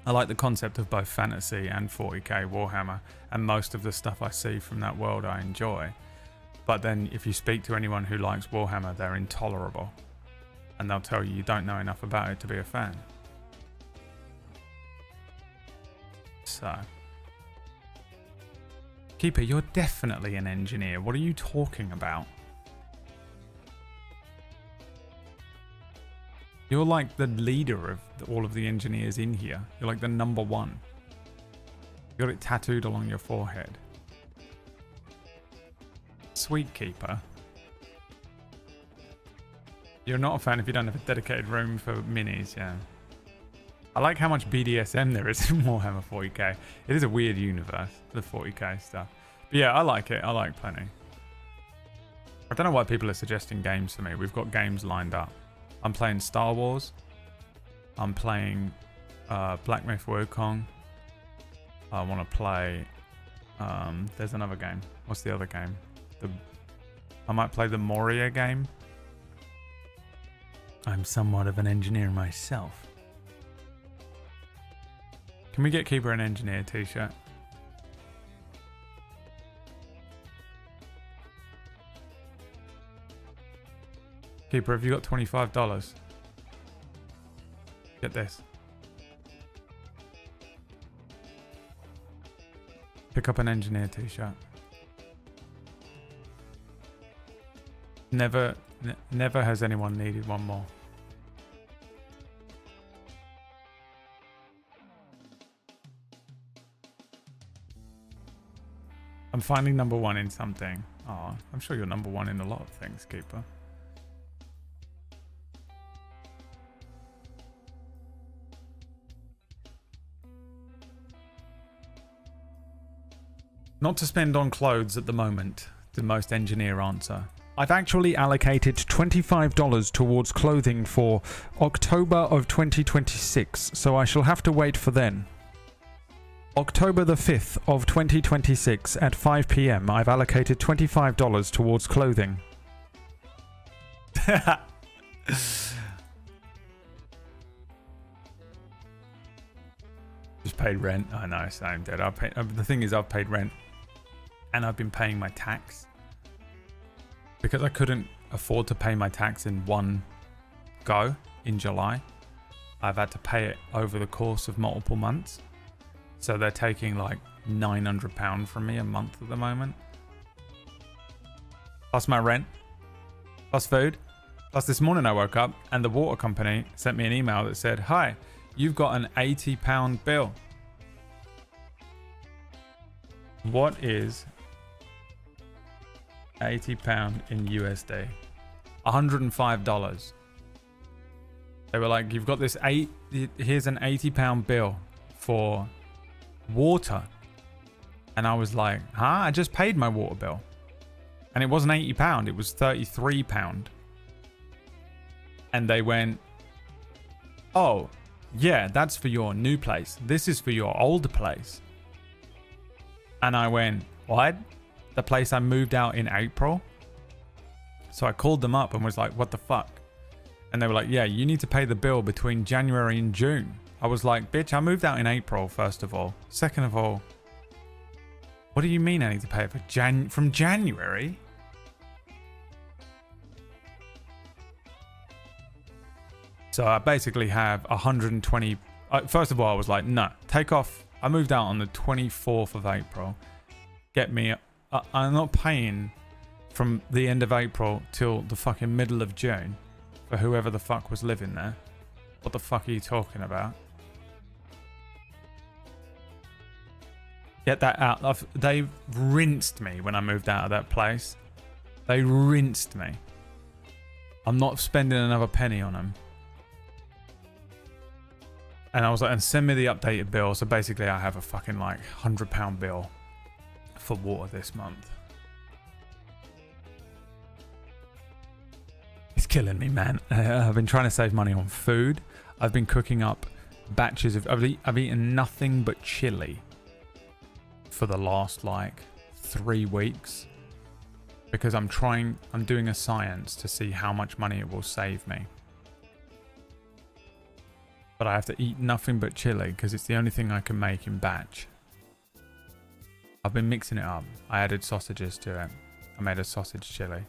I like the concept of both fantasy and 40k Warhammer, and most of the stuff I see from that world I enjoy. But then if you speak to anyone who likes Warhammer, they're intolerable. And they'll tell you don't know enough about it to be a fan. So. Keeper, you're definitely an engineer. What are you talking about? You're like the leader of all of the engineers in here. You're like the number one. You got it tattooed along your forehead. Sweet Keeper. You're not a fan if you don't have a dedicated room for minis, yeah. I like how much BDSM there is in Warhammer 40k. It is a weird universe, the 40k stuff. Yeah, I like it. I like plenty. I don't know why people are suggesting games for me. We've got games lined up. I'm playing Star Wars. I'm playing Black Myth Wukong. I want to play... there's another game. What's the other game? I might play the Moria game. I'm somewhat of an engineer myself. Can we get Keeper an Engineer t-shirt? Keeper, have you got $25? Get this. Pick up an engineer t-shirt. Never has anyone needed one more. I'm finding number one in something. Oh, I'm sure you're number one in a lot of things, Keeper. Not to spend on clothes at the moment, the most engineer answer. I've actually allocated $25 towards clothing for October of 2026, so I shall have to wait for then. October the 5th of 2026 at 5 PM, I've allocated $25 towards clothing. Just paid rent. I know, same dead. The thing is, I've paid rent and I've been paying my tax. Because I couldn't afford to pay my tax in one go in July, I've had to pay it over the course of multiple months. So they're taking like £900 from me a month at the moment. Plus my rent, plus food, plus this morning I woke up and the water company sent me an email that said, "Hi, you've got an £80 bill." What is £80 in USD? $105. They were like, "You've got this here's an £80 bill for water." And I was like, huh? I just paid my water bill. And it wasn't £80, it was £33. And they went, "Oh, yeah, that's for your new place. This is for your old place." And I went, "What? The place I moved out in April?" So I called them up and was like, "What the fuck?" And they were like, "Yeah, you need to pay the bill between January and June." I was like, "Bitch, I moved out in April, first of all. Second of all, what do you mean I need to pay it for from January?" So I basically have 120. First of all, I was like, "No, take off." I moved out on the 24th of April. Get me. I'm not paying from the end of April till the fucking middle of June for whoever the fuck was living there. What the fuck are you talking about? Get that out. They rinsed me when I moved out of that place. They rinsed me. I'm not spending another penny on them. And I was like, "And send me the updated bill." So basically I have a fucking like £100 bill for water this month. It's killing me, man. I've been trying to save money on food. I've been cooking up batches of... I've eaten nothing but chili for the last like 3 weeks. Because I'm doing a science to see how much money it will save me. But I have to eat nothing but chili because it's the only thing I can make in batch. I've been mixing it up. I added sausages to it. I made a sausage chili.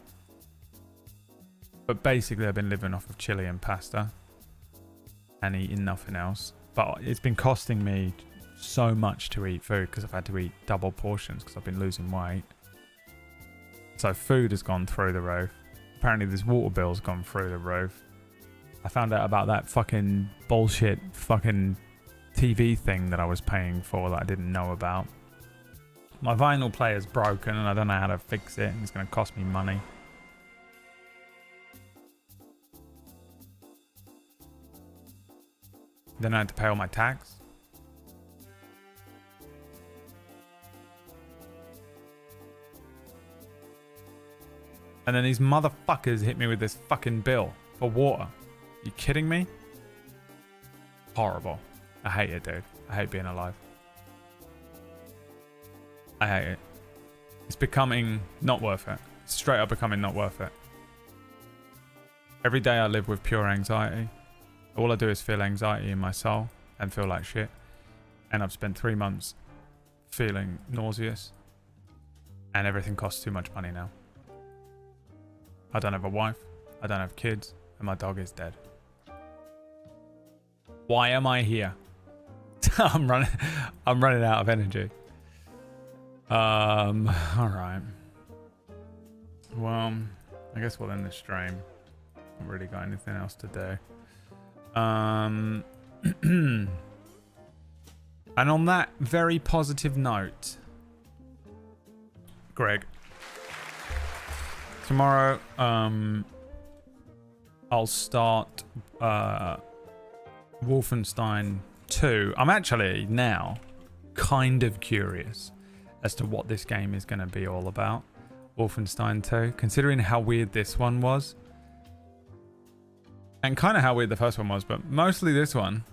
But basically I've been living off of chili and pasta. And eating nothing else. But it's been costing me so much to eat food because I've had to eat double portions because I've been losing weight. So food has gone through the roof. Apparently this water bill's gone through the roof. I found out about that fucking bullshit fucking TV thing that I was paying for that I didn't know about. My vinyl player's broken and I don't know how to fix it. It's going to cost me money. Then I had to pay all my tax. And then these motherfuckers hit me with this fucking bill for water. You kidding me? Horrible. I hate it, dude. I hate being alive. I hate it. It's becoming not worth it. It's straight up becoming not worth it. Every day I live with pure anxiety. All I do is feel anxiety in my soul and feel like shit. And I've spent 3 months feeling nauseous. And everything costs too much money now. I don't have a wife. I don't have kids. And my dog is dead. Why am I here? I'm running out of energy. Alright. Well, I guess we'll end the stream. Not really got anything else to do. And on that very positive note, Greg, tomorrow I'll start Wolfenstein 2. I'm actually now kind of curious as to what this game is going to be all about. Wolfenstein 2, considering how weird this one was. And kind of how weird the first one was, but mostly this one.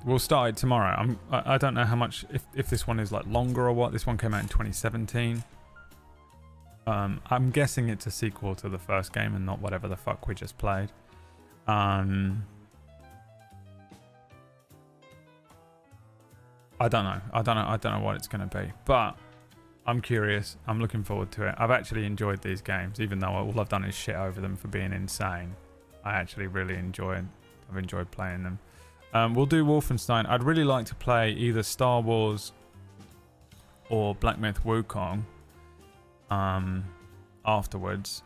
We'll start it tomorrow. I don't know how much, if this one is like longer or what. This one came out in 2017. I'm guessing it's a sequel to the first game and not whatever the fuck we just played. I don't know. I don't know what it's going to be, but I'm curious. I'm looking forward to it. I've actually enjoyed these games, even though all I've done is shit over them for being insane. I actually really I've enjoyed playing them. We'll do Wolfenstein. I'd really like to play either Star Wars or Black Myth Wukong afterwards.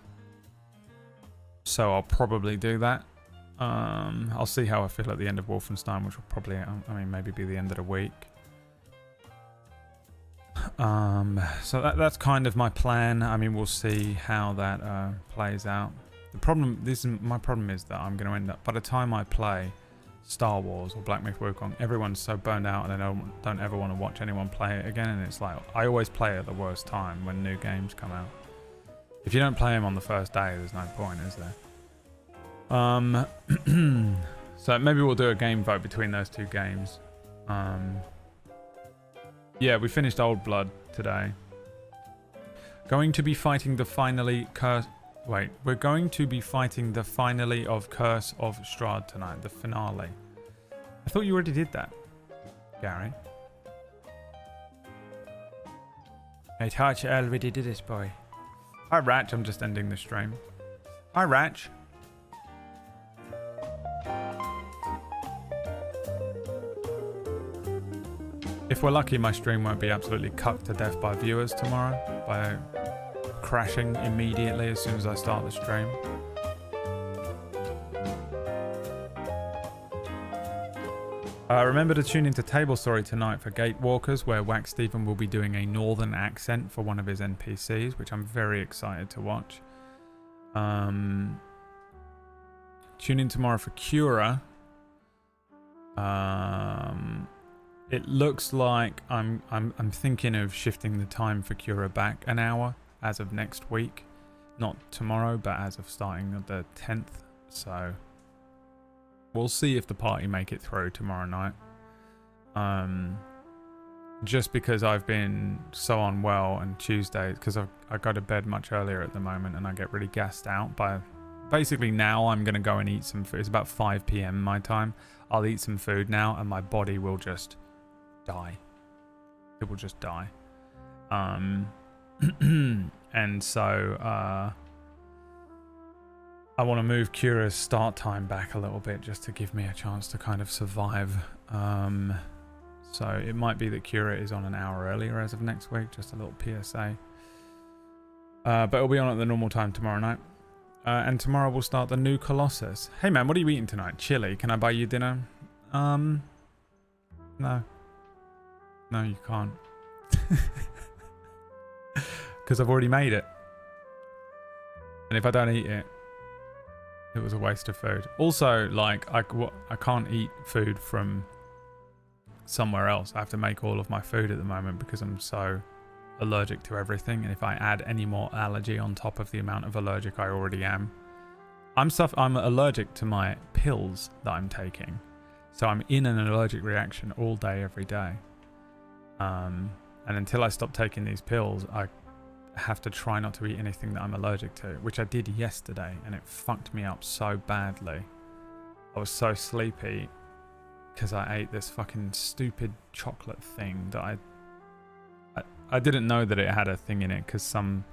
So I'll probably do that. I'll see how I feel at the end of Wolfenstein, which will probably, maybe be the end of the week. So that's kind of my plan. We'll see how that plays out. My problem is that I'm going to end up, by the time I play Star Wars or Black Myth Wukong, everyone's so burned out and I don't ever want to watch anyone play it again. And it's like, I always play at the worst time when new games come out. If you don't play them on the first day, there's no point, is there? So maybe we'll do a game vote between those two games. Yeah, we finished Old Blood today. Going to be fighting the finally curse. Wait, we're going to be fighting the finale of Curse of Strahd tonight, the finale. I thought you already did that, Gary. I thought you already did this, boy. Hi, Ratch. I'm just ending the stream. Hi, Ratch. If we're lucky, my stream won't be absolutely cucked to death by viewers tomorrow, by crashing immediately as soon as I start the stream. Remember to tune into Table Story tonight for Gatewalkers, where Wax Stephen will be doing a northern accent for one of his NPCs, which I'm very excited to watch. Tune in tomorrow for Cura. It looks like I'm thinking of shifting the time for Cura back an hour as of next week. Not tomorrow, but as of starting the 10th. So we'll see if the party make it through tomorrow night. Just because I've been so unwell and Tuesday, because I go to bed much earlier at the moment and I get really gassed out by... Basically now I'm going to go and eat some food. It's about 5 p.m. my time. I'll eat some food now and my body will just die. It will just die. And so I want to move Cura's start time back a little bit just to give me a chance to kind of survive. So it might be that Cura is on an hour earlier as of next week, just a little PSA. But it'll be on at the normal time tomorrow night. And tomorrow we'll start the new Colossus. Hey man, what are you eating tonight? Chili. Can I buy you dinner? No. No, you can't. Because I've already made it. And if I don't eat it, it was a waste of food. Also, like, I can't eat food from somewhere else. I have to make all of my food at the moment because I'm so allergic to everything, and if I add any more allergy on top of the amount of allergic I already am, I'm allergic to my pills that I'm taking, so I'm in an allergic reaction all day, every day. And until I stop taking these pills, I have to try not to eat anything that I'm allergic to, which I did yesterday, and it fucked me up so badly. I was so sleepy because I ate this fucking stupid chocolate thing that I didn't know that it had a thing in it, because some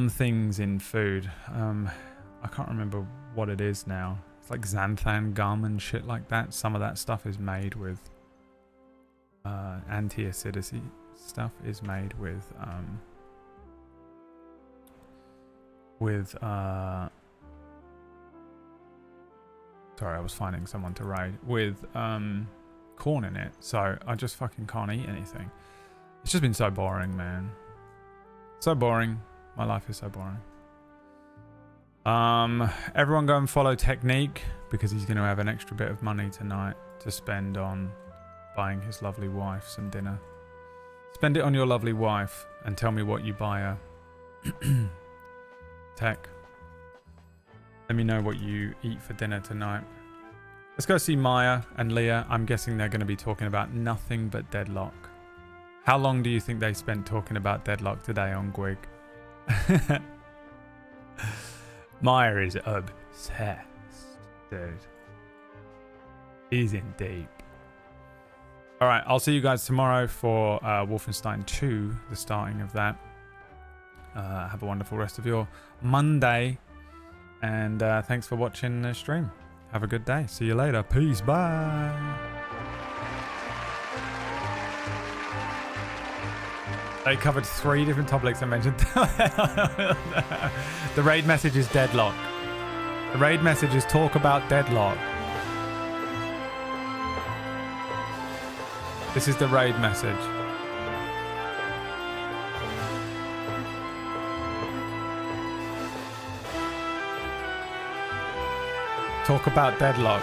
things in food, I can't remember what it is now. It's like xanthan gum and shit like that. Some of that stuff is made with anti-acidity stuff is made with sorry, I was finding someone to raid with corn in it, so I just fucking can't eat anything. It's just been so boring, man. So boring. My life is so boring. Everyone go and follow Technique, because he's going to have an extra bit of money tonight to spend on buying his lovely wife some dinner. Spend it on your lovely wife and tell me what you buy her. Tech. Let me know what you eat for dinner tonight. Let's go see Maya and Leah. I'm guessing they're going to be talking about nothing but Deadlock. How long do you think they spent talking about Deadlock today on Gwig? Maya is obsessed, dude. He's in deep. Alright, I'll see you guys tomorrow for Wolfenstein 2, the starting of that. Have a wonderful rest of your Monday. And thanks for watching the stream. Have a good day. See you later. Peace. Bye. They covered 3 different topics I mentioned. The raid message is Deadlock. The raid message is talk about Deadlock. This is the raid message. Talk about Deadlock.